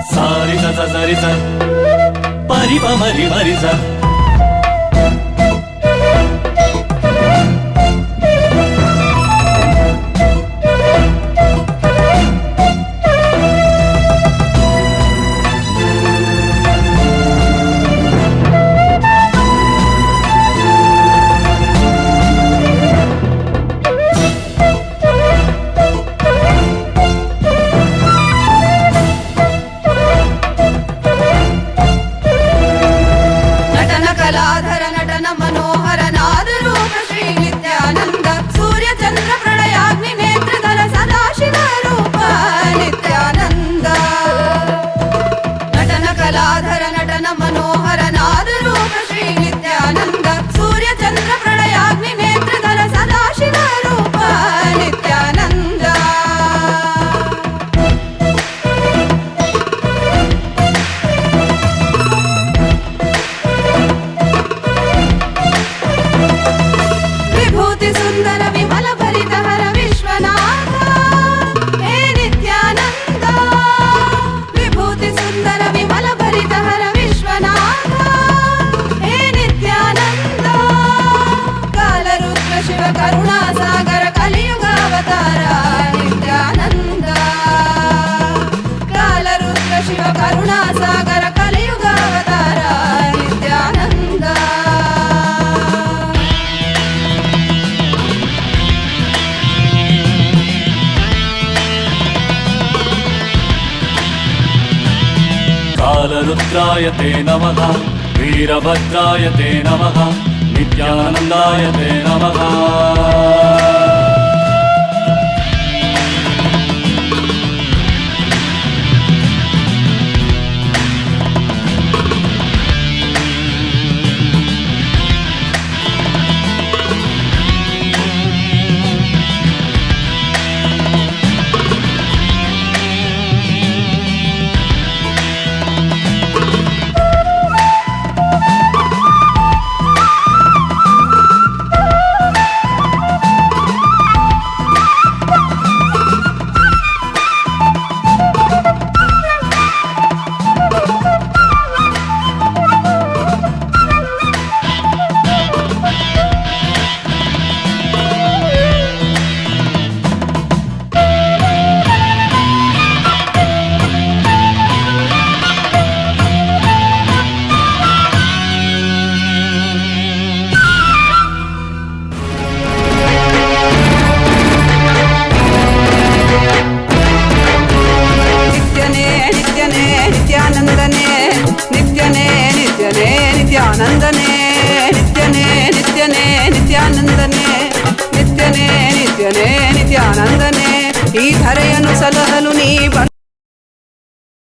sari sa sa sari sa pari pa mari mari sa. कालरुद्राय ते नमः वीरभद्राय ते नमः नित्यानन्दाय ते नमः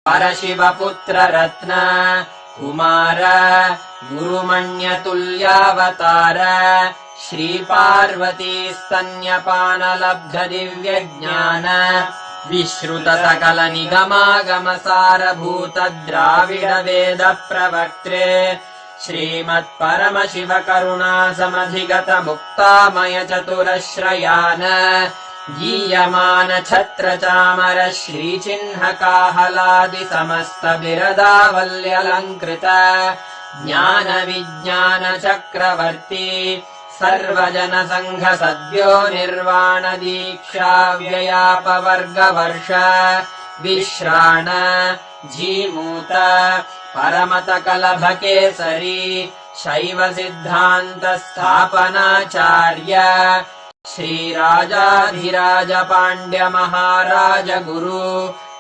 परशिवपुत्र रत्न कुमार गुरुमण्यतुल्यावतार श्रीपार्वती स्तन्यपानलब्ध दिव्यज्ञान विश्रुत सकल निगमागमसारभूत द्राविड वेद प्रवक्त्रे श्रीमत्परमशिव करुणा समधिगत मुक्तामय चतुरश्रयान गीयमान छत्र चामर श्रीचिह्न काहलादि समस्त बिरदावल्यलङ्कृत ज्ञान विज्ञान चक्रवर्ती सर्वजन संघ सद्यो निर्वाण दीक्षा व्ययापवर्गवर्ष विश्राण जीमूत परमत कलभ केसरी शैव सिद्धान्त स्थापनाचार्य श्रीराजाधिराज पाण्ड्य महाराज गुरु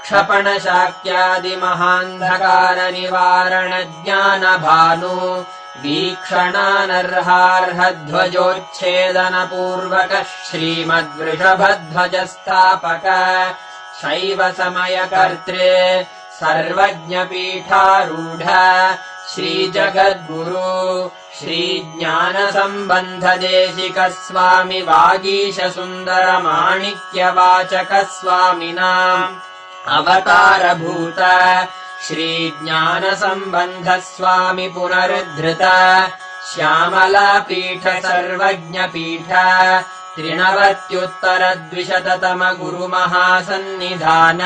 क्षपण शाक्यादि महान्धकार निवारण ज्ञान भानु वीक्षणानर्हार्ह ध्वजोच्छेदन पूर्वक श्रीमद्वृषभध्वज स्थापक शैव समय कर्त्रे सर्वज्ञ पीठारूढ श्री जगद्गुरु श्री ज्ञान संबंध देशिक स्वामी वागीश सुंदर माणिक्य वाचक स्वामिनाम् अवतार भूत श्री ज्ञान संबंध स्वामी पुनरुद्धृत श्यामला पीठ सर्वज्ञ पीठ त्रिनवत्युत्तरद्विशततमगुरुमहासन्निधान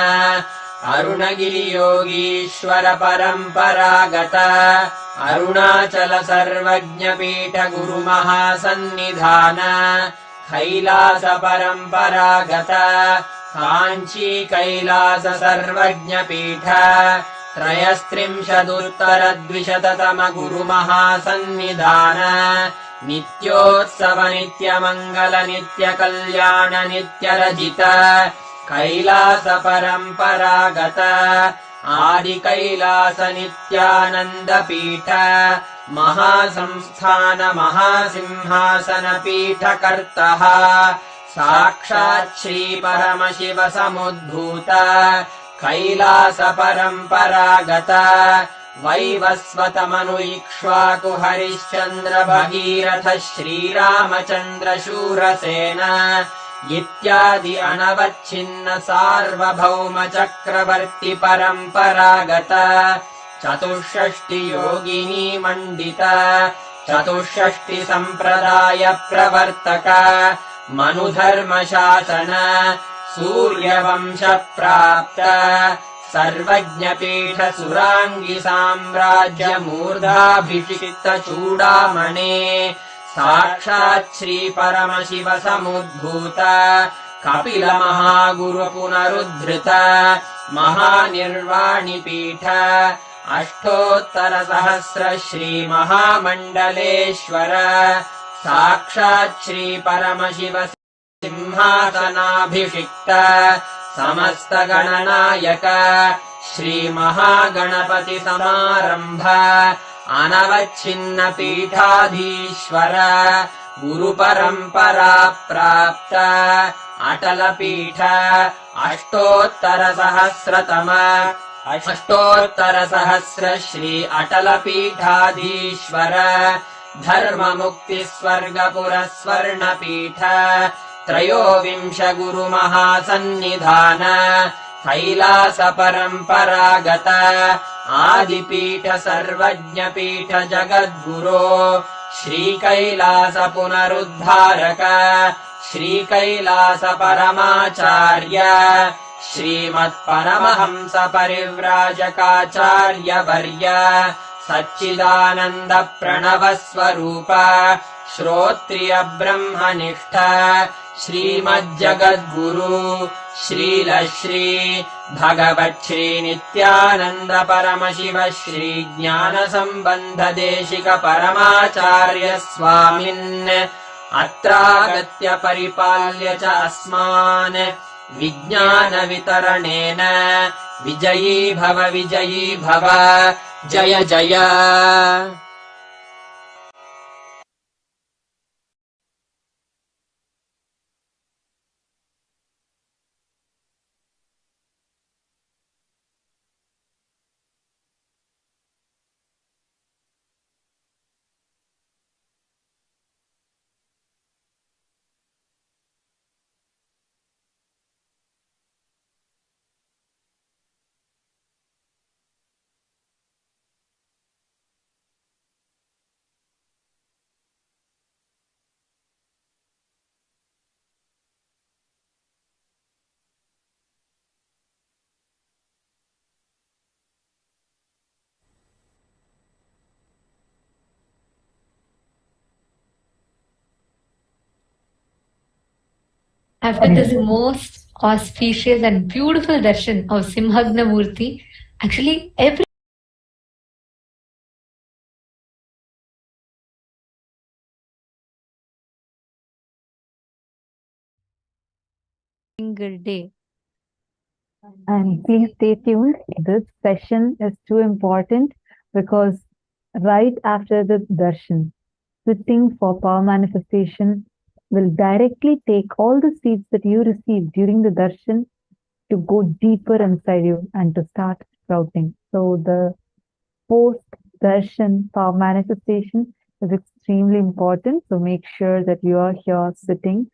अरुणगिरियोगीश्वर परम्परागत अरुणाचल सर्वज्ञपीठ गुरुमहासन्निधान कैलास परम्परागत काञ्ची कैलास सर्वज्ञपीठ त्रयस्त्रिंशदुत्तरद्विशततमगुरुमहासन्निधान नित्योत्सव नित्यमङ्गल नित्यकल्याण नित्यरजित कैलास परम्परागत आदिकैलास नित्यानन्दपीठ महासंस्थान महासिंहासनपीठकर्तः साक्षात् श्रीपरमशिव समुद्भूत कैलास परम्परागत वैवस्वतमनु इक्ष्वाकु हरिश्चन्द्र भगीरथ श्रीरामचन्द्र शूरसेन इत्यादि अनवच्छिन्न सार्वभौम चक्रवर्ति परम्परागत चतुष्षष्टि योगिनी मण्डित चतुष्षष्टि सम्प्रदाय प्रवर्तक मनुधर्म शासन सूर्यवंश प्राप्त सर्वज्ञपीठ सुराङ्गि साम्राज्य मूर्धाभिषिक्त चूडामणे साक्षात् श्री परमशिव समुद्भूत कपिल महागुरु पुनरुद्धृत महानिर्वाणिपीठ अष्टोत्तर सहस्र श्री महामण्डलेश्वर साक्षात् श्री परमशिव सिंहासनाभिषिक्त समस्त गणनायक श्री महागणपति समारंभ अनवच्छिन्न पीठाधीश्वर गुरु परंपरा प्राप्त अटल पीठ अष्टोत्तर सहस्र श्री अटल पीठाधीश्वर धर्म मुक्ति स्वर्गपुर स्वर्ण पीठ त्रयोविंश गुरु महासन्निधान कैलास परम्परागत आदिपीठ सर्वज्ञपीठ जगद्गुरो श्री कैलास पुनरुद्धारक श्री कैलास परमाचार्य श्रीमत्परमहंस परिव्राजकाचार्य वर्य सच्चिदानन्द प्रणव स्वरूप श्रोत्रिय ब्रह्मनिष्ठ श्रीमज्जगद्गुरु श्रीलश्री भगवच्छ्री नित्यानन्द परमशिव श्री ज्ञान सम्बन्ध देशिक परमाचार्य स्वामिन् अत्रागत्य परिपाल्य च अस्मान् विज्ञान वितरणेन विजयी भव जय जय। After this most auspicious and beautiful darshan of Simhagna Murti, actually every single day. And please stay tuned. This session is too important because right after the darshan, sitting for power manifestation will directly take all the seeds that you received during the darshan to go deeper inside you and to start sprouting. So the post-darshan power manifestation is extremely important. So make sure that you are here sitting,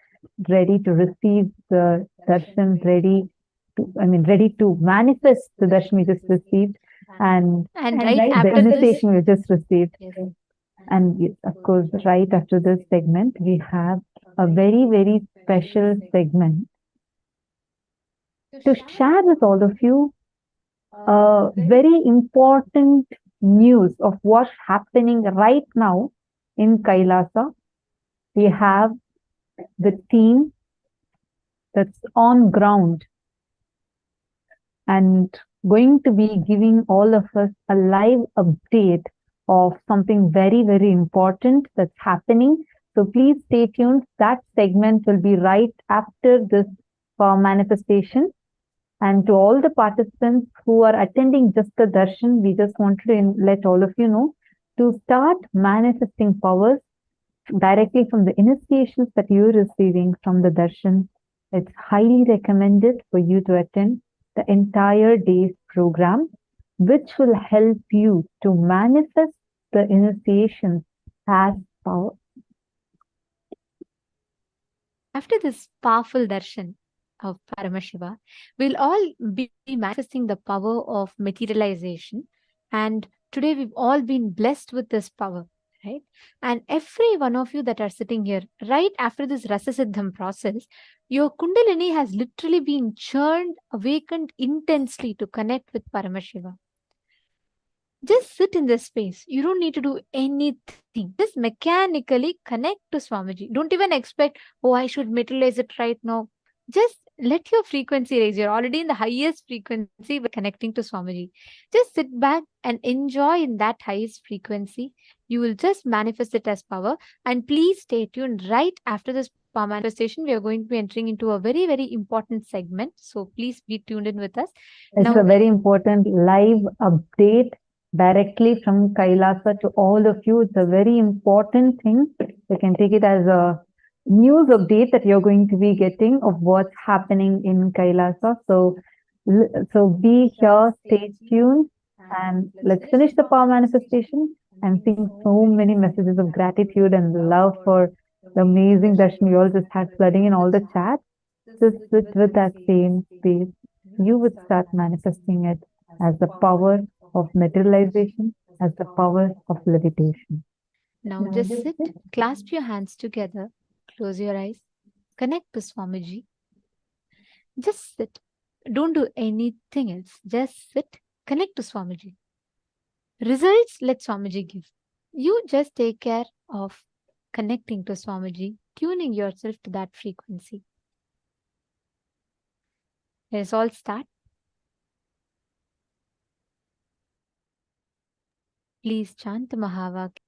ready to receive the darshan, ready to manifest the darshan we just received and right the after this, initiation we just received. yes. And yes, of course, right after this segment, we have a very, very special segment to share with all of you a very important news of what's happening right now in Kailasa. We have the team that's on ground and going to be giving all of us a live update of something very, very important that's happening. So please stay tuned. That segment will be right after this manifestation. And to all the participants who are attending just the darshan, we just wanted to let all of you know to start manifesting powers directly from the initiations that you're receiving from the darshan. It's highly recommended for you to attend the entire day's program, which will help you to manifest the initiations as power. After this powerful darshan of Paramashiva, we'll all be manifesting the power of materialization. And today we've all been blessed with this power, right? And every one of you that are sitting here, right after this Rasasiddham process, your Kundalini has literally been churned, awakened intensely to connect with Paramashiva. Just sit in this space. You don't need to do anything. Just mechanically connect to Swamiji. Don't even expect, oh, I should materialize it right now. Just let your frequency raise. You're already in the highest frequency by connecting to Swamiji. Just sit back and enjoy in that highest frequency. You will just manifest it as power. And please stay tuned. Right after this power manifestation, we are going to be entering into a very, very important segment. So please be tuned in with us. It's a very important live update directly from Kailasa to all of you. It's a very important thing. You can take it as a news update that you're going to be getting of what's happening in Kailasa. So be here, stay tuned, and let's finish the power manifestation. I'm seeing so many messages of gratitude and love for the amazing darshan we all just had flooding in all the chats. Just sit with that same space. You would start manifesting it as the power of materialization, as the power of levitation. Now just sit, clasp your hands together, close your eyes, connect to Swamiji. Just sit. Don't do anything else. Just sit, connect to Swamiji. Results, let Swamiji give. You just take care of connecting to Swamiji, tuning yourself to that frequency. Let's all start. Please chant the Mahavak.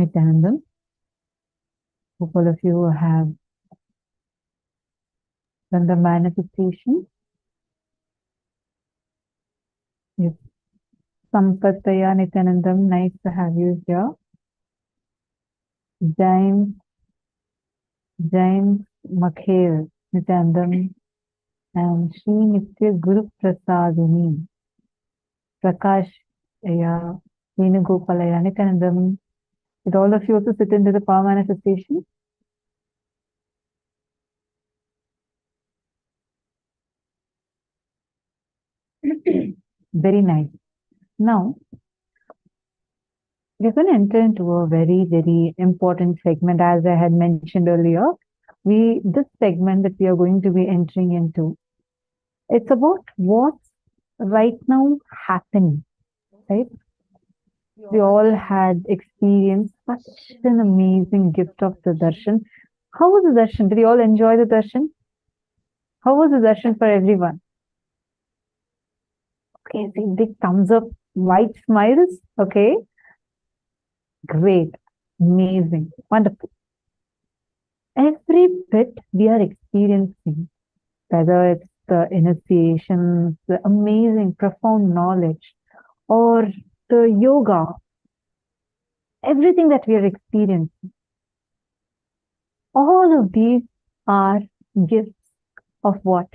Nithyanandam. Hope all of you have done the manifestation. Yes. Sampataya Nithyanandam, nice to have you here. James Makhail Nithyanandam and Shri Nitya Guru Prasadini Prakash Venugopalaya Nithyanandam. Did all of you also sit into the power manifestation? Very nice. Now, we're going to enter into a very, very important segment. As I had mentioned earlier, this segment that we are going to be entering into, it's about what's right now happening, right? We all had experienced such an amazing gift of the darshan. How was the darshan? Did you all enjoy the darshan? How was the darshan for everyone? Okay, see, big thumbs up, white smiles. Okay, great, amazing, wonderful. Every bit we are experiencing, whether it's the initiations, the amazing, profound knowledge, or the yoga, everything that we are experiencing, all of these are gifts of what?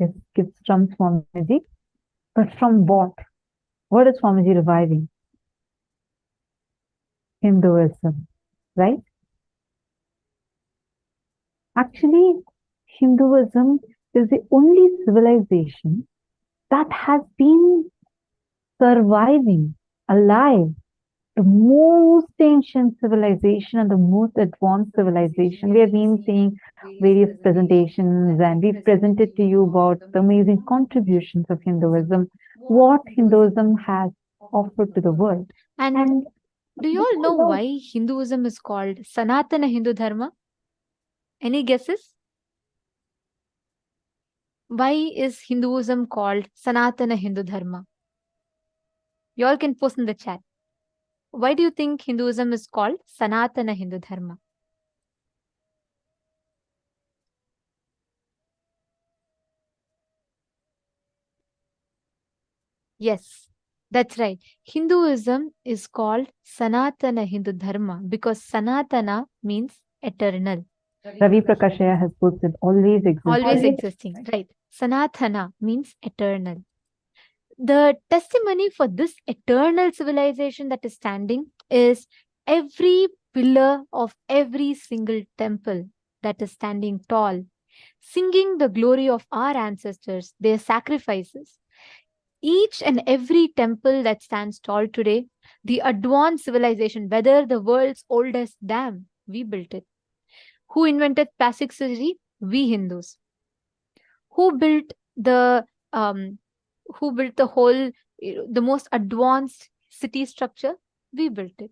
Yes, gifts from Swamiji. But from what? What is Swamiji reviving? Hinduism, right? Actually, Hinduism is the only civilization that has been surviving, alive, the most ancient civilization and the most advanced civilization. We have been seeing various presentations and we've presented to you about the amazing contributions of Hinduism, what Hinduism has offered to the world. And do you all know why Hinduism is called Sanatana Hindu Dharma? Any guesses? Why is Hinduism called Sanatana Hindu Dharma? You all can post in the chat. Why do you think Hinduism is called Sanatana Hindu Dharma? Yes, that's right. Hinduism is called Sanatana Hindu Dharma because Sanatana means eternal. Ravi Prakashaya has posted always existing. Always existing, right. Sanatana means eternal. The testimony for this eternal civilization that is standing is every pillar of every single temple that is standing tall, singing the glory of our ancestors, their sacrifices. Each and every temple that stands tall today, the advanced civilization, whether the world's oldest dam, we built it. Who invented plastic surgery? We Hindus. Who built the whole, the most advanced city structure? We built it.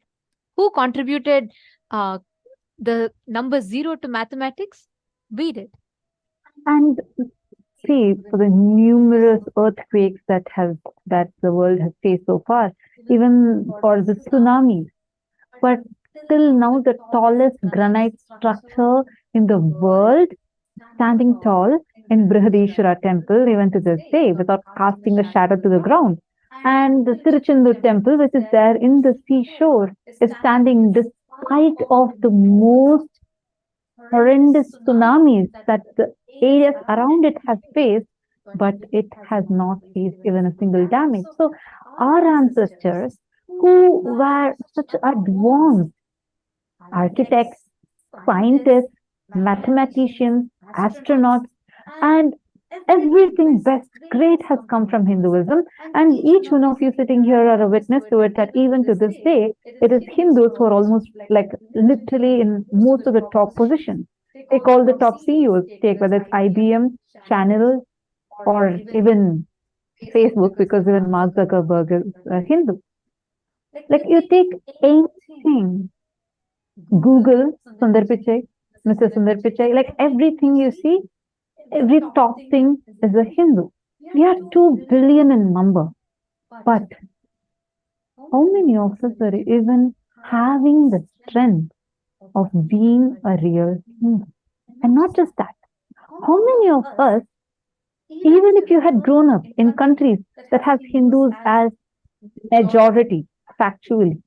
Who contributed the number 0 to mathematics? We did. And see, for the numerous earthquakes that the world has faced so far, even for the tsunamis, but till now the tallest granite structure in the world, standing tall in Brihadishwara temple, even to this day, without casting a shadow to the ground. And the Tiruchendur temple, which is there in the seashore, is standing despite of the most horrendous tsunamis that the areas around it has faced, but it has not faced even a single damage. So our ancestors, who were such advanced architects, scientists, mathematicians, astronauts, and everything best, great has come from Hinduism. And each one of you sitting here are a witness to it, that even to this day, it is Hindus who are almost like literally in most of the top positions. Take all the top CEOs, take whether it's IBM, Channel, or even Facebook, because even Mark Zuckerberg is a Hindu. Like you take anything, Google, Sundar Pichai, Mr. Sundar Pichai, like everything you see, every top thing is a Hindu. We are 2 billion in number. But how many of us are even having the strength of being a real Hindu? And not just that, how many of us, even if you had grown up in countries that have Hindus as majority factually,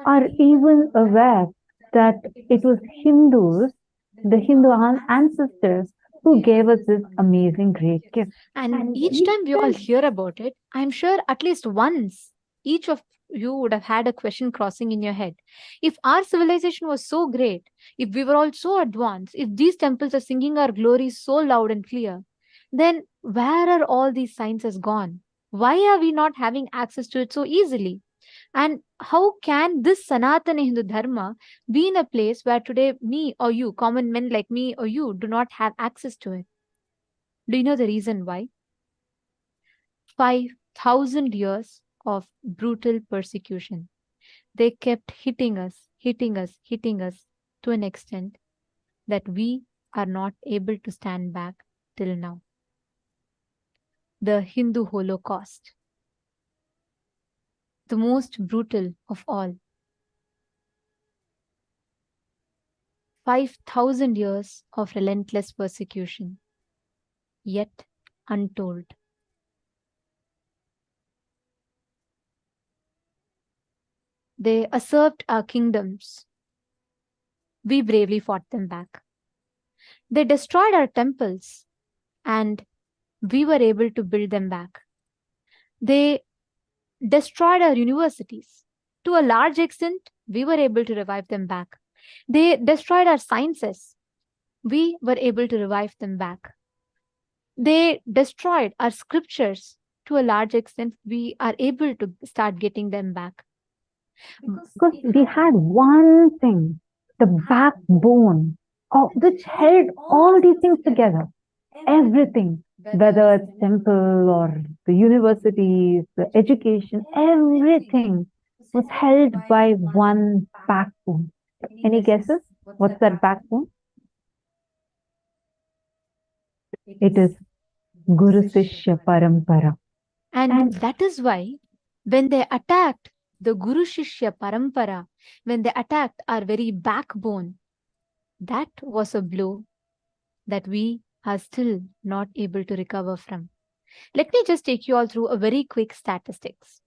are even aware that it was Hindus, the Hindu ancestors, who gave us this amazing great gift? And each time we all hear about it, I'm sure at least once each of you would have had a question crossing in your head. If our civilization was so great, if we were all so advanced, if these temples are singing our glories so loud and clear, then where are all these sciences gone? Why are we not having access to it so easily? And how can this Sanatana Hindu Dharma be in a place where today me or you, common men like me or you, do not have access to it? Do you know the reason why? 5,000 years of brutal persecution. They kept hitting us, hitting us, hitting us to an extent that we are not able to stand back till now. The Hindu Holocaust, the most brutal of all. 5,000 years of relentless persecution, yet untold. They usurped our kingdoms. We bravely fought them back. They destroyed our temples, and we were able to build them back. They destroyed our universities. To a large extent, we were able to revive them back. They destroyed our sciences. We were able to revive them back. They destroyed our scriptures. To a large extent, we are able to start getting them back. Because we had one thing, the backbone, which held all these things together. Everything, whether it's temple or the universities, the education, everything was held by one backbone. Any guesses? What's that backbone? It is Guru Sishya Parampara. And that is why when they attacked the Guru Shishya Parampara, when they attacked our very backbone, that was a blow that we are still not able to recover from. Let me just take you all through a very quick statistics.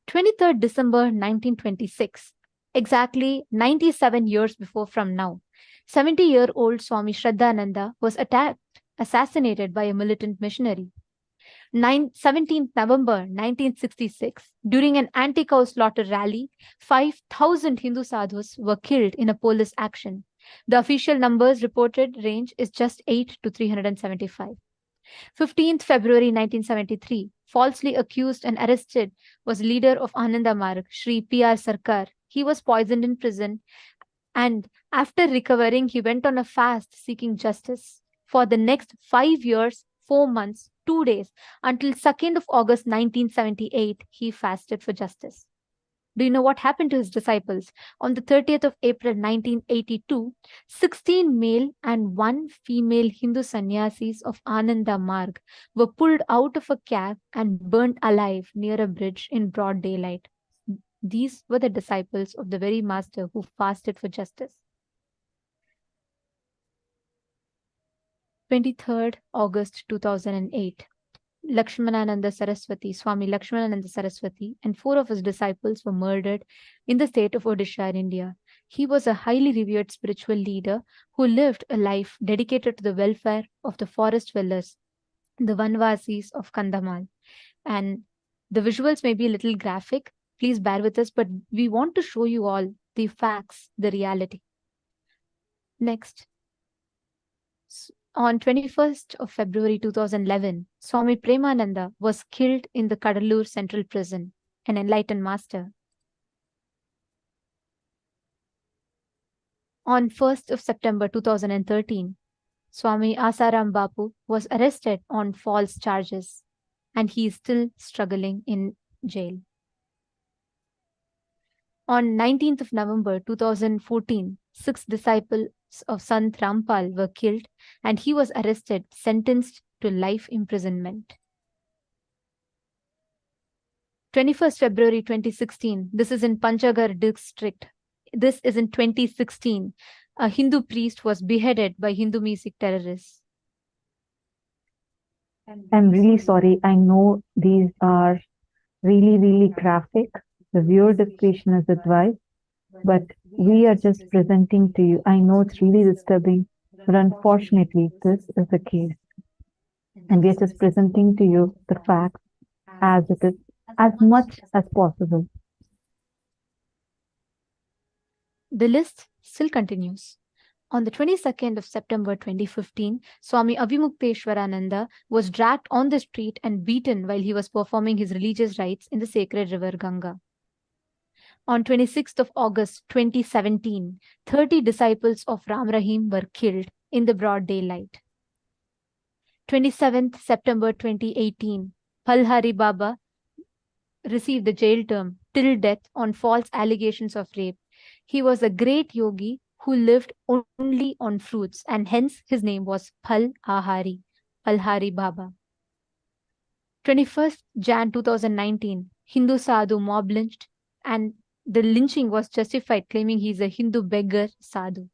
23rd December 1926, exactly 97 years before from now, 70-year-old Swami Shraddhananda was assassinated by a militant missionary. 17th November 1966, during an anti-cow slaughter rally, 5,000 Hindu sadhus were killed in a police action. The official numbers reported range is just 8 to 375. 15th February 1973, falsely accused and arrested was leader of Ananda Marg, Sri P.R. Sarkar. He was poisoned in prison, and after recovering, he went on a fast seeking justice. For the next 5 years, 4 months, 2 days, until 2nd of August 1978, he fasted for justice. Do you know what happened to his disciples? On the 30th of April 1982, 16 male and 1 female Hindu sannyasis of Ananda Marg were pulled out of a cab and burnt alive near a bridge in broad daylight. These were the disciples of the very master who fasted for justice. 23rd August 2008. Lakshmanananda Saraswati, Swami Lakshmanananda Saraswati, and 4 of his disciples were murdered in the state of Odisha in India. He was a highly revered spiritual leader who lived a life dedicated to the welfare of the forest dwellers, the Vanvasis of Kandhamal. And the visuals may be a little graphic. Please bear with us, but we want to show you all the facts, the reality. Next. On 21st of February 2011, Swami Premananda was killed in the Kadalur Central Prison, an enlightened master. On 1st of September 2013, Swami Asaram Bapu was arrested on false charges, and he is still struggling in jail. On 19th of November 2014, 6 disciples of Sant Rampal were killed, and he was arrested, sentenced to life imprisonment. 21st February 2016. This is in Panchagar district. This is in 2016. A Hindu priest was beheaded by Hindu music terrorists. I'm really sorry. I know these are really graphic. The viewer discretion is advised, but we are just presenting to you. I know it's really disturbing, but unfortunately, this is the case. And we are just presenting to you the facts as it is, as much as possible. The list still continues. On the 22nd of September 2015, Swami Avimukteshwarananda was dragged on the street and beaten while he was performing his religious rites in the sacred river Ganga. On 26th of August 2017, 30 disciples of Ram Rahim were killed in the broad daylight. 27th September 2018, Palhari Baba received the jail term till death on false allegations of rape. He was a great yogi who lived only on fruits, and hence his name was Phal Ahari, Palhari Baba. 21st Jan 2019, Hindu sadhu mob lynched, and the lynching was justified, claiming he is a Hindu beggar sadhu.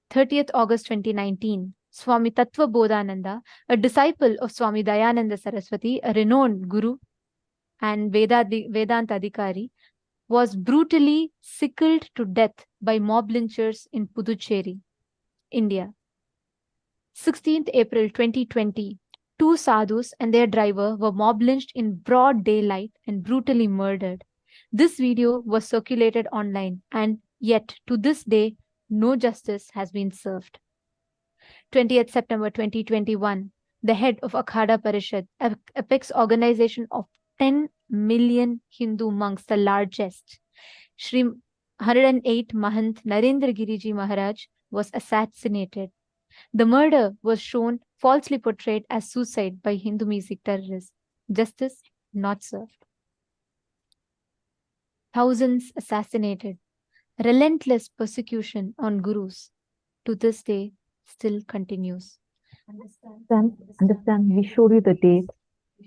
30th August 2019, Swami Tattva Bodhananda, a disciple of Swami Dayananda Saraswati, a renowned guru and Vedanta Adhikari, was brutally sickled to death by mob lynchers in Puducherry, India. 16th April 2020, two sadhus and their driver were mob lynched in broad daylight and brutally murdered. This video was circulated online, and yet to this day, no justice has been served. 20th September 2021, the head of Akhada Parishad, apex organization of 10 million Hindu monks, the largest, Shri 108 Mahant Narendra Giriji Maharaj, was assassinated. The murder was shown falsely portrayed as suicide by Hindu music terrorists. Justice not served. Thousands assassinated. Relentless persecution on gurus to this day still continues. Understand, we showed you the date,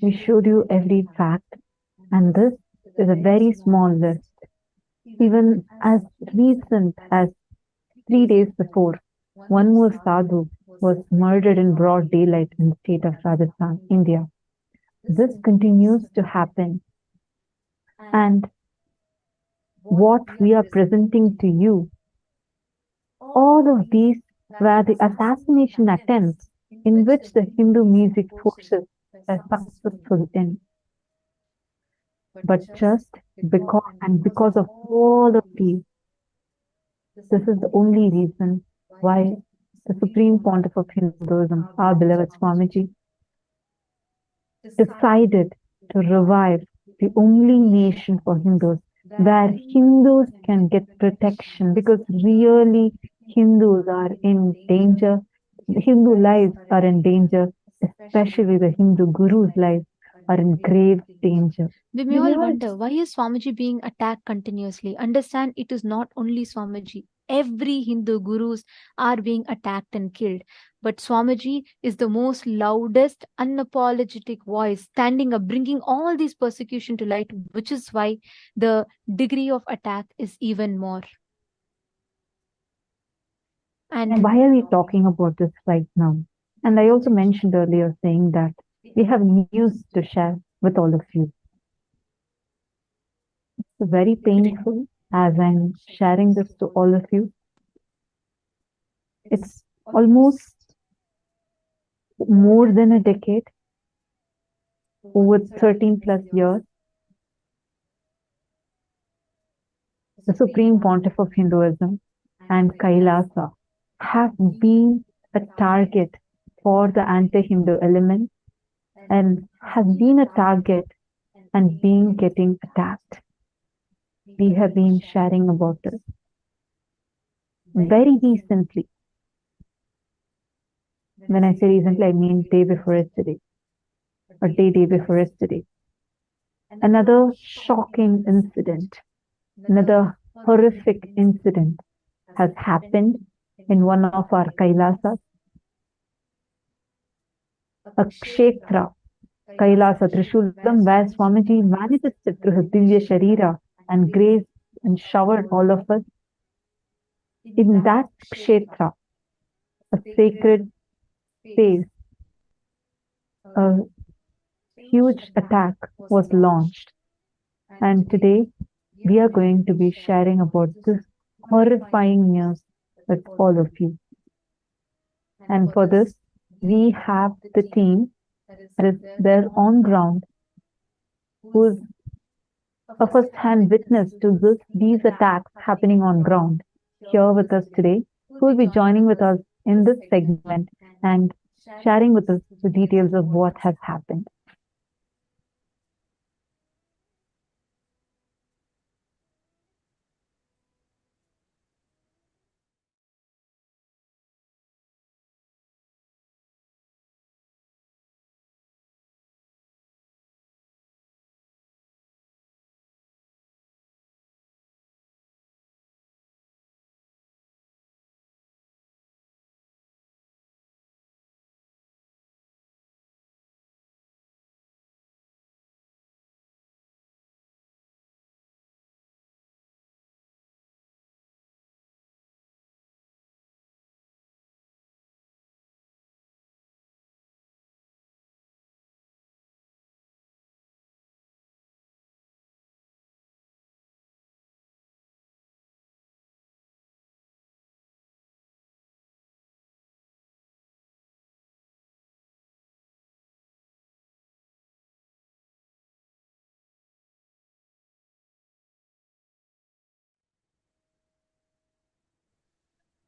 we showed you every fact, and this is a very small list. Even as recent as 3 days before, one more sadhu was murdered in broad daylight in the state of Rajasthan, India. This continues to happen. And what we are presenting to you, all of these were the assassination attempts in which the Hindu music forces are successful in. But just because of all of these, this is the only reason why the Supreme Pontiff of Hinduism, our beloved Swamiji, decided to revive the only nation for Hindus where Hindus can get protection, because really Hindus are in danger. The Hindu lives are in danger, especially the Hindu Guru's lives are in grave danger. We may all wonder, why is Swamiji being attacked continuously? Understand, it is not only Swamiji. Every Hindu gurus are being attacked and killed. But Swamiji is the most loudest, unapologetic voice, standing up, bringing all these persecution to light, which is why the degree of attack is even more. And why are we talking about this right now? And I also mentioned earlier saying that we have news to share with all of you. It's very painful as I'm sharing this to all of you. It's almost more than a decade, over 13 plus years, the Supreme Pontiff of Hinduism and Kailasa have been a target for the anti-Hindu element and have been a target and getting attacked. We have been sharing about this. Very recently, when I say recently, I mean day before yesterday, or day before yesterday, another shocking incident, another horrific incident has happened in one of our Kailasas. A kshetra Kailasa Trishulam, where Swamiji manifested through his Divya Sharira and graced and showered all of us. In that kshetra, a sacred space, a huge attack was launched. And today, we are going to be sharing about this horrifying news with all of you. And for this, we have the team that is there on ground, who is a first-hand witness to these attacks happening on ground, here with us today, who will be joining with us in this segment and sharing with us the details of what has happened.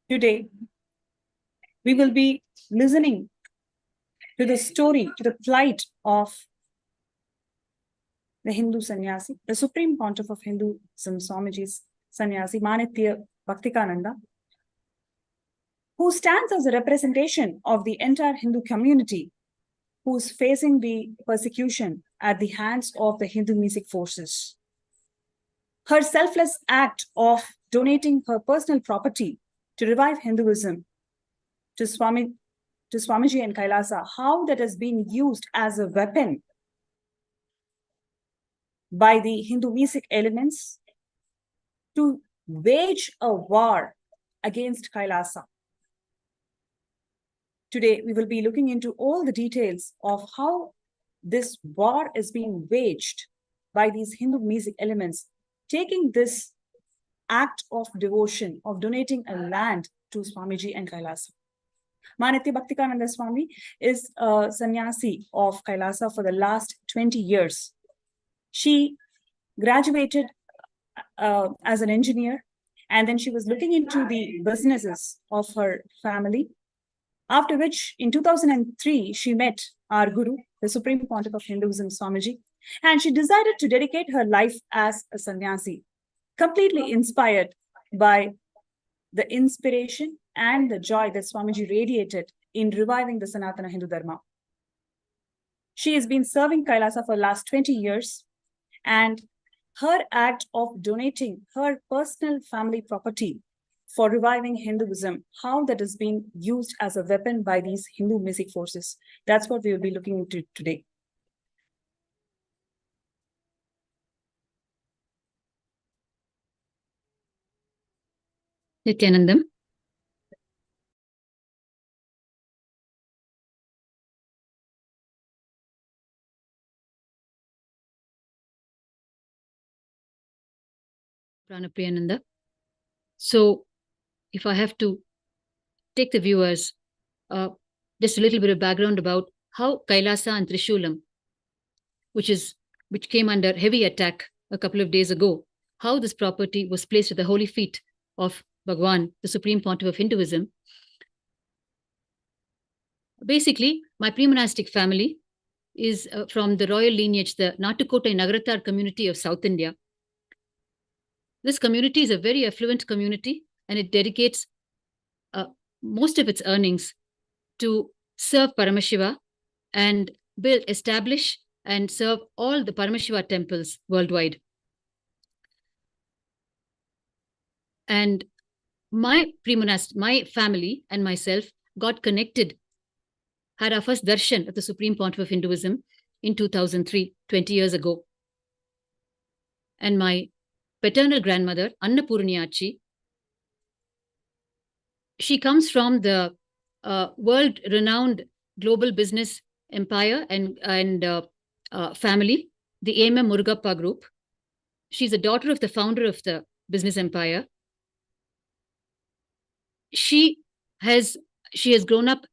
Today, we will be listening to the story, to the plight of the Hindu sannyasi, the supreme pontiff of Hinduism, Swamiji's sannyasi, Manithya Bhaktikananda, who stands as a representation of the entire Hindu community who is facing the persecution at the hands of the Hindu music forces. Her selfless act of donating her personal property to revive Hinduism to Swamiji and Kailasa, how that has been used as a weapon by the Hindu music elements to wage a war against Kailasa. Today, we will be looking into all the details of how this war is being waged by these Hindu music elements, taking this act of devotion, of donating a land to Swamiji and Kailasa. Manithya Bhaktikananda Swami is a sannyasi of Kailasa for the last 20 years. She graduated as an engineer, and then she was looking into the businesses of her family. After which, in 2003, she met our Guru, the Supreme Pontiff of Hinduism, Swamiji, and she decided to dedicate her life as a sannyasi, completely inspired by the inspiration and the joy that Swamiji radiated in reviving the Sanatana Hindu Dharma. She has been serving Kailasa for the last 20 years, and her act of donating her personal family property for reviving Hinduism, how that is being used as a weapon by these Hindu music forces. That's what we will be looking into today. Nithyanandam. Pranapriyananda. So, if I have to take the viewers, just a little bit of background about how Kailasa and Trishulam, which came under heavy attack a couple of days ago, how this property was placed at the holy feet of Bhagavan, the Supreme Pontiff of Hinduism. Basically, my pre-monastic family is from the royal lineage, the Natukota Nagaratar community of South India. This community is a very affluent community, and it dedicates most of its earnings to serve Paramashiva and establish and serve all the Paramashiva temples worldwide. And my family and myself got connected, had our first darshan of the Supreme Pontiff of Hinduism in 2003, 20 years ago. And my paternal grandmother, Annapurniyachi, she comes from the world-renowned global business empire and family, the AMM Murugappa Group. She's a daughter of the founder of the business empire. She has grown up.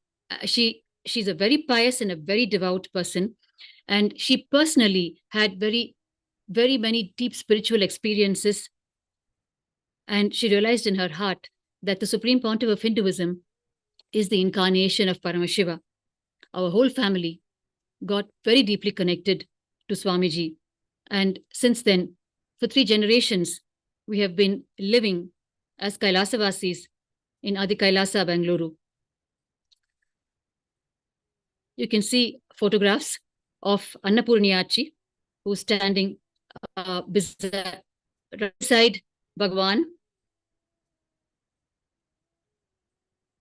She's a very pious and a very devout person, and she personally had very many deep spiritual experiences. And she realized in her heart that the Supreme Pontiff of Hinduism is the incarnation of Paramashiva. Our whole family got very deeply connected to Swamiji. And since then, for 3 generations, we have been living as Kailasavasis in Adi Kailasa, Bengaluru. You can see photographs of Annapurniyachi, who's standing beside Bhagavan.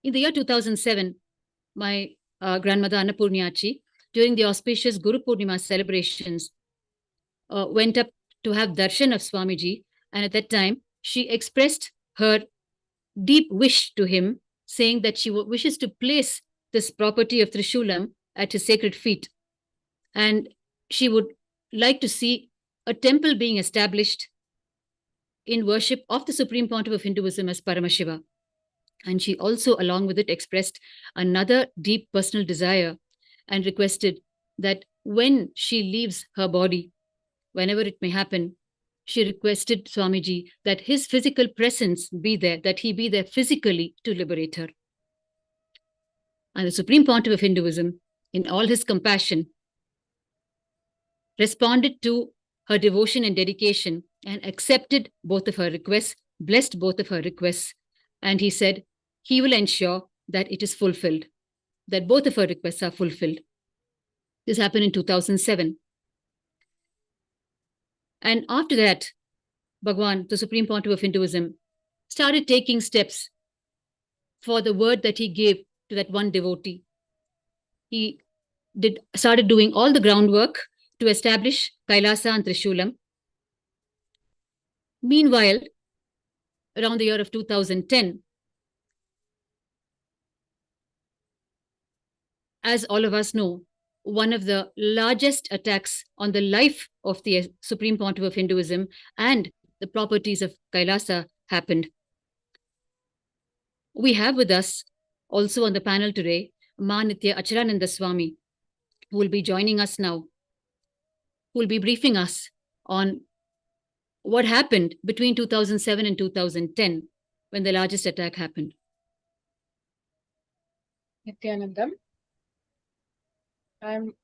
In the year 2007, my grandmother Annapurniyachi, during the auspicious Guru Purnima celebrations, went up to have darshan of Swamiji, and at that time, she expressed her deep wish to him, saying that she wishes to place this property of Trishulam at his sacred feet. And she would like to see a temple being established in worship of the Supreme Pontiff of Hinduism as Paramashiva. And she also, along with it, expressed another deep personal desire and requested that when she leaves her body, whenever it may happen, she requested Swamiji that his physical presence be there, that he be there physically to liberate her. And the Supreme Pontiff of Hinduism, in all his compassion, responded to her devotion and dedication and accepted both of her requests, blessed both of her requests. And he said he will ensure that it is fulfilled, that both of her requests are fulfilled. This happened in 2007. And after that, Bhagavan, the Supreme Pontiff of Hinduism, started taking steps for the word that he gave to that one devotee. He started doing all the groundwork to establish Kailasa and Trishulam. Meanwhile, around the year of 2010, as all of us know, one of the largest attacks on the life of the Supreme Pontiff of Hinduism and the properties of Kailasa happened. We have with us also on the panel today, Ma Nitya Acharananda Swami, who will be joining us now, who will be briefing us on what happened between 2007 and 2010 when the largest attack happened. Nithyanandam. I'm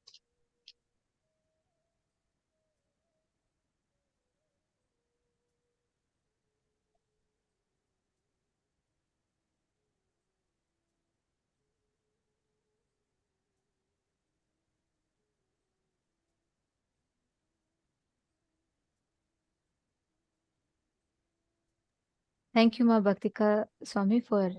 Thank you, Ma Bhaktika Swami, for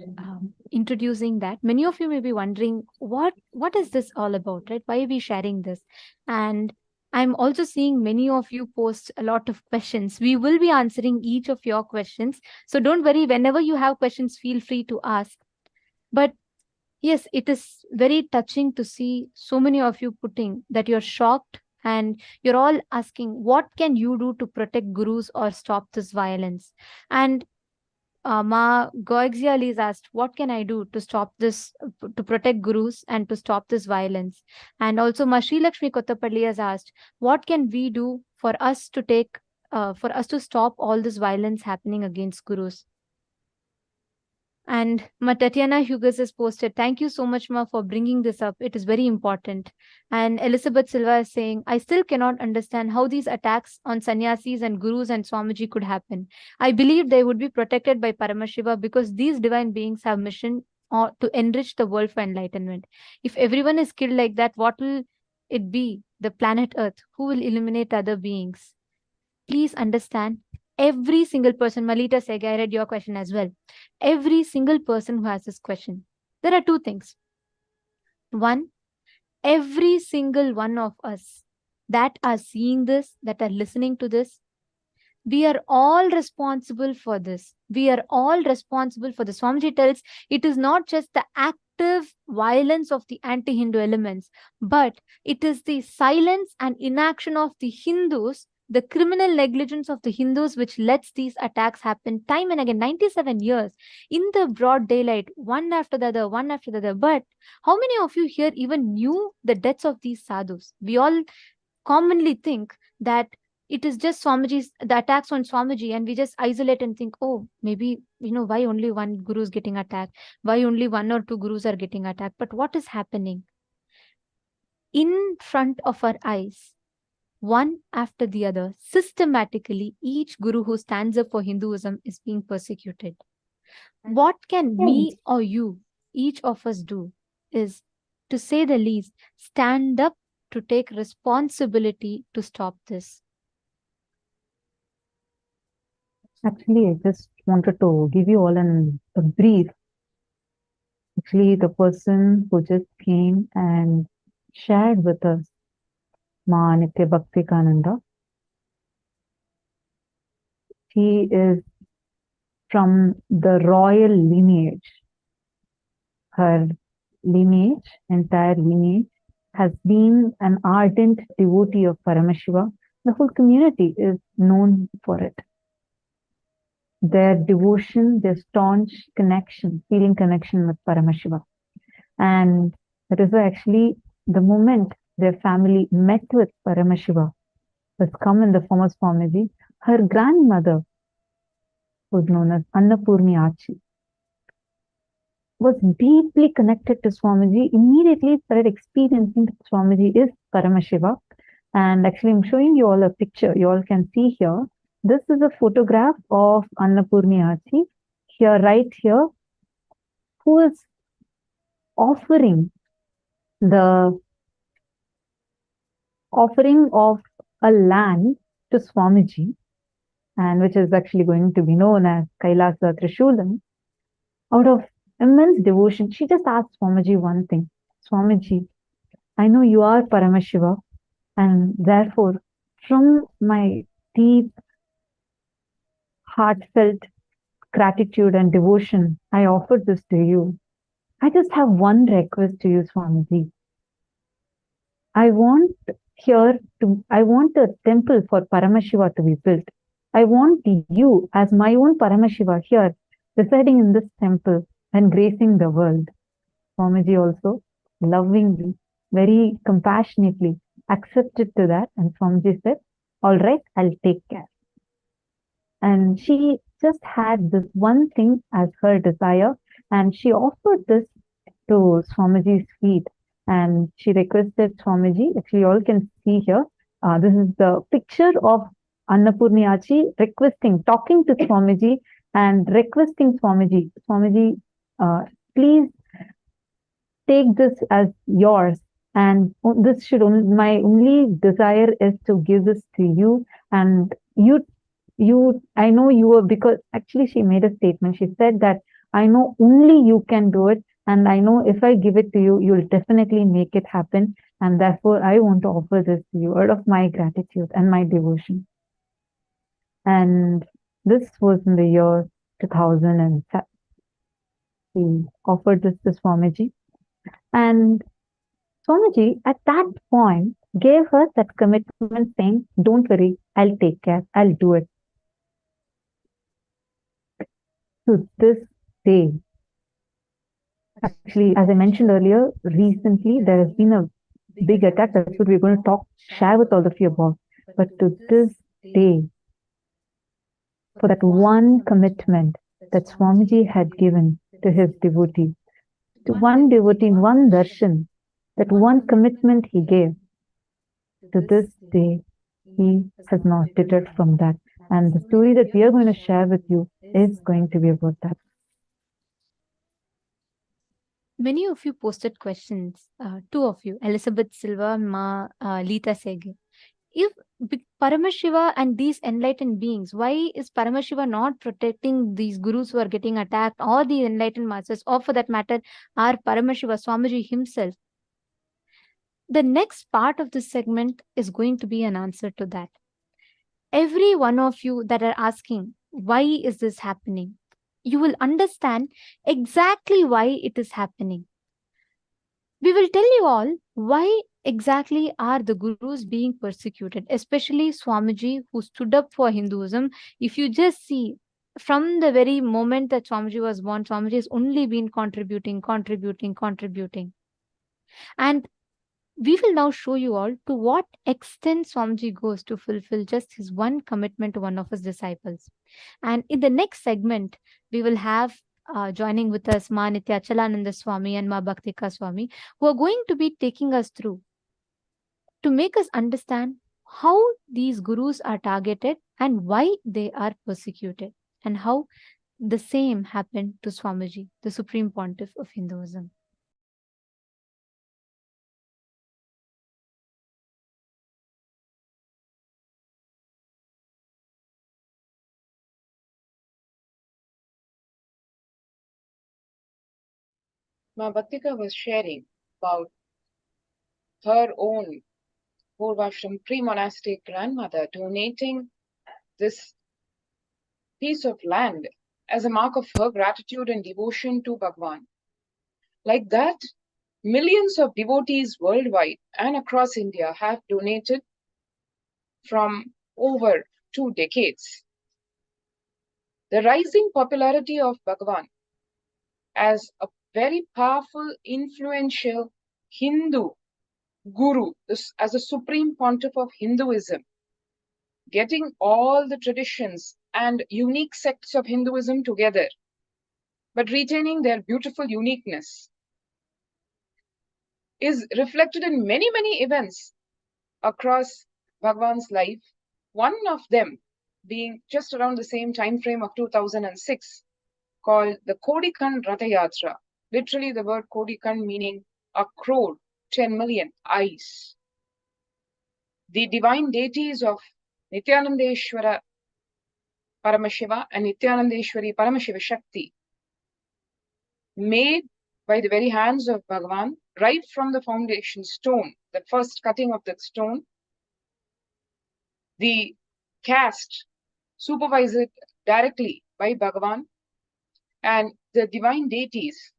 introducing that. Many of you may be wondering, what is this all about, right? Why are we sharing this? And I'm also seeing many of you post a lot of questions. We will be answering each of your questions. So don't worry, whenever you have questions, feel free to ask. But yes, it is very touching to see so many of you putting that you're shocked and you're all asking, what can you do to protect gurus or stop this violence? And Ma Goexial is asked, what can I do to stop this, to protect gurus and to stop this violence? And also Ma Sri Lakshmi Kottapalli has asked, what can we do for us to stop all this violence happening against gurus? And Ma Tatiana Hughes has posted, thank you so much, Ma, for bringing this up. It is very important. And Elizabeth Silva is saying, I still cannot understand how these attacks on sannyasis and gurus and Swamiji could happen. I believe they would be protected by Paramashiva because these divine beings have mission to enrich the world for enlightenment. If everyone is killed like that, what will it be? The planet Earth? Who will eliminate other beings? Please understand, every single person, Malita Seg, I read your question as well. Every single person who has this question, there are two things. One, every single one of us that are seeing this, that are listening to this, we are all responsible for this. We are all responsible for this. Swamiji tells it is not just the active violence of the anti-Hindu elements, but it is the silence and inaction of the Hindus, the criminal negligence of the Hindus, which lets these attacks happen time and again. 97 years in the broad daylight, one after the other, one after the other. But how many of you here even knew the deaths of these sadhus? We all commonly think that it is just Swamiji's, the attacks on Swamiji, and we just isolate and think, oh, maybe, why only one guru is getting attacked? Why only one or two gurus are getting attacked? But what is happening? In front of our eyes, one after the other, systematically, each guru who stands up for Hinduism is being persecuted. What can me or you, each of us do is, to say the least, stand up to take responsibility to stop this. Actually, I just wanted to give you all a brief. Actually, the person who just came and shared with us, Ma Nitya Bhakti Kananda, he is from the royal lineage. Her lineage, entire lineage, has been an ardent devotee of Paramashiva. The whole community is known for it. Their devotion, their staunch connection, feeling connection with Paramashiva. And that is why actually the moment their family met with Paramashiva, was come in the form of Swamiji, her grandmother, who is known as Annapurni Achi, was deeply connected to Swamiji, immediately started experiencing that Swamiji is Paramashiva. And actually I'm showing you all a picture, you all can see here. This is a photograph of Annapurni Achi, here, right here, who is offering the offering of a land to Swamiji, and which is actually going to be known as Kailasa Trishulam. Out of immense devotion, she just asked Swamiji one thing. Swamiji, I know you are Paramashiva, and therefore, from my deep, heartfelt gratitude and devotion, I offer this to you. I just have one request to you, Swamiji. I want a temple for Paramashiva to be built. I want you as my own Paramashiva here, residing in this temple and gracing the world. Swamiji also lovingly, very compassionately accepted to that, and Swamiji said, all right, I'll take care. And she just had this one thing as her desire, and she offered this to Swamiji's feet. And she requested Swamiji, actually you all can see here, this is the picture of Annapurni Achi talking to Swamiji and requesting Swamiji, Swamiji, please take this as yours. And this should only, my only desire is to give this to you. And I know you are, because actually she made a statement. She said that I know only you can do it. And I know if I give it to you, you'll definitely make it happen. And therefore, I want to offer this to you out of my gratitude and my devotion. And this was in the year 2007. He offered this to Swamiji. And Swamiji, at that point, gave her that commitment saying, don't worry, I'll take care, I'll do it. To this day, actually, as I mentioned earlier, recently there has been a big attack. That's what we're going to share with all of you about. But to this day, for that one commitment that Swamiji had given to his devotee, to one devotee, one darshan, that one commitment he gave, to this day, he has not deterred from that. And the story that we are going to share with you is going to be about that. Many of you posted questions, two of you, Elizabeth Silva, Ma Lita Sege. If Paramashiva and these enlightened beings, why is Paramashiva not protecting these gurus who are getting attacked, or the enlightened masters, or for that matter, our Paramashiva, Swamiji himself? the next part of this segment is going to be an answer to that. Every one of you that are asking, why is this happening? You will understand exactly why it is happening. We will tell you all why exactly are the gurus being persecuted, especially Swamiji, who stood up for Hinduism. If you just see, from the very moment that Swamiji was born, Swamiji has only been contributing. And we will now show you all to what extent Swamiji goes to fulfill just his one commitment to one of his disciples. And in the next segment, we will have joining with us Ma Nityachalananda Swami and Ma Bhaktika Swami, who are going to be taking us through to make us understand how these gurus are targeted and why they are persecuted, and how the same happened to Swamiji, the Supreme Pontiff of Hinduism. Ma Bhaktika was sharing about her own Purvashram pre-monastic grandmother donating this piece of land as a mark of her gratitude and devotion to Bhagavan. Like that, millions of devotees worldwide and across India have donated from over 2 decades. The rising popularity of Bhagavan as a very powerful, influential Hindu guru, as a supreme pontiff of Hinduism, getting all the traditions and unique sects of Hinduism together, but retaining their beautiful uniqueness, is reflected in many, many events across Bhagavan's life. One of them being just around the same time frame of 2006, called the Kodikan Ratha Yatra. Literally the word Kodikan meaning a crore, 10 million eyes. The divine deities of Nithyanandeshwara Paramashiva and Nithyanandeshwari Paramashiva Shakti, made by the very hands of Bhagavan, right from the foundation stone, the first cutting of that stone, the cast supervised directly by Bhagavan, and the divine deities,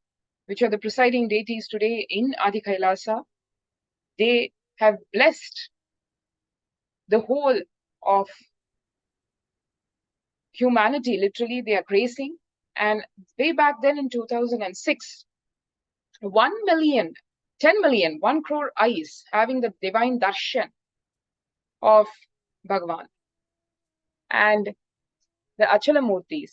which are the presiding deities today in Adi Kailasa, they have blessed the whole of humanity. Literally, they are gracing. And way back then in 2006, 1 million, 10 million, 1 crore eyes having the divine darshan of Bhagavan. And the Achala Murtis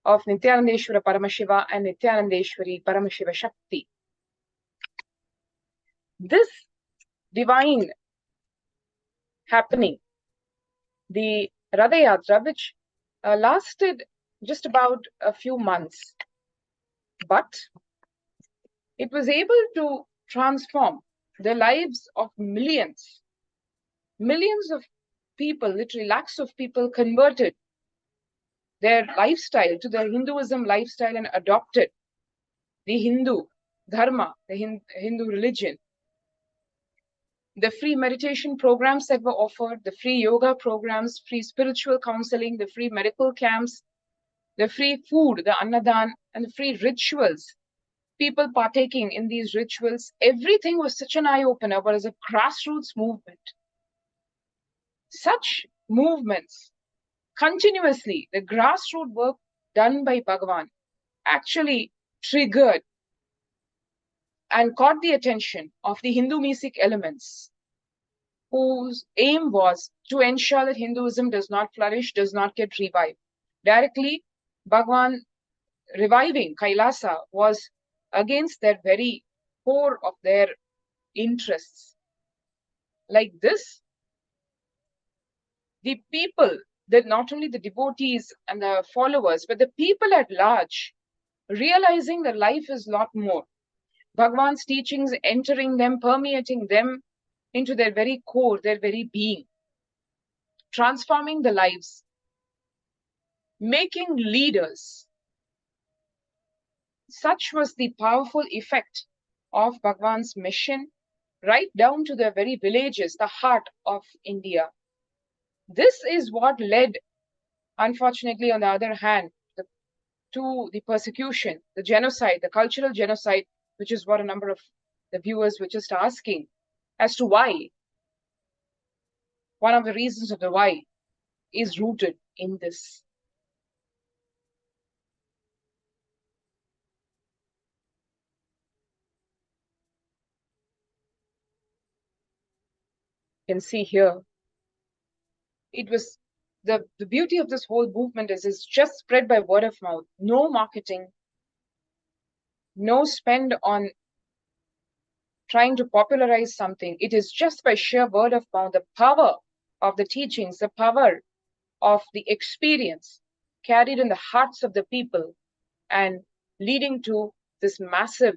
of Nithyanandeshwara Paramashiva and Nithyanandeshwari Paramashiva Shakti. This divine happening, the Ratha Yatra, which lasted just about a few months, but it was able to transform the lives of millions. Millions of people, literally lakhs of people, converted their lifestyle to their Hinduism lifestyle and adopted the Hindu dharma, the Hindu religion. The free meditation programs that were offered, the free yoga programs, free spiritual counseling, the free medical camps, the free food, the annadan, and the free rituals, people partaking in these rituals, everything was such an eye-opener, but as a grassroots movement. Such movements, continuously, the grassroots work done by Bhagavan actually triggered and caught the attention of the Hindu music elements, whose aim was to ensure that Hinduism does not flourish, does not get revived. Directly, Bhagavan reviving Kailasa was against their very core of their interests. Like this, the people, that not only the devotees and the followers, but the people at large, realizing that life is a lot more. Bhagavan's teachings entering them, permeating them into their very core, their very being, transforming the lives, making leaders. Such was the powerful effect of Bhagavan's mission, right down to the very villages, the heart of India. This is what led, unfortunately, on the other hand, to the persecution, the genocide, the cultural genocide, which is what a number of the viewers were just asking as to why. One of the reasons of the why is rooted in this. You can see here, it was the beauty of this whole movement is it's just spread by word of mouth, no marketing, no spend on trying to popularize something. It is just by sheer word of mouth, the power of the teachings, the power of the experience carried in the hearts of the people and leading to this massive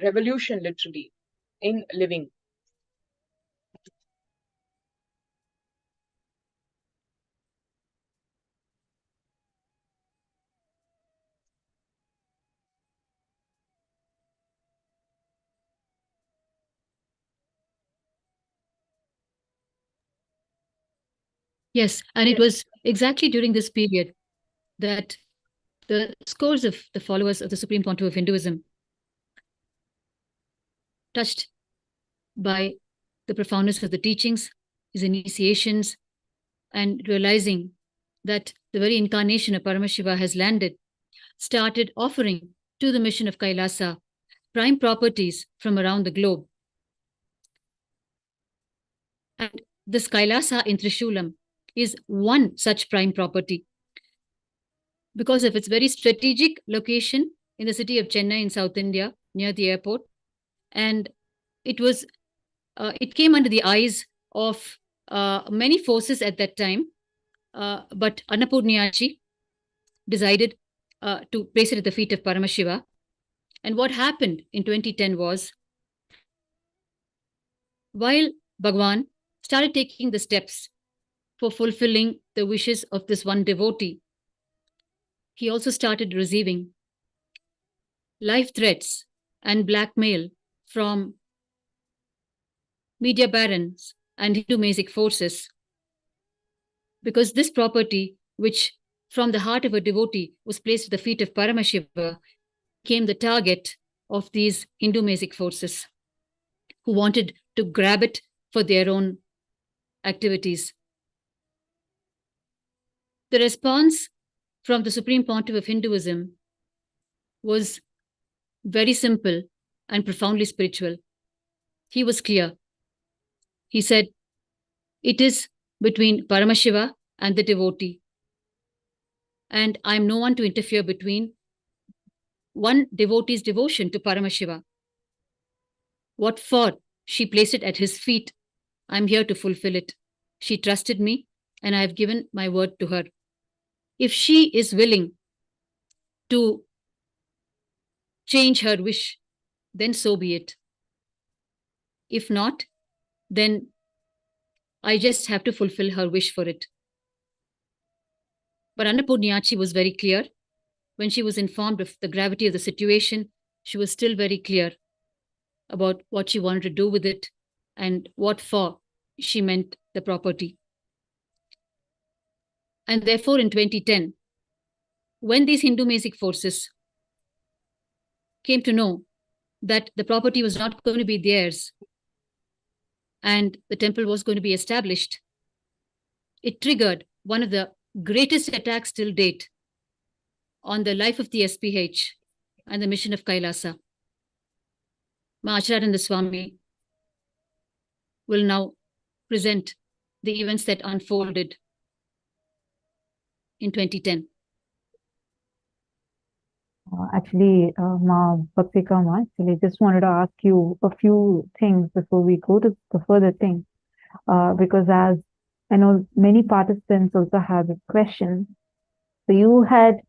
revolution, literally, in living. Yes, and it was exactly during this period that the scores of the followers of the Supreme Pontiff of Hinduism, touched by the profoundness of the teachings, his initiations, and realizing that the very incarnation of Paramashiva has landed, started offering to the mission of Kailasa prime properties from around the globe. And this Kailasa in Trishulam is one such prime property because of its very strategic location in the city of Chennai in South India, near the airport. And it was, it came under the eyes of many forces at that time, but Annapurniyachi decided to place it at the feet of Paramashiva. And what happened in 2010 was, while Bhagavan started taking the steps for fulfilling the wishes of this one devotee, he also started receiving life threats and blackmail from media barons and Hindu Masic forces, because this property, which from the heart of a devotee was placed at the feet of Paramashiva, became the target of these Hindu Masic forces who wanted to grab it for their own activities. The response from the Supreme Pontiff of Hinduism was very simple and profoundly spiritual. He was clear. He said, it is between Paramashiva and the devotee, and I am no one to interfere between one devotee's devotion to Paramashiva. What for? She placed it at his feet. I am here to fulfill it. She trusted me, and I have given my word to her. If she is willing to change her wish, then so be it. If not, then I just have to fulfill her wish for it. But Annapurniyachi was very clear. When she was informed of the gravity of the situation, she was still very clear about what she wanted to do with it and what for she meant the property. And therefore, in 2010, when these Hindu Masic forces came to know that the property was not going to be theirs and the temple was going to be established, it triggered one of the greatest attacks till date on the life of the SPH and the mission of Kailasa. Acharyananda Swami will now present the events that unfolded in 2010. Actually, Bhaktikama, actually, just wanted to ask you a few things before we go to the further thing. Because as I know, many participants also have a question. So you had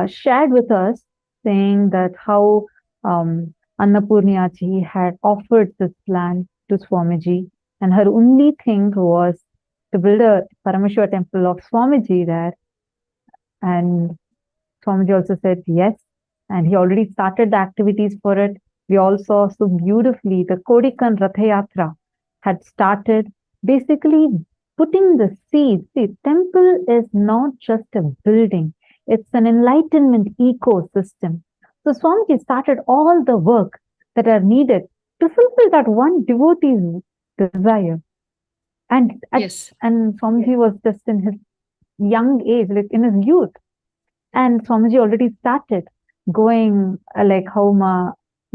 shared with us saying that how Annapurniyachi had offered this land to Swamiji, and her only thing was to build a Paramashiva temple of Swamiji there. And Swamiji also said yes, and he already started the activities for it. We all saw so beautifully the Kodikan Ratha Yatra had started, basically putting the seed. See, temple is not just a building, it's an enlightenment ecosystem. So Swamiji started all the work that are needed to fulfill that one devotee's desire. And and Swamiji was just in his young age, like in his youth. And Swamiji already started going like how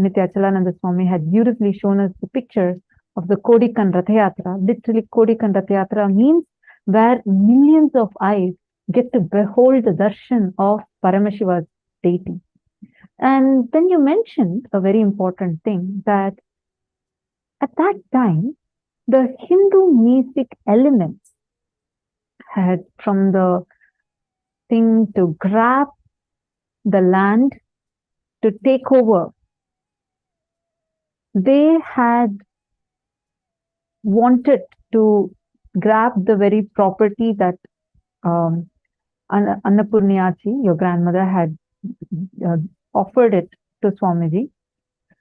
Nityachalananda Swami had beautifully shown us the pictures of the Kodikan Ratha Yatra. Literally, Kodikan Ratha Yatra means where millions of eyes get to behold the darshan of Paramashiva's deity. And then you mentioned a very important thing, that at that time, the Hindu music elements had from the thing to grab the land, to take over. They had wanted to grab the very property that Annapurniyachi, your grandmother, had offered it to Swamiji.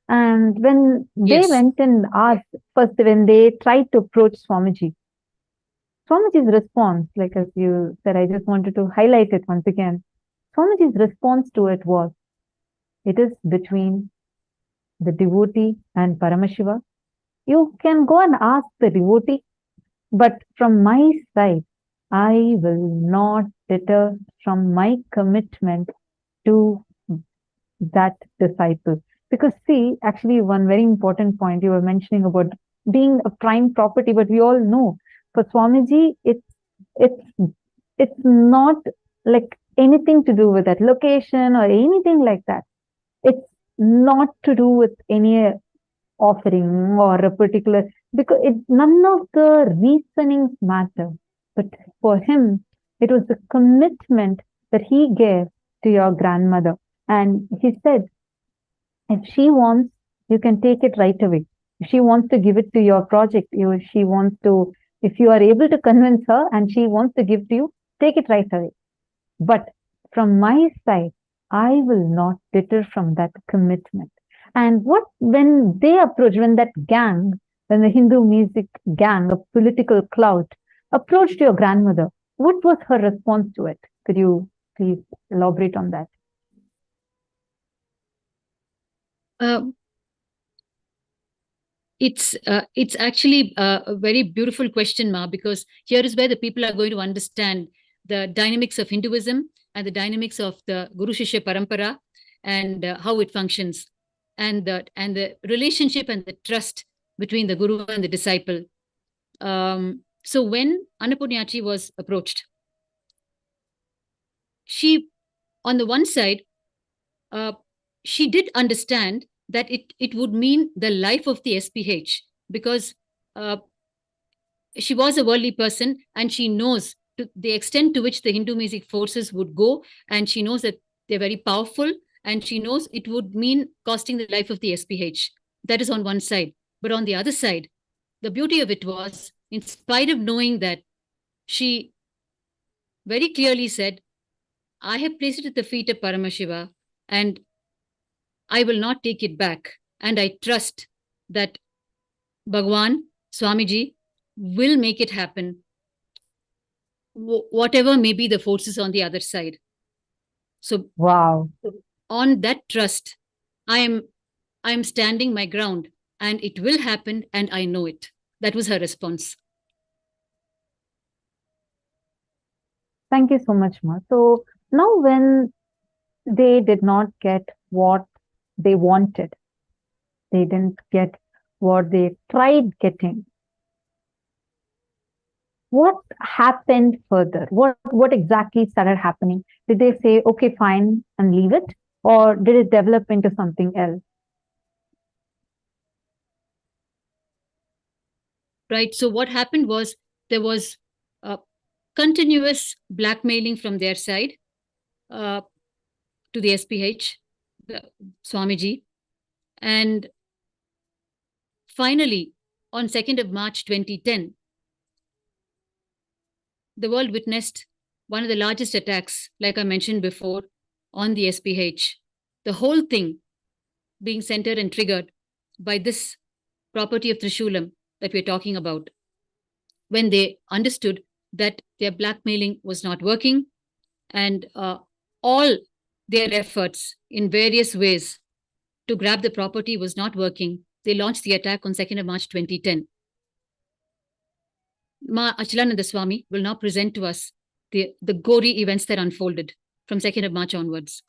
And when they went and asked, first when they tried to approach Swamiji's response, like as you said, I just wanted to highlight it once again. Swamiji's response to it was, it is between the devotee and Paramashiva. You can go and ask the devotee, but from my side, I will not deter from my commitment to that disciple. Because see, actually one very important point you were mentioning about being a prime property, but we all know for Swamiji, it's not like anything to do with that location or anything like that. It's not to do with any offering or a particular, because none of the reasonings matter. But for him, it was the commitment that he gave to your grandmother. And he said, if she wants, you can take it right away. If she wants to give it to your project, if you are able to convince her and she wants to give to you, take it right away. But from my side, I will not deter from that commitment. And when the Hindu music gang, a political clout, approached your grandmother, what was her response to it? Could you please elaborate on that? It's actually a very beautiful question, Ma, because here is where the people are going to understand the dynamics of Hinduism and the dynamics of the Guru Shishya Parampara and how it functions, and the relationship and the trust between the Guru and the disciple. So when Annapurniyachi was approached, she, on the one side, she did understand that it would mean the life of the SPH, because she was a worldly person and she knows to the extent to which the Hindu music forces would go, and she knows that they're very powerful, and she knows it would mean costing the life of the SPH. That is on one side. But on the other side, the beauty of it was, in spite of knowing that, she very clearly said, I have placed it at the feet of Paramashiva and I will not take it back. And I trust that Bhagavan, Swamiji, will make it happen, whatever may be the forces on the other side. So wow, on that trust, I am standing my ground, and it will happen, and I know it. That was her response. Thank you so much, Ma. So now when they did not get what they wanted, they didn't get what they tried getting, what happened further? What exactly started happening? Did they say, okay, fine, and leave it? Or did it develop into something else? Right. So what happened was, there was continuous blackmailing from their side to the SPH, the Swamiji. And finally, on 2nd of March 2010, the world witnessed one of the largest attacks, like I mentioned before, on the SPH. The whole thing being centered and triggered by this property of Trishulam that we're talking about, when they understood that their blackmailing was not working, and all their efforts in various ways to grab the property was not working, they launched the attack on 2nd of March 2010. Ma Achalananda Swami will now present to us the gory events that unfolded from 2nd of March onwards.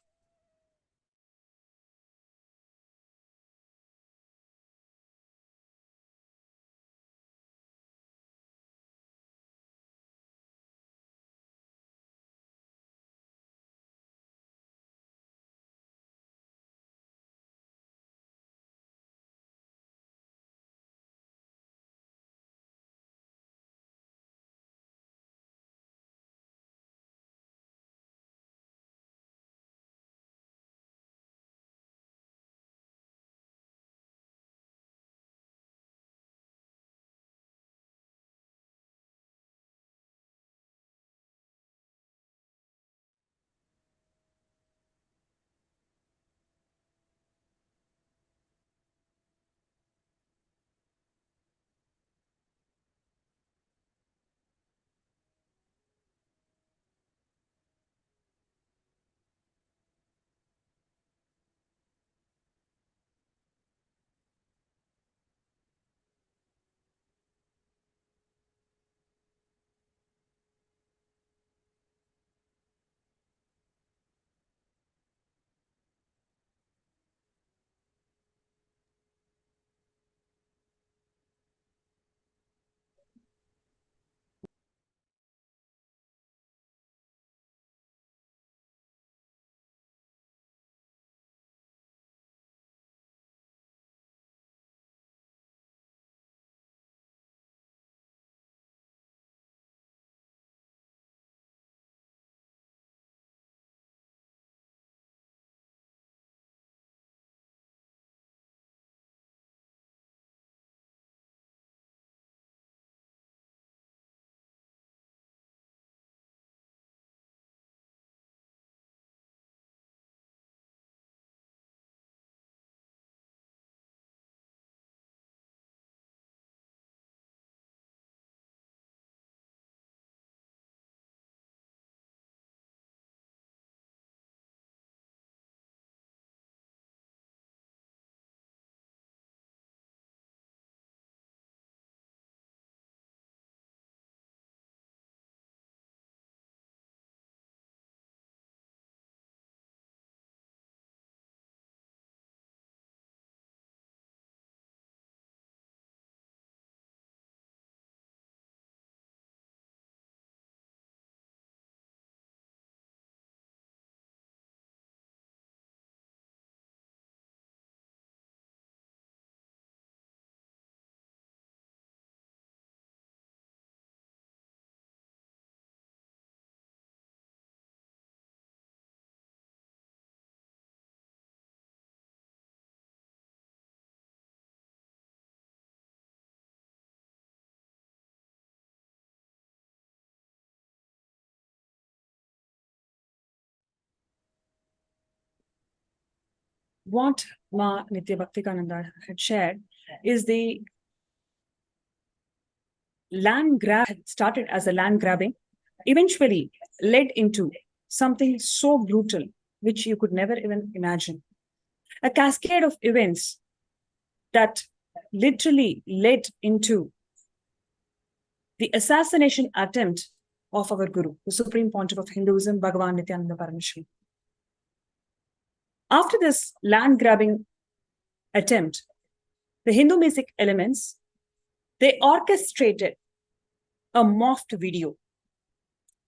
What Ma Nitya Bhaktikananda had shared is the land grab had started as a land grabbing, eventually led into something so brutal, which you could never even imagine. A cascade of events that literally led into the assassination attempt of our Guru, the Supreme Pontiff of Hinduism, Bhagavan Nithyananda Paramashivam. After this land grabbing attempt, the Hindu music elements, they orchestrated a morphed video.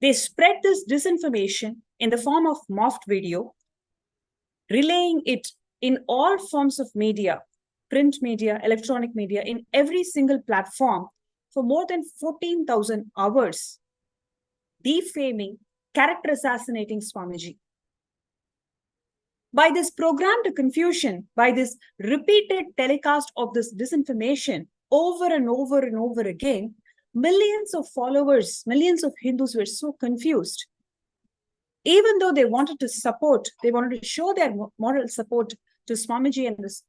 They spread this disinformation in the form of morphed video, relaying it in all forms of media, print media, electronic media, in every single platform for more than 14,000 hours, defaming, character assassinating Swamiji. By this programmed confusion, by this repeated telecast of this disinformation over and over and over again, millions of followers, millions of Hindus were so confused. Even though they wanted to support, they wanted to show their moral support to Swamiji and this.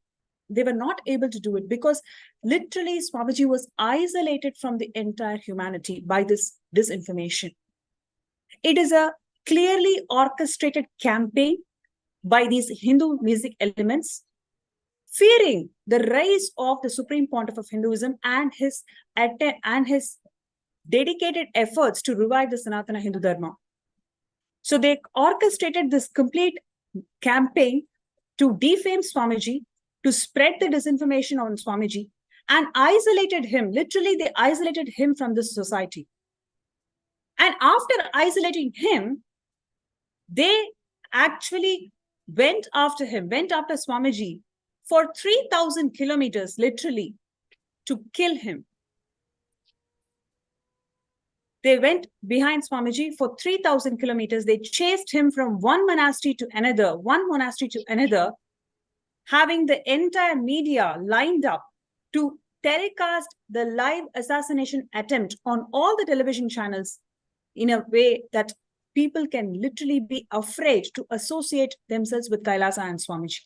They were not able to do it because literally Swamiji was isolated from the entire humanity by this disinformation. It is a clearly orchestrated campaign by these Hindu music elements, fearing the rise of the Supreme Pontiff of Hinduism and his dedicated efforts to revive the Sanatana Hindu Dharma. So they orchestrated this complete campaign to defame Swamiji, to spread the disinformation on Swamiji, and isolated him. Literally, they isolated him from this society. And after isolating him, they actually went after Swamiji for 3,000 kilometers, literally, to kill him. They went behind Swamiji for 3,000 kilometers. They chased him from one monastery to another, having the entire media lined up to telecast the live assassination attempt on all the television channels in a way that people can literally be afraid to associate themselves with Kailasa and Swamiji.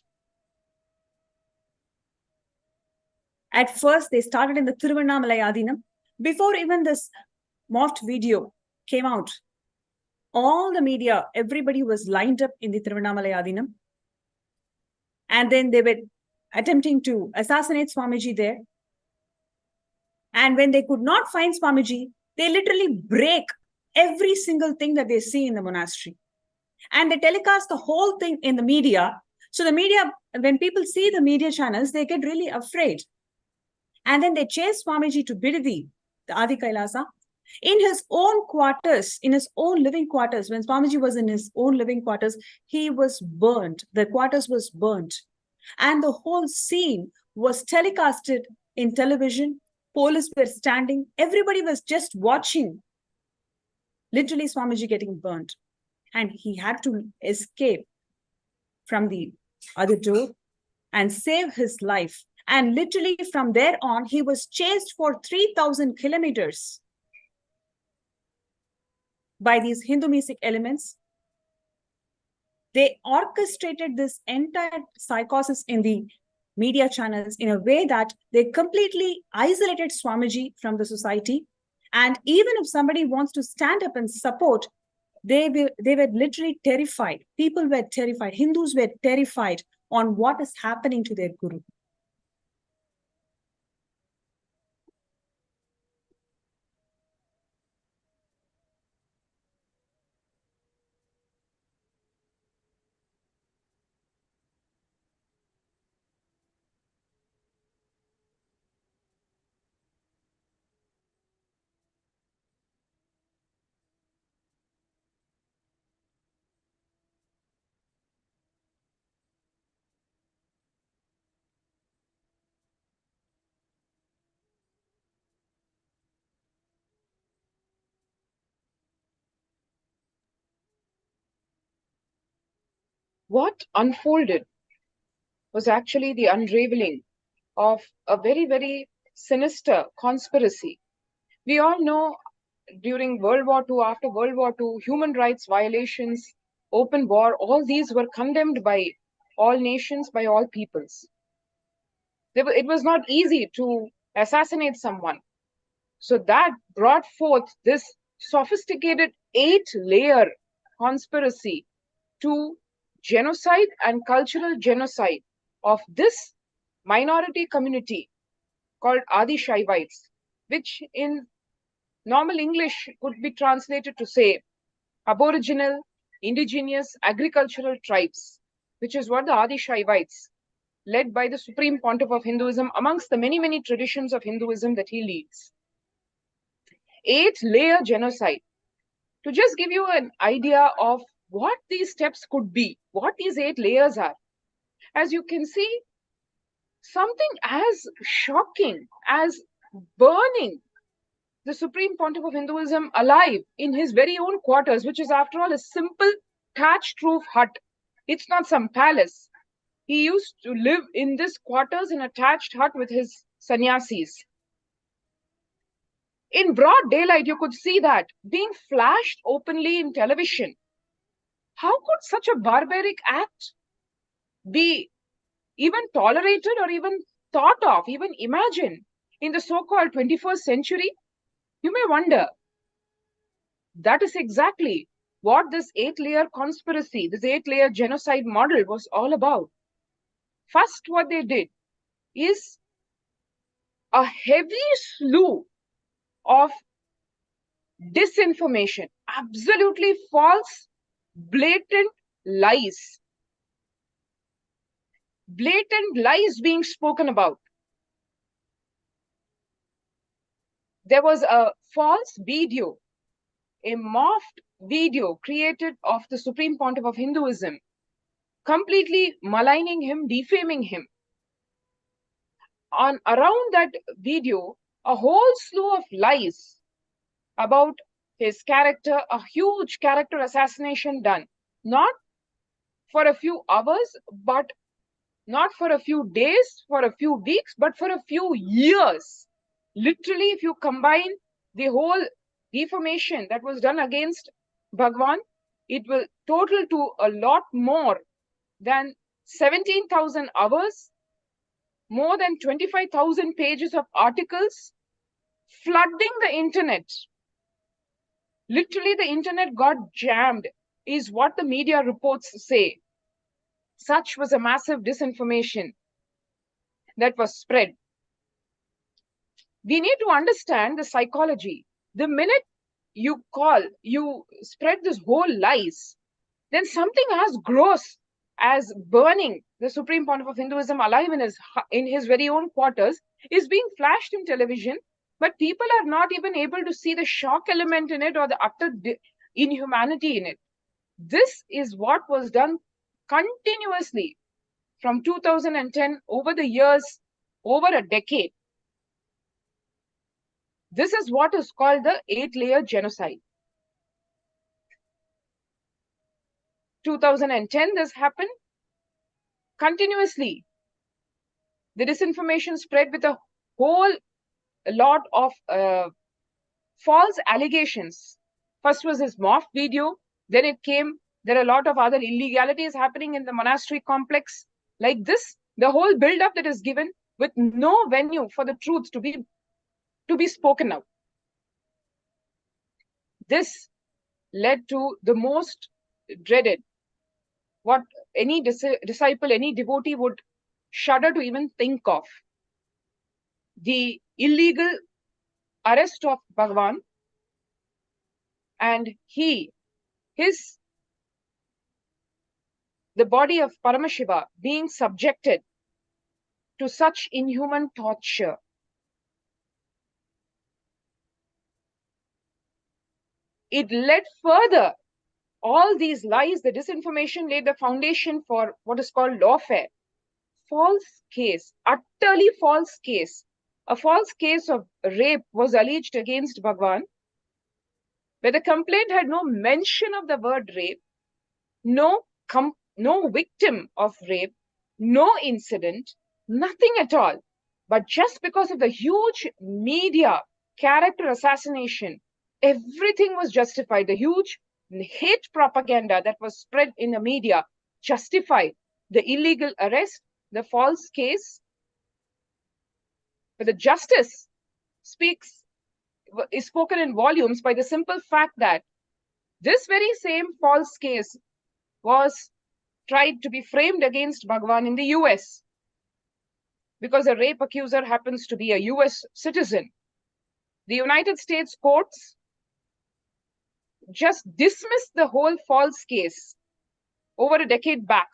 At first, they started in the Tiruvannamalai Adinam. Before even this morphed video came out, all the media, everybody was lined up in the Tiruvannamalai Adinam. And then they were attempting to assassinate Swamiji there. And when they could not find Swamiji, they literally break every single thing that they see in the monastery. And they telecast the whole thing in the media. So the media, when people see the media channels, they get really afraid. And then they chase Swamiji to Bidadi, the Adi Kailasa, in his own quarters, in his own living quarters. When Swamiji was in his own living quarters, he was burnt. The quarters was burnt. And the whole scene was telecasted in television. Police were standing. Everybody was just watching, literally Swamiji getting burnt. And he had to escape from the other door and save his life. And literally from there on, he was chased for 3,000 kilometers by these Hindu music elements. They orchestrated this entire psychosis in the media channels in a way that they completely isolated Swamiji from the society. And even if somebody wants to stand up and support, they were literally terrified. People were terrified. Hindus were terrified on what is happening to their guru. What unfolded was actually the unraveling of a very, very sinister conspiracy. We all know during World War II, after World War II, human rights violations, open war, all these were condemned by all nations, by all peoples. It was not easy to assassinate someone. So that brought forth this sophisticated 8-layer conspiracy to genocide and cultural genocide of this minority community called Adi Shaivites, which in normal English could be translated to say aboriginal, indigenous, agricultural tribes, which is what the Adi Shaivites, led by the Supreme Pontiff of Hinduism, amongst the many, many traditions of Hinduism that he leads. 8-layer genocide. To just give you an idea of what these steps could be, what these 8 layers are. As you can see, something as shocking as burning the Supreme Pontiff of Hinduism alive in his very own quarters, which is after all a simple thatched roof hut. It's not some palace. He used to live in this quarters in a thatched hut with his sannyasis. In broad daylight, you could see that being flashed openly in television. How could such a barbaric act be even tolerated or even thought of, even imagined in the so-called 21st century? You may wonder. That is exactly what this 8-layer conspiracy, this 8-layer genocide model was all about. First, what they did is a heavy slew of disinformation, absolutely false, blatant lies. Blatant lies being spoken about. There was a false video, a morphed video created of the Supreme Pontiff of Hinduism, completely maligning him, defaming him. Around that video, a whole slew of lies about his character, a huge character assassination done, not for a few hours, but not for a few days, for a few weeks, but for a few years. Literally, if you combine the whole defamation that was done against Bhagavan, it will total to a lot more than 17,000 hours, more than 25,000 pages of articles, flooding the internet. Literally, the internet got jammed, is what the media reports say. Such was a massive disinformation that was spread. We need to understand the psychology. The minute you spread this whole lies, then something as gross as burning the Supreme Pontiff of Hinduism alive in his very own quarters is being flashed in television, but people are not even able to see the shock element in it or the utter inhumanity in it. This is what was done continuously from 2010 over the years, over a decade. This is what is called the 8-layer genocide. 2010, this happened continuously. The disinformation spread with a whole lot of false allegations. First was his morph video, then it came, there are a lot of other illegalities happening in the monastery complex. Like this, the whole build-up that is given with no venue for the truth to be spoken out. This led to the most dreaded, what any disciple, any devotee would shudder to even think of. The illegal arrest of Bhagavan and the body of Paramashiva being subjected to such inhuman torture. It led further. All these lies, the disinformation laid the foundation for what is called lawfare. False case, utterly false case. A false case of rape was alleged against Bhagavan, where the complaint had no mention of the word rape, no victim of rape, no incident, nothing at all. But just because of the huge media character assassination, everything was justified. The huge hate propaganda that was spread in the media justified the illegal arrest, the false case. But the justice is spoken in volumes by the simple fact that this very same false case was tried to be framed against Bhagavan in the US, because a rape accuser happens to be a US citizen. The United States courts just dismissed the whole false case over a decade back.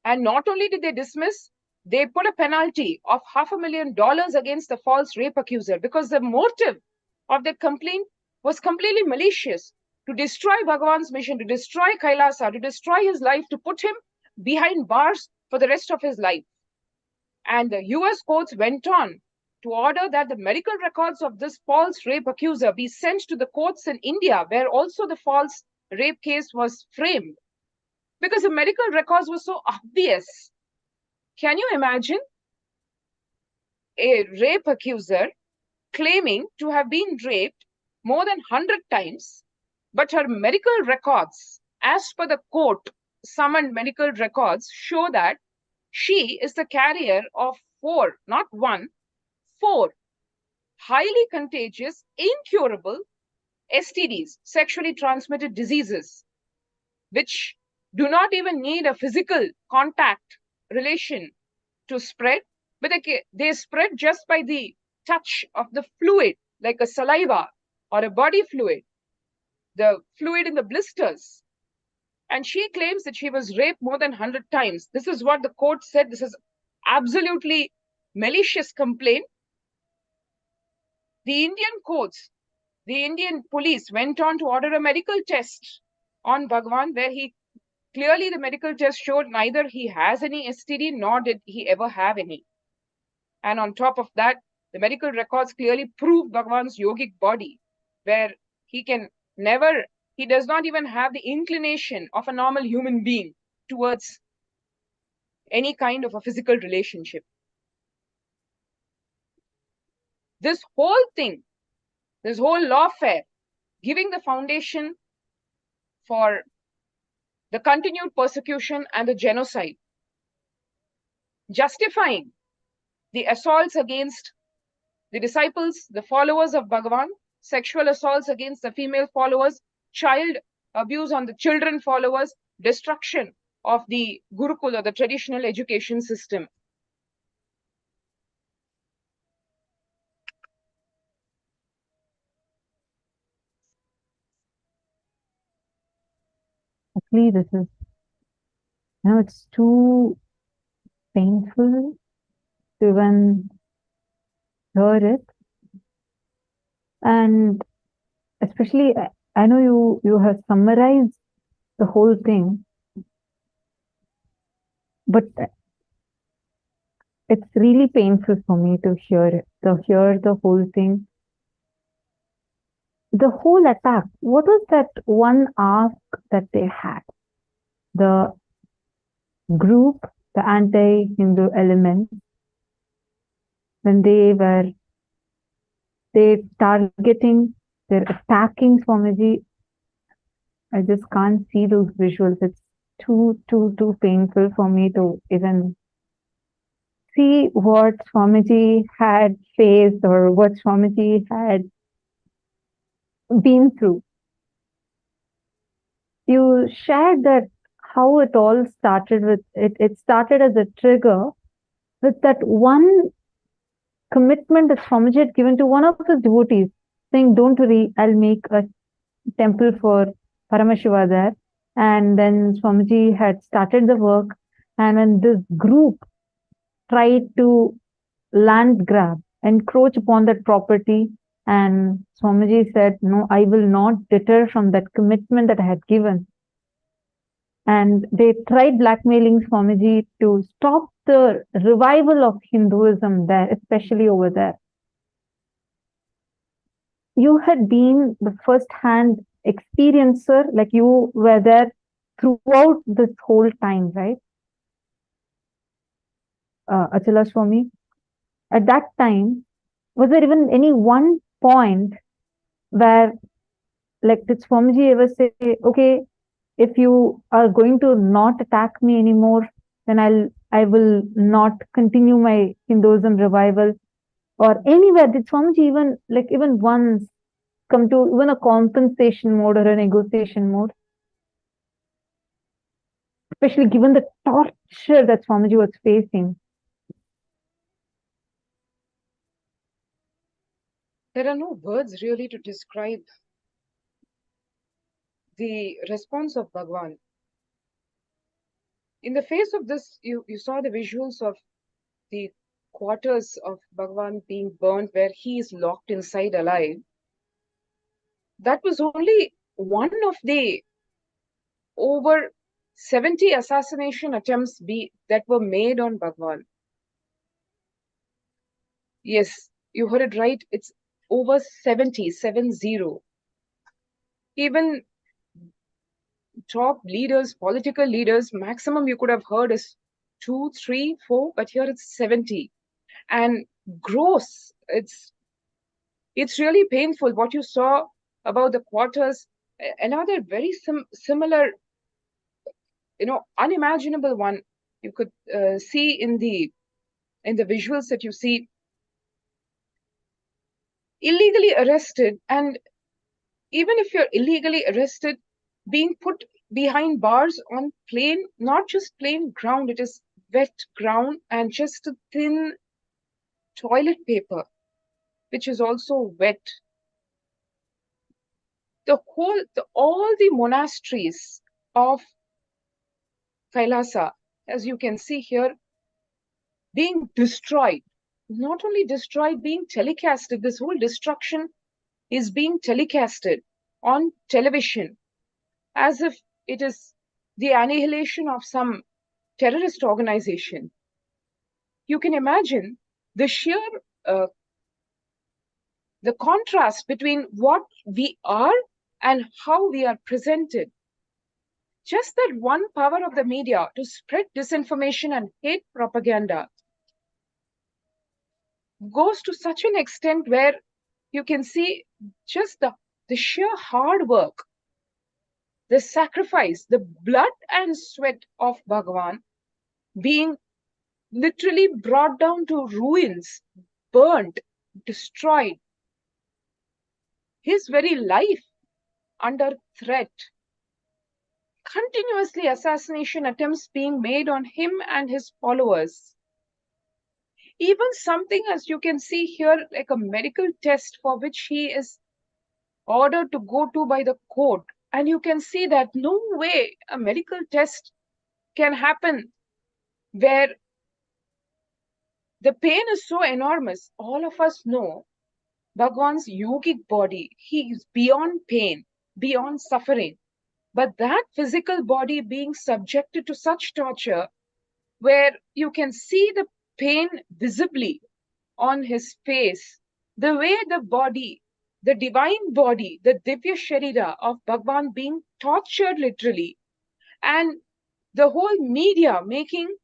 And not only did they dismiss, they put a penalty of $500,000 against the false rape accuser, because the motive of the complaint was completely malicious, to destroy Bhagavan's mission, to destroy Kailasa, to destroy his life, to put him behind bars for the rest of his life. And the US courts went on to order that the medical records of this false rape accuser be sent to the courts in India, where also the false rape case was framed, because the medical records were so obvious. Can you imagine a rape accuser claiming to have been raped more than 100 times, but her medical records, as per the court summoned medical records, show that She is the carrier of 4, not 1, 4 highly contagious, incurable STDs, sexually transmitted diseases, which do not even need a physical contact relation to spread, but they spread just by the touch of the fluid, like a saliva or a body fluid, the fluid in the blisters. And she claims that she was raped more than 100 times. This is what the court said. This is absolutely malicious complaint. The Indian courts, the Indian police went on to order a medical test on Bhagavan, where clearly the medical test showed neither he has any STD nor did he ever have any. And on top of that, the medical records clearly prove Bhagavan's yogic body, where he does not even have the inclination of a normal human being towards any kind of a physical relationship. This whole thing, this whole lawfare, giving the foundation for the continued persecution and the genocide, justifying the assaults against the disciples, the followers of Bhagavan, sexual assaults against the female followers, child abuse on the children followers, destruction of the Gurukula, the traditional education system. Actually, this is, it's too painful to even hear it. And especially, I know you have summarized the whole thing, but it's really painful for me to hear it, to hear the whole thing. The whole attack, what was that one ask that they had? The group, the anti-Hindu element, when they're targeting, they're attacking Swamiji, I just can't see those visuals. It's too painful for me to even see what Swamiji had faced or what Swamiji had been through. You shared that how it all started with, it started as a trigger with that one commitment that Swamiji had given to one of his devotees, saying, don't worry, I'll make a temple for Paramashiva there. And then Swamiji had started the work, and when this group tried to land grab, encroach upon that property, and Swamiji said, no, I will not deter from that commitment that I had given. And they tried blackmailing Swamiji to stop the revival of Hinduism there, especially over there. You had been the first-hand experiencer, like you were there throughout this whole time, right? Achala Swami, at that time, was there even any one point where, like, did Swamiji ever say, okay, if you are going to not attack me anymore, then I will not continue my Hinduism revival? Or anywhere, did Swamiji even once come to even a compensation mode or a negotiation mode? Especially given the torture that Swamiji was facing. There are no words really to describe the response of Bhagavan. In the face of this, you saw the visuals of the quarters of Bhagavan being burnt, where he is locked inside alive. That was only one of the over 70 assassination attempts that were made on Bhagavan. Yes, you heard it right. It's over 70. Even top leaders, political leaders, maximum you could have heard is 2, 3, 4, but here it's 70. And gross, it's really painful what you saw about the quarters. Another very similar, unimaginable one. You could see in the visuals that you see, illegally arrested, and even if you're illegally arrested, being put behind bars on plain, not just plain ground, it is wet ground and just a thin toilet paper, which is also wet. All the monasteries of Kailasa, as you can see here, being destroyed. Not only destroyed, being telecasted. This whole destruction is being telecasted on television as if it is the annihilation of some terrorist organization. You can imagine the sheer the contrast between what we are and how we are presented. Just that one power of the media to spread disinformation and hate propaganda goes to such an extent where you can see just the sheer hard work, the sacrifice, the blood and sweat of Bhagavan being literally brought down to ruins, burnt, destroyed. His very life under threat. Continuously assassination attempts being made on him and his followers. Even something, as you can see here, like a medical test for which he is ordered to go to by the court. And you can see that no way a medical test can happen where the pain is so enormous. All of us know Bhagwan's yogic body, he is beyond pain, beyond suffering. But that physical body being subjected to such torture, where you can see the pain visibly on his face, the way the body, the divine body, the Divya Sharira of Bhagwan being tortured literally, and the whole media making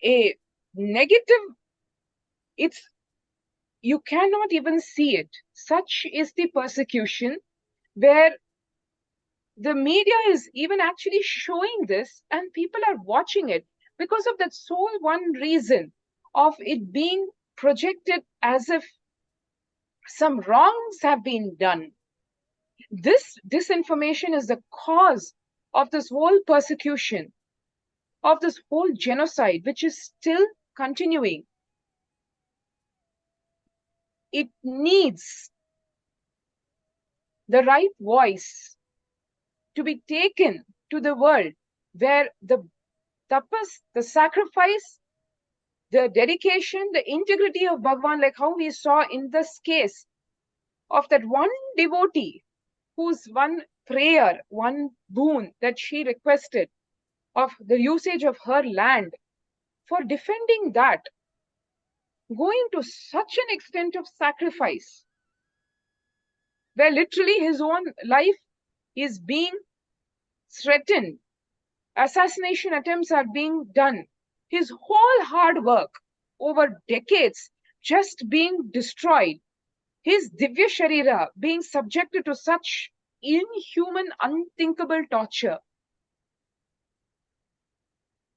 a negative, you cannot even see it. Such is the persecution where the media is even actually showing this and people are watching it because of that sole one reason of it being projected as if some wrongs have been done. This disinformation is the cause of this whole persecution, of this whole genocide, which is still continuing. It needs the right voice to be taken to the world where the tapas, the sacrifice, the dedication, the integrity of Bhagwan, like how we saw in this case of that one devotee whose one prayer, one boon that she requested of the usage of her land, for defending that, going to such an extent of sacrifice, where literally his own life is being threatened, assassination attempts are being done, his whole hard work over decades just being destroyed, his Divya Sharira being subjected to such inhuman, unthinkable torture.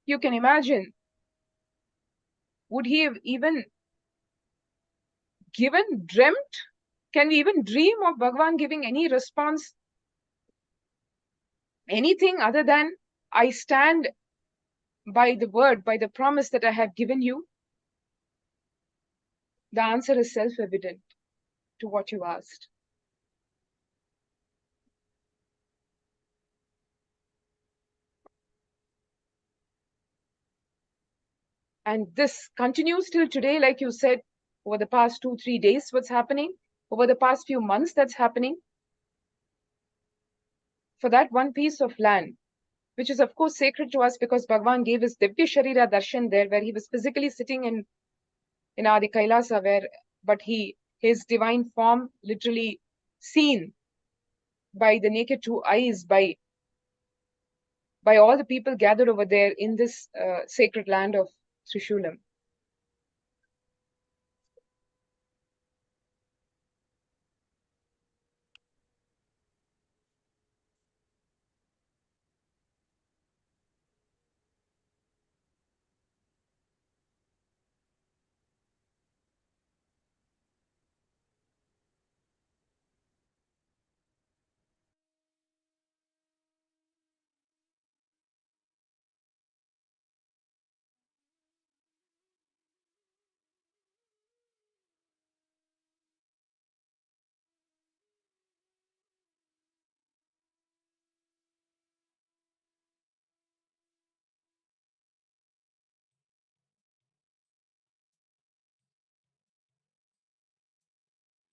You can imagine, would he have even dreamt? Can we even dream of Bhagwan giving any response? Anything other than, I stand by the word, by the promise that I have given you? The answer is self-evident to what you asked. And this continues till today, like you said, over the past 2-3 days, what's happening? Over the past few months, that's happening. For that one piece of land, which is of course sacred to us because Bhagwan gave his Divya Sharira Darshan there, where he was physically sitting in Adi Kailasa, but his divine form literally seen by the naked two eyes, by all the people gathered over there in this sacred land of Trishulam.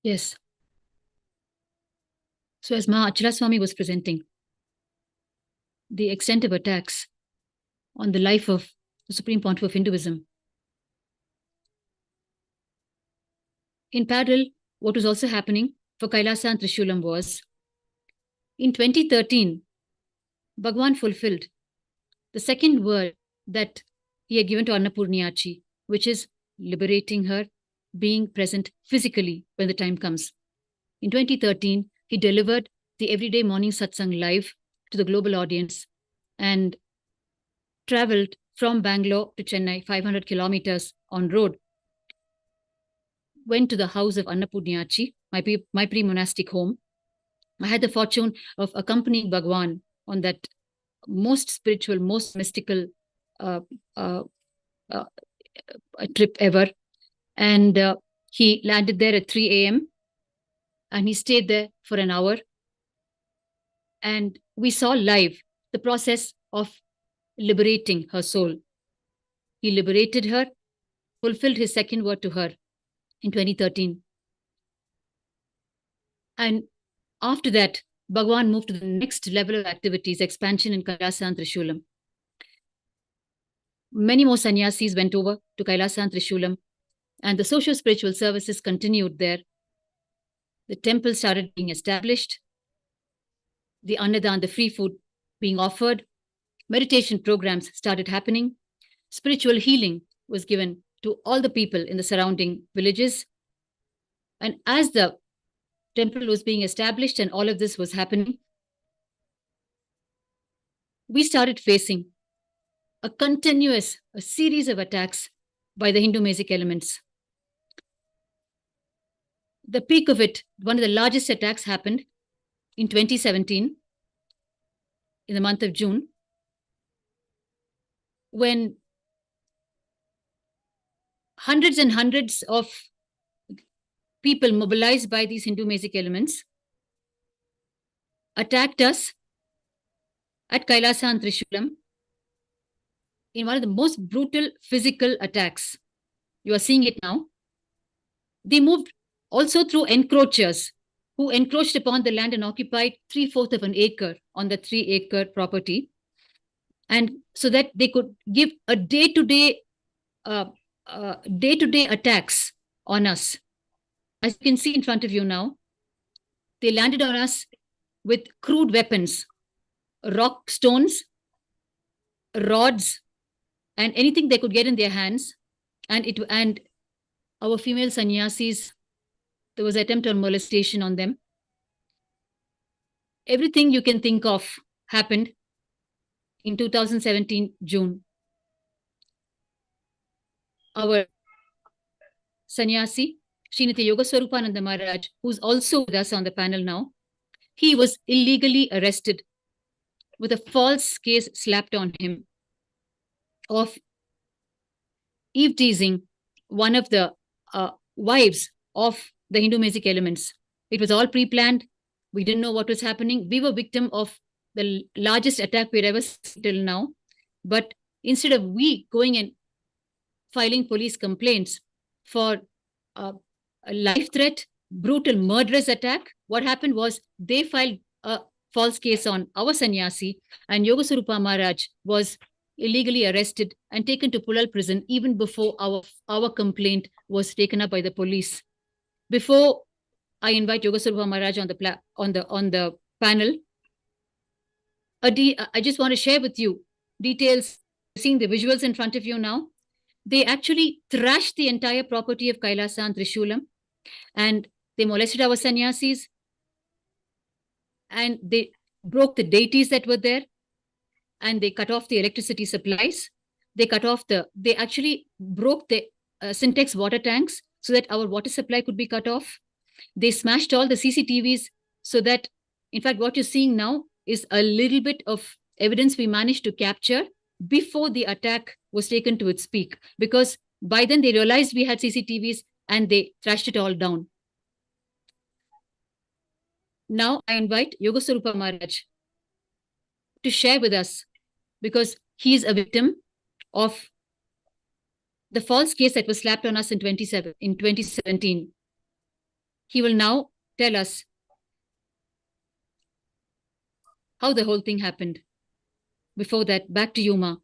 Yes. So as Maha Achala Swami was presenting, the extent of attacks on the life of the Supreme Pontiff of Hinduism. In parallel, what was also happening for Kailasa and Trishulam was, in 2013, Bhagavan fulfilled the second word that he had given to Annapurniyachi, which is liberating her, being present physically when the time comes. In 2013, he delivered the everyday morning satsang live to the global audience and traveled from Bangalore to Chennai, 500 kilometers on road, went to the house of Annapurniyachi, my pre-monastic home. I had the fortune of accompanying Bhagavan on that most spiritual, most mystical trip ever. And he landed there at 3 a.m. and he stayed there for an hour. And we saw live the process of liberating her soul. He liberated her, fulfilled his second word to her in 2013. And after that, Bhagavan moved to the next level of activities, expansion in Kailasa and Trishulam. Many more sannyasis went over to Kailasa and Trishulam, and the social spiritual services continued there. The temple started being established, the annadan, the free food being offered, meditation programs started happening, spiritual healing was given to all the people in the surrounding villages. And as the temple was being established and all of this was happening, we started facing a series of attacks by the Hindu magic elements. The peak of it, one of the largest attacks happened in 2017, in the month of June, when hundreds and hundreds of people mobilized by these Hindu magic elements attacked us at Kailasa and Trishulam in one of the most brutal physical attacks. You are seeing it now. They moved also through encroachers who encroached upon the land and occupied 3/4 of an acre on the 3-acre property. And so that they could give a day-to-day attacks on us. As you can see in front of you now, they landed on us with crude weapons, rock stones, rods, and anything they could get in their hands. And our female sannyasis, there was an attempt on molestation on them. Everything you can think of happened in 2017, June. Our sannyasi, Srinitya Yogaswarupananda Maharaj, who's also with us on the panel now, he was illegally arrested with a false case slapped on him of eve-teasing one of the wives of the Hindu magic elements. It was all pre-planned. We didn't know what was happening. We were victim of the largest attack we'd ever seen till now. But instead of we going and filing police complaints for a life threat, brutal murderous attack, what happened was they filed a false case on our sannyasi, and Yogaswarupa Maharaj was illegally arrested and taken to Pulal prison even before our complaint was taken up by the police. Before I invite Yogaswarupa Maharaj on the panel, I just want to share with you details. Seeing the visuals in front of you now, they actually thrashed the entire property of Kailasa and Trishulam, and they molested our sannyasis, and they broke the deities that were there, and they cut off the electricity supplies. They actually broke the Syntex water tanks so that our water supply could be cut off. They smashed all the CCTVs so that, in fact, what you're seeing now is a little bit of evidence we managed to capture before the attack was taken to its peak, because by then they realized we had CCTVs and they thrashed it all down. Now I invite Yogaswarupa Maharaj to share with us, because he is a victim of the false case that was slapped on us in 2017. He will now tell us how the whole thing happened. Before that, back to you, Ma.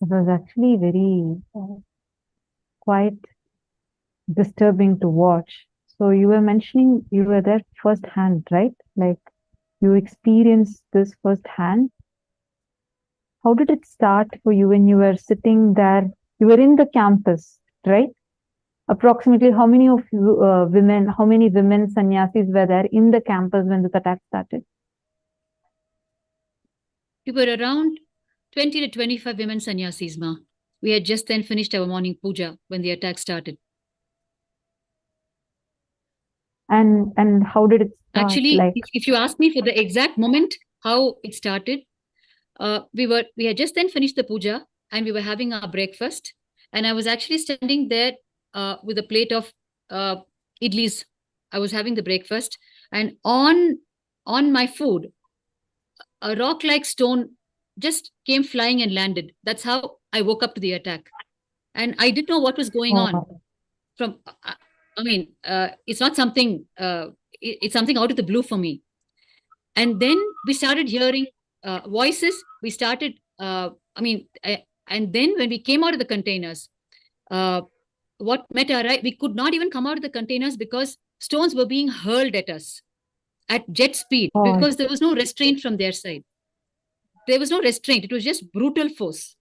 It was actually very quite disturbing to watch. So you were mentioning you were there firsthand, right? Like you experienced this firsthand. How did it start for you when you were sitting there? You were in the campus, right? Approximately how many of you how many women sannyasis were there in the campus when this attack started? We were around 20 to 25 women sannyasis, Ma. We had just then finished our morning puja when the attack started. And how did it start? Actually, like if you ask me for the exact moment how it started, we had just then finished the puja and we were having our breakfast, and I was actually standing there with a plate of idlis. I was having the breakfast, and on my food, a rock-like stone just came flying and landed. That's how I woke up to the attack, and I didn't know what was going on. From it's not something. It's something out of the blue for me. And then we started hearing voices. We started. And then when we came out of the containers, what met our eye, we could not even come out of the containers because stones were being hurled at us at jet speed because there was no restraint from their side. There was no restraint. It was just brutal force.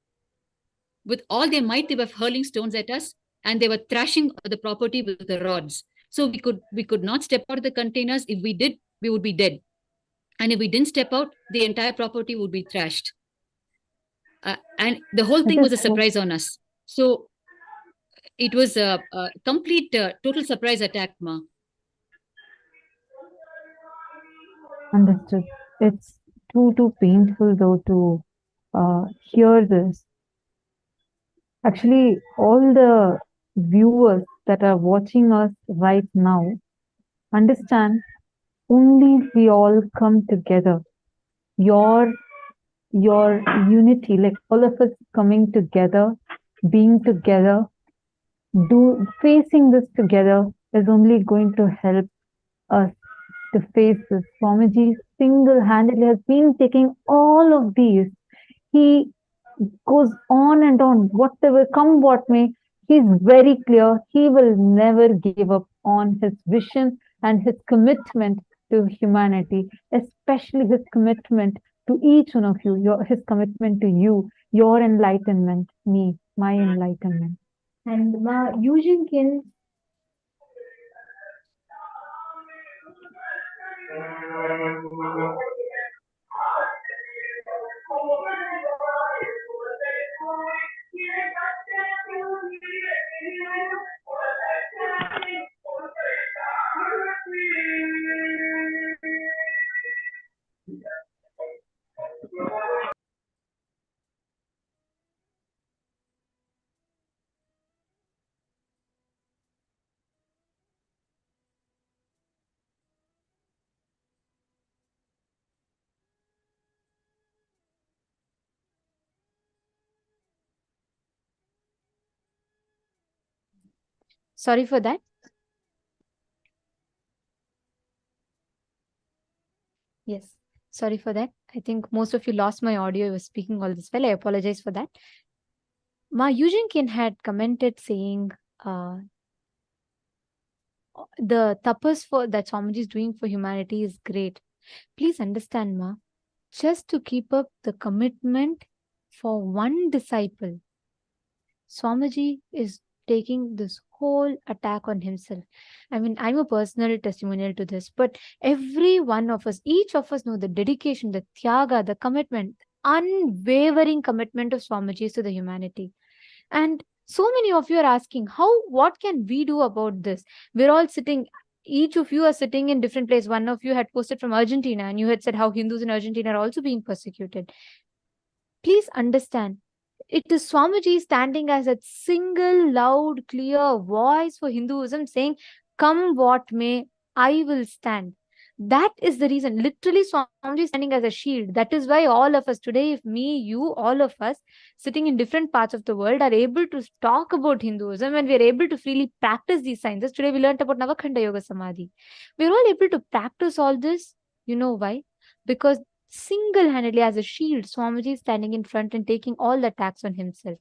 With all their might, they were hurling stones at us, and they were thrashing the property with the rods. So we could not step out of the containers. If we did, we would be dead. And if we didn't step out, the entire property would be thrashed. And the whole thing was a surprise on us. So it was a complete, total surprise attack, Ma. Understood. It's too painful though to hear this. Actually, all the viewers that are watching us right now understand only if we all come together. Your unity, like all of us coming together, being together, facing this together is only going to help us to face this. Swamiji single-handedly has been taking all of these. He goes on and on, whatever come what may. He's very clear. He will never give up on his vision and his commitment to humanity, especially his commitment to each one of you, his commitment to you, your enlightenment, me, my enlightenment. And Ma Yujinkin Sorry for that. Yes, sorry for that. I think most of you lost my audio. I was speaking all this well. I apologize for that. Ma Yujinkin had commented saying the tapas that Swamiji is doing for humanity is great. Please understand, Ma, just to keep up the commitment for one disciple, Swamiji is taking this whole attack on himself. I mean, I'm a personal testimonial to this, but every one of us, each of us know the dedication, the tyaga, the commitment, unwavering commitment of Swamiji to the humanity. And so many of you are asking, what can we do about this? We're all sitting, each of you are sitting in different places. One of you had posted from Argentina and you had said how Hindus in Argentina are also being persecuted. Please understand, it is Swamiji standing as a single, loud, clear voice for Hinduism saying, come what may, I will stand. That is the reason. Literally, Swamiji is standing as a shield. That is why all of us today, if me, you, all of us sitting in different parts of the world are able to talk about Hinduism, and we are able to freely practice these sciences. Today we learned about Navakhanda Yoga Samadhi. We are all able to practice all this. You know why? Because single-handedly as a shield, Swamiji is standing in front and taking all the attacks on himself.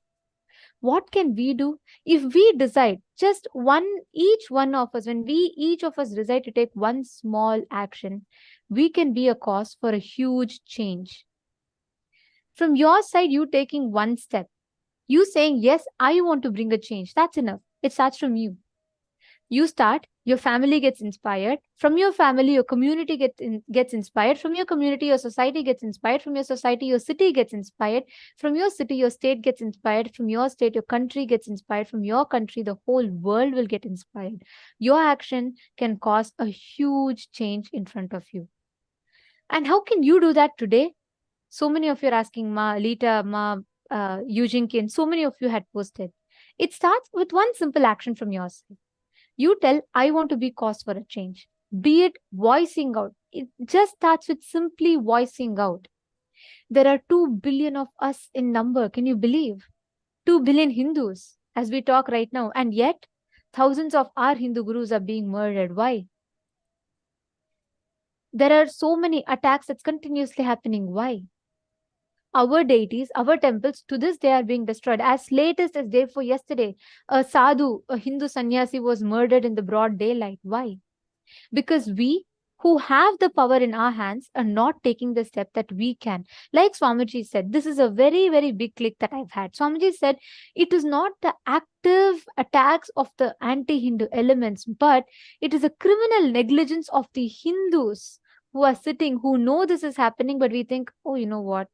What can we do if we decide just one, each one of us, when we each of us decide to take one small action, we can be a cause for a huge change. From your side, you taking one step, you saying, yes, I want to bring a change. That's enough. It starts from you. You start, your family gets inspired. From your family, your community gets inspired. From your community, your society gets inspired. From your society, your city gets inspired. From your city, your state gets inspired. From your state, your country gets inspired. From your country, the whole world will get inspired. Your action can cause a huge change in front of you. And how can you do that today? So many of you are asking, Ma, Lita, Ma, Eugene Kin, so many of you had posted. It starts with one simple action from your side. You tell, I want to be cause for a change. Be it voicing out. It just starts with simply voicing out. There are 2 billion of us in number. Can you believe? 2 billion Hindus as we talk right now. And yet, thousands of our Hindu gurus are being murdered. Why? There are so many attacks that's continuously happening. Why? Our deities, our temples, to this day are being destroyed. As latest as day before yesterday, a sadhu, a Hindu sannyasi was murdered in the broad daylight. Why? Because we who have the power in our hands are not taking the step that we can. Like Swamiji said, this is a very, very big click that I've had. Swamiji said, it is not the active attacks of the anti-Hindu elements, but it is a criminal negligence of the Hindus who are sitting, who know this is happening, but we think, oh, you know what?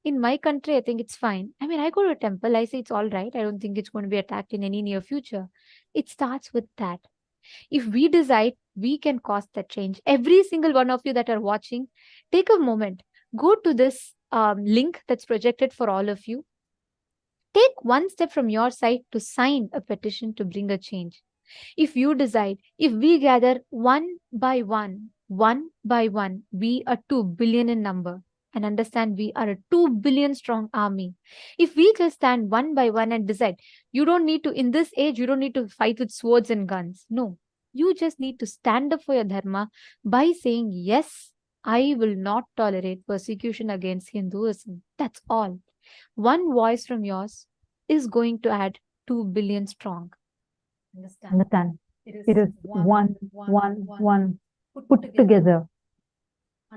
In my country, I think it's fine. I mean, I go to a temple, I say it's all right. I don't think it's going to be attacked in any near future. It starts with that. If we decide, we can cause that change. Every single one of you that are watching, take a moment. Go to this link that's projected for all of you. Take one step from your side to sign a petition to bring a change. If you decide, if we gather one by one, we are 2 billion in number. And understand we are a 2 billion strong army. If we just stand one by one and decide, you don't need to, in this age, you don't need to fight with swords and guns. No, you just need to stand up for your dharma by saying, yes, I will not tolerate persecution against Hinduism. That's all. One voice from yours is going to add 2 billion strong. Understand? It is one, put together.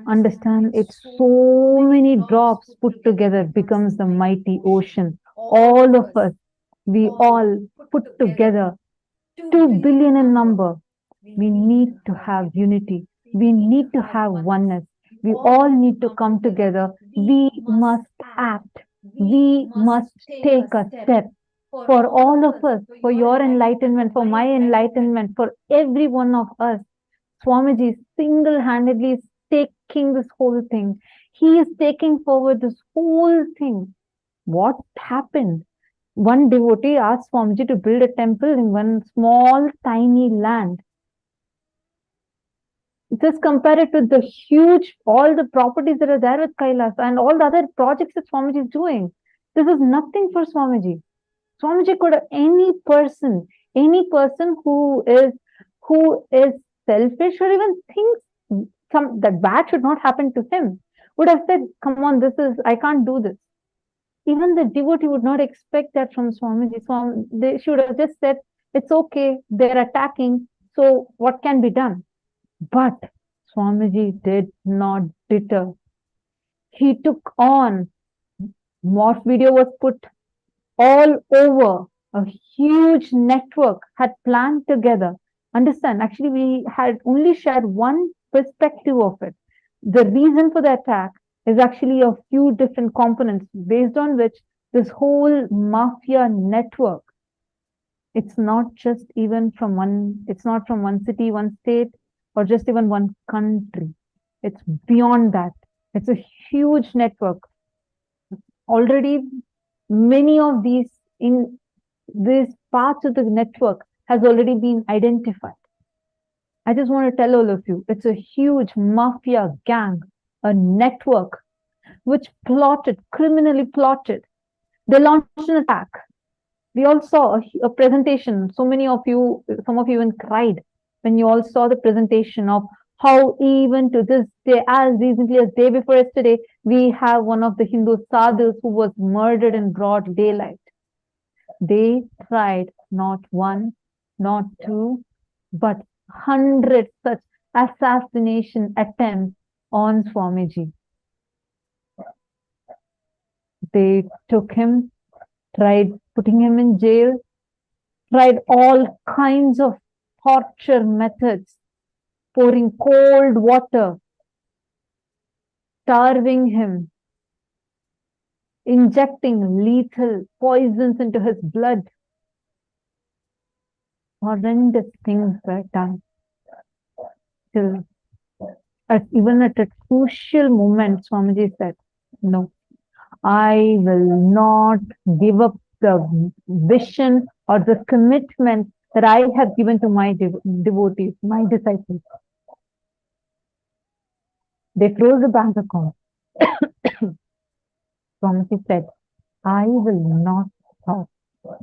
Understand, it's so many drops put together becomes the mighty ocean. All of us, we all put together, 2 billion in number. We need to have unity. We need to have oneness. We all need to come together. We must act. We must take a step. For all of us, for your enlightenment, for my enlightenment, for every one of us, Swamiji single-handedly is taking this whole thing. He is taking forward this whole thing. What happened? One devotee asked Swamiji to build a temple in one small, tiny land. Just compare it with the huge, all the properties that are there with Kailasa and all the other projects that Swamiji is doing. This is nothing for Swamiji. Swamiji could have any person who is selfish or even thinks that bad should not happen to him, would have said, come on, I can't do this. Even the devotee would not expect that from Swamiji. They should have just said, it's okay, they're attacking, so what can be done? But Swamiji did not deter. He took on. Morph video was put all over. A huge network had planned together. Understand, actually we had only shared one perspective of it. The reason for the attack is actually a few different components based on which this whole mafia network, it's not just even from one, it's not from one city, one state, or just even one country. It's beyond that. It's a huge network. Already many of these parts of the network has already been identified. I just want to tell all of you, it's a huge mafia gang, a network which plotted, criminally plotted. They launched an attack. We all saw a presentation. So many of you, some of you even cried when you all saw the presentation of how even to this day, as recently as day before yesterday, we have one of the Hindu sadhus who was murdered in broad daylight. They tried not one, not two, but 100 such assassination attempts on Swamiji. They took him, tried putting him in jail, tried all kinds of torture methods, pouring cold water, starving him, injecting lethal poisons into his blood. Horrendous things were done. Till even at a crucial moment, Swamiji said, no, I will not give up the vision or the commitment that I have given to my devotees, my disciples. They froze the bank account. Swamiji said, I will not stop.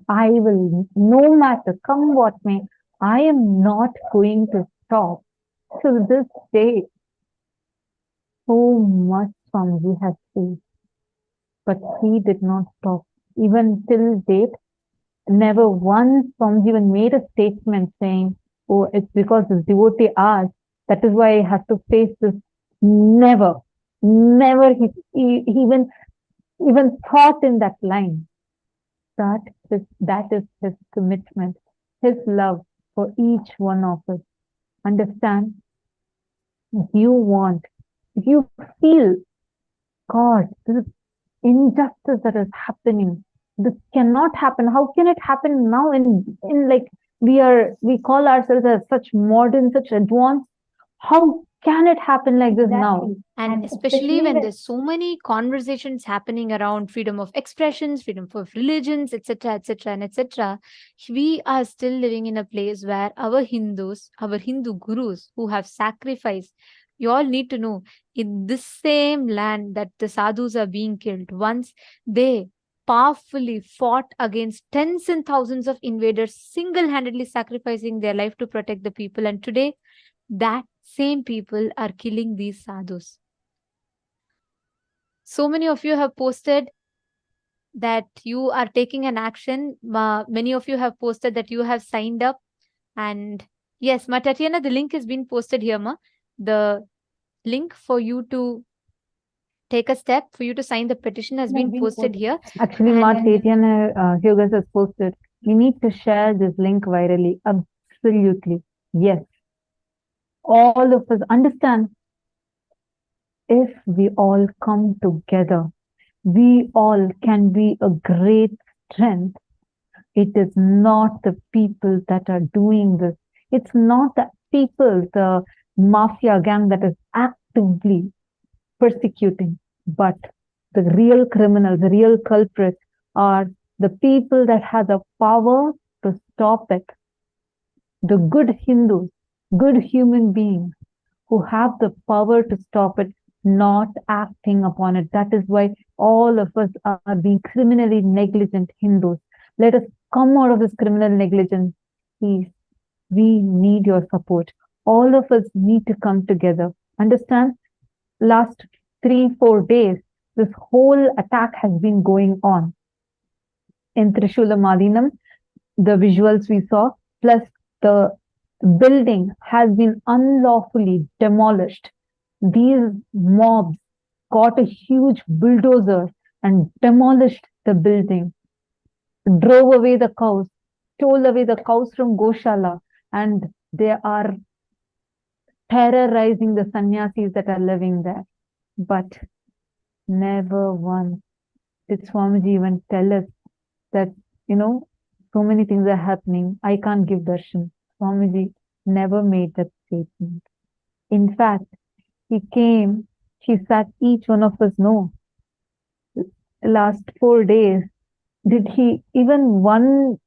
I will, no matter come what may, I am not going to stop. Till this day, so much Swamiji has faced, but he did not stop. Even till date, never once Swamiji even made a statement saying, oh, it's because this devotee asked, that is why I have to face this. Never, never he even thought in that line. That is his commitment, his love for each one of us. Understand? If you feel, God, this is injustice that is happening. This cannot happen. How can it happen now? In like we call ourselves as such modern, such advanced. How can it happen like this now? And especially when there's so many conversations happening around freedom of expressions, freedom of religions, etc., etc., and etc., we are still living in a place where our Hindus, our Hindu gurus who have sacrificed, you all need to know, in this same land that the sadhus are being killed, once they powerfully fought against tens and thousands of invaders, single-handedly sacrificing their life to protect the people. And today, that same people are killing these sadhus. So many of you have posted that you are taking an action. Many of you have posted that you have signed up. And yes, Tatiana, the link has been posted here, Ma. The link for you to take a step, for you to sign the petition has been posted here. Actually, Tatiana Hughes has posted. We need to share this link virally. Absolutely. Yes. All of us understand, if we all come together, we all can be a great strength. It is not the people that are doing this. It's not the people, the mafia gang that is actively persecuting, but the real criminals, the real culprits are the people that have the power to stop it. The good Hindus, good human beings who have the power to stop it, not acting upon it. That is why all of us are being criminally negligent Hindus. Let us come out of this criminal negligence. Please, we need your support. All of us need to come together. Understand? Last 3-4 days, this whole attack has been going on. In Trishula Madinam, the visuals we saw, plus the building has been unlawfully demolished. These mobs got a huge bulldozer and demolished the building, drove away the cows, stole away the cows from Goshala, and they are terrorizing the sannyasis that are living there. But never once did Swamiji even tell us that, so many things are happening. I can't give darshan. Swamiji never made that statement. In fact, he came, he sat each one of us know. Last 4 days, did he even one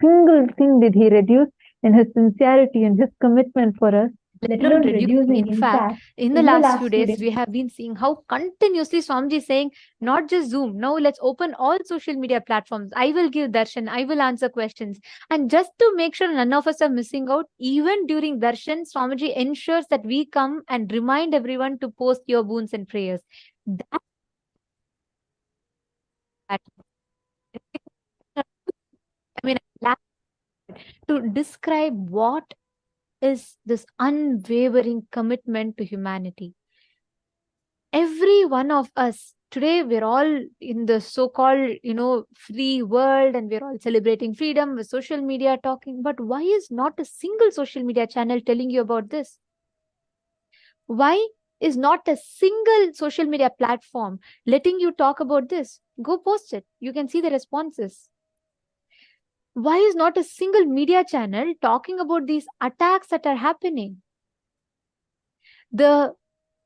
single thing did he reduce? in his sincerity and his commitment for us, let alone reducing. In fact, in the last few days, we have been seeing how continuously Swamiji is saying, not just Zoom, now let's open all social media platforms. I will give darshan, I will answer questions. And just to make sure none of us are missing out, even during darshan, Swamiji ensures that we come and remind everyone to post your boons and prayers. That I mean, to describe what is this unwavering commitment to humanity. Every one of us, today we're all in the so-called, free world, and we're all celebrating freedom with social media talking. But why is not a single social media channel telling you about this? Why is not a single social media platform letting you talk about this? Go post it. You can see the responses. Why is not a single media channel talking about these attacks that are happening? The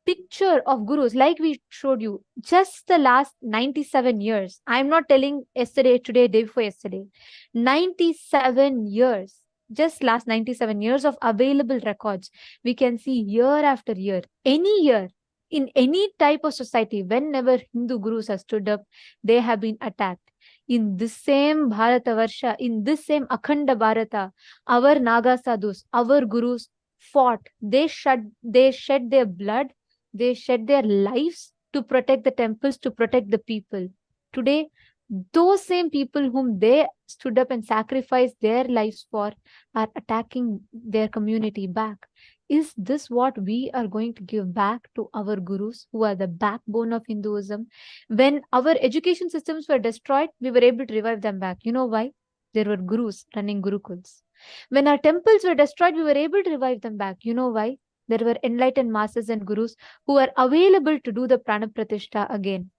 picture of gurus, like we showed you, just the last 97 years. I'm not telling yesterday, today, day before yesterday. 97 years. Just last 97 years of available records. We can see year after year, any year, in any type of society, whenever Hindu gurus have stood up, they have been attacked. In this same Bharata Varsha, in this same Akhanda Bharata, our Naga Sadhus, our gurus fought. They shed their blood, they shed their lives to protect the temples, to protect the people. Today, those same people whom they stood up and sacrificed their lives for are attacking their community back. Is this what we are going to give back to our gurus, who are the backbone of Hinduism? When our education systems were destroyed, we were able to revive them back. You know why? There were gurus running gurukuls. When our temples were destroyed, we were able to revive them back. You know why? There were enlightened masters and gurus who were available to do the prana pratishtha again.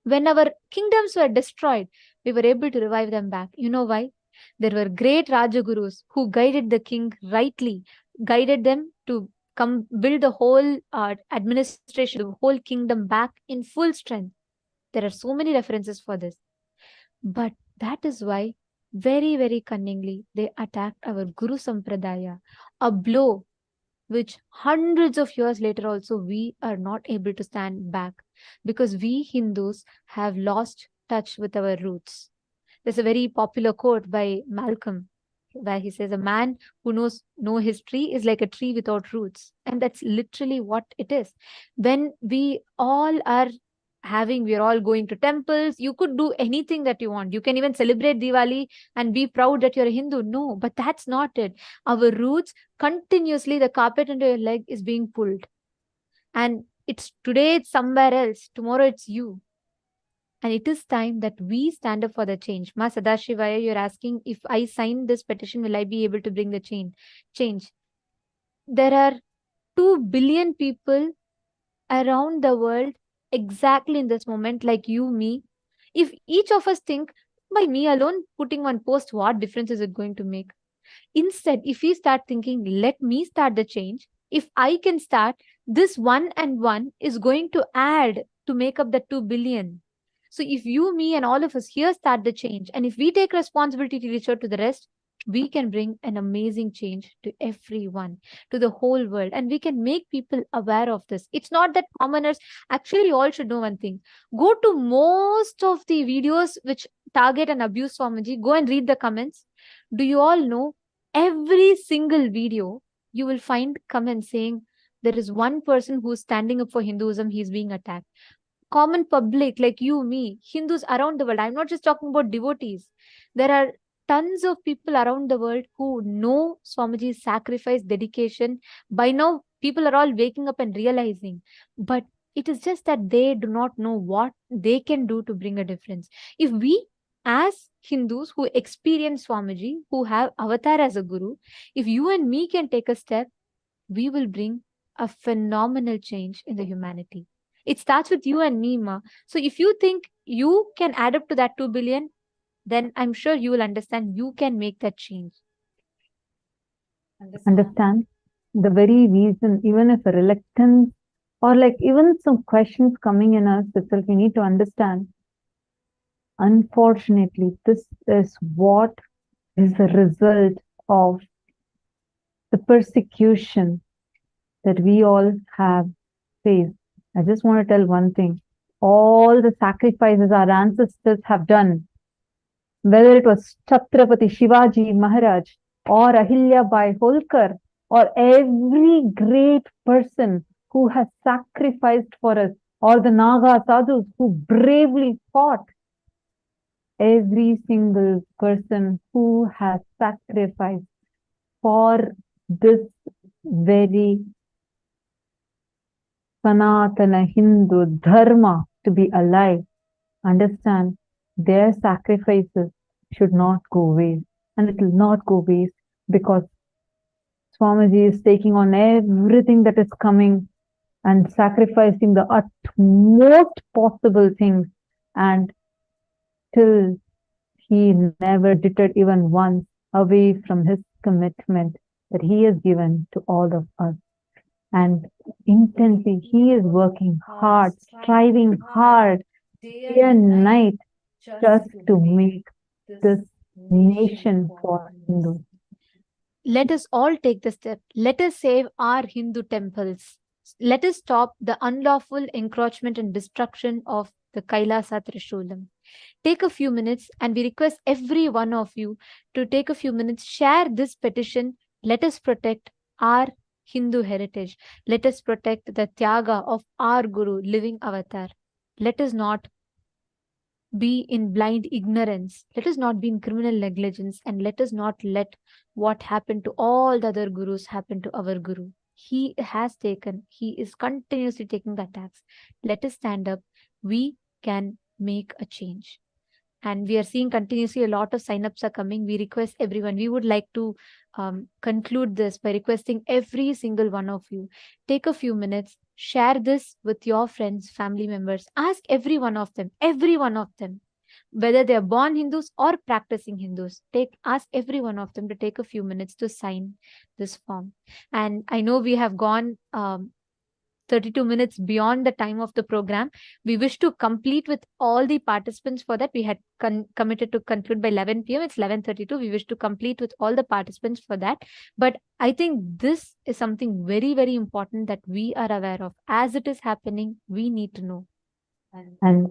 When our kingdoms were destroyed, we were able to revive them back. You know why? There were great Rajagurus who guided the king rightly, guided them to come build the whole administration, the whole kingdom back in full strength. There are so many references for this. But that is why, very, very cunningly, they attacked our Guru Sampradaya, a blow which hundreds of years later also we are not able to stand back, because we Hindus have lost touch with our roots. There's a very popular quote by Malcolm where he says, a man who knows no history is like a tree without roots. And that's literally what it is. When we all are we're all going to temples, you could do anything that you want. You can even celebrate Diwali and be proud that you're a Hindu. No, but that's not it. Our roots, continuously the carpet under your leg is being pulled. And today it's somewhere else, tomorrow it's you. And it is time that we stand up for the change. Ma Sadashivaya, you're asking, if I sign this petition, will I be able to bring the change? There are 2 billion people around the world exactly in this moment, like you, me. If each of us think, by me alone putting one post, what difference is it going to make? Instead, if we start thinking, let me start the change, if I can start, this 1 and 1 is going to add to make up the 2 billion. So if you, me, and all of us here start the change, and if we take responsibility to reach out to the rest, we can bring an amazing change to everyone, to the whole world, and we can make people aware of this. It's not that commoners, actually you all should know one thing. Go to most of the videos which target and abuse Swamiji, go and read the comments. Do you all know, every single video, you will find comments saying, there is one person who's standing up for Hinduism, he's being attacked. Common public like you, me, Hindus around the world. I'm not just talking about devotees. There are tons of people around the world who know Swamiji's sacrifice, dedication. By now, people are all waking up and realizing. But it is just that they do not know what they can do to bring a difference. If we, as Hindus who experience Swamiji, who have Avatar as a guru, if you and me can take a step, we will bring a phenomenal change in the humanity. It starts with you and me, Ma. So if you think you can add up to that 2 billion, then I'm sure you will understand you can make that change. Understand the very reason, even if a reluctance or like even some questions coming in us itself, we need to understand. Unfortunately, this is what is the result of the persecution that we all have faced. I just want to tell one thing. All the sacrifices our ancestors have done, whether it was Chhatrapati Shivaji Maharaj or Ahilya Bai Holkar or every great person who has sacrificed for us, or the Naga sadhus who bravely fought, every single person who has sacrificed for this very Sanatana Hindu Dharma to be alive, understand their sacrifices should not go waste. And it will not go waste because Swamiji is taking on everything that is coming and sacrificing the utmost possible things, and till he never deterred even once away from his commitment that he has given to all of us. And intensely, he is working hard, striving hard, day and night, just to make this nation for Hindus. Let us all take the step. Let us save our Hindu temples. Let us stop the unlawful encroachment and destruction of the Kailasa Trishulam. Take a few minutes, and we request every one of you to take a few minutes, share this petition. Let us protect our Hindu heritage. Let us protect the Tyaga of our Guru, living avatar. Let us not be in blind ignorance. Let us not be in criminal negligence, and let us not let what happened to all the other gurus happen to our Guru. He is continuously taking the attacks. Let us stand up. We can make a change. And we are seeing continuously a lot of sign-ups are coming. We request everyone. We would like to conclude this by requesting every single one of you, take a few minutes, share this with your friends, family members. Ask every one of them, whether they are born Hindus or practicing Hindus. Ask every one of them to take a few minutes to sign this form. And I know we have gone 32 minutes beyond the time of the program. We wish to complete with all the participants. For that, we had committed to conclude by 11 p.m. It's 11:32. We wish to complete with all the participants for that. But I think this is something very, very important that we are aware of. As it is happening, we need to know. And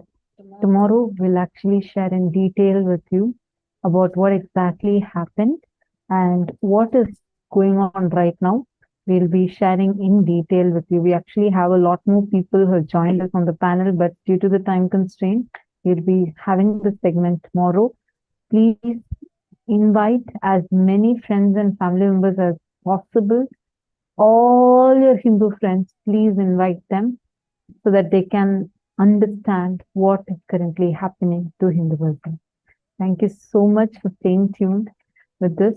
tomorrow we'll actually share in detail with you about what exactly happened and what is going on right now. We'll be sharing in detail with you. We actually have a lot more people who have joined us on the panel, but due to the time constraint, we'll be having this segment tomorrow. Please invite as many friends and family members as possible. All your Hindu friends, please invite them so that they can understand what is currently happening to Hinduism. Thank you so much for staying tuned with this.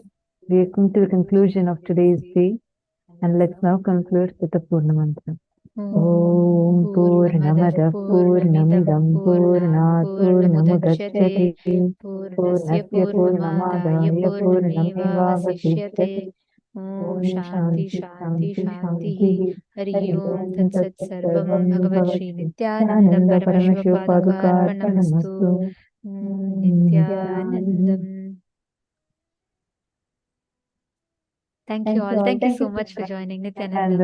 We are coming to the conclusion of today's day. And let's now conclude with the Purna Mantra. Om Purnamada Purnamidam Purnat Purnamudachyate Purnasya Purnamadaya Purnamevavasishyate. Om Shanti Shanti Shanti. Hari Om Tat Sat Sarvam Bhagavat Shri Nithyananda Paramashiva Padukarpanamastu. Nithyanandam. Thank you all. Thank you so much for joining, Nithyananda.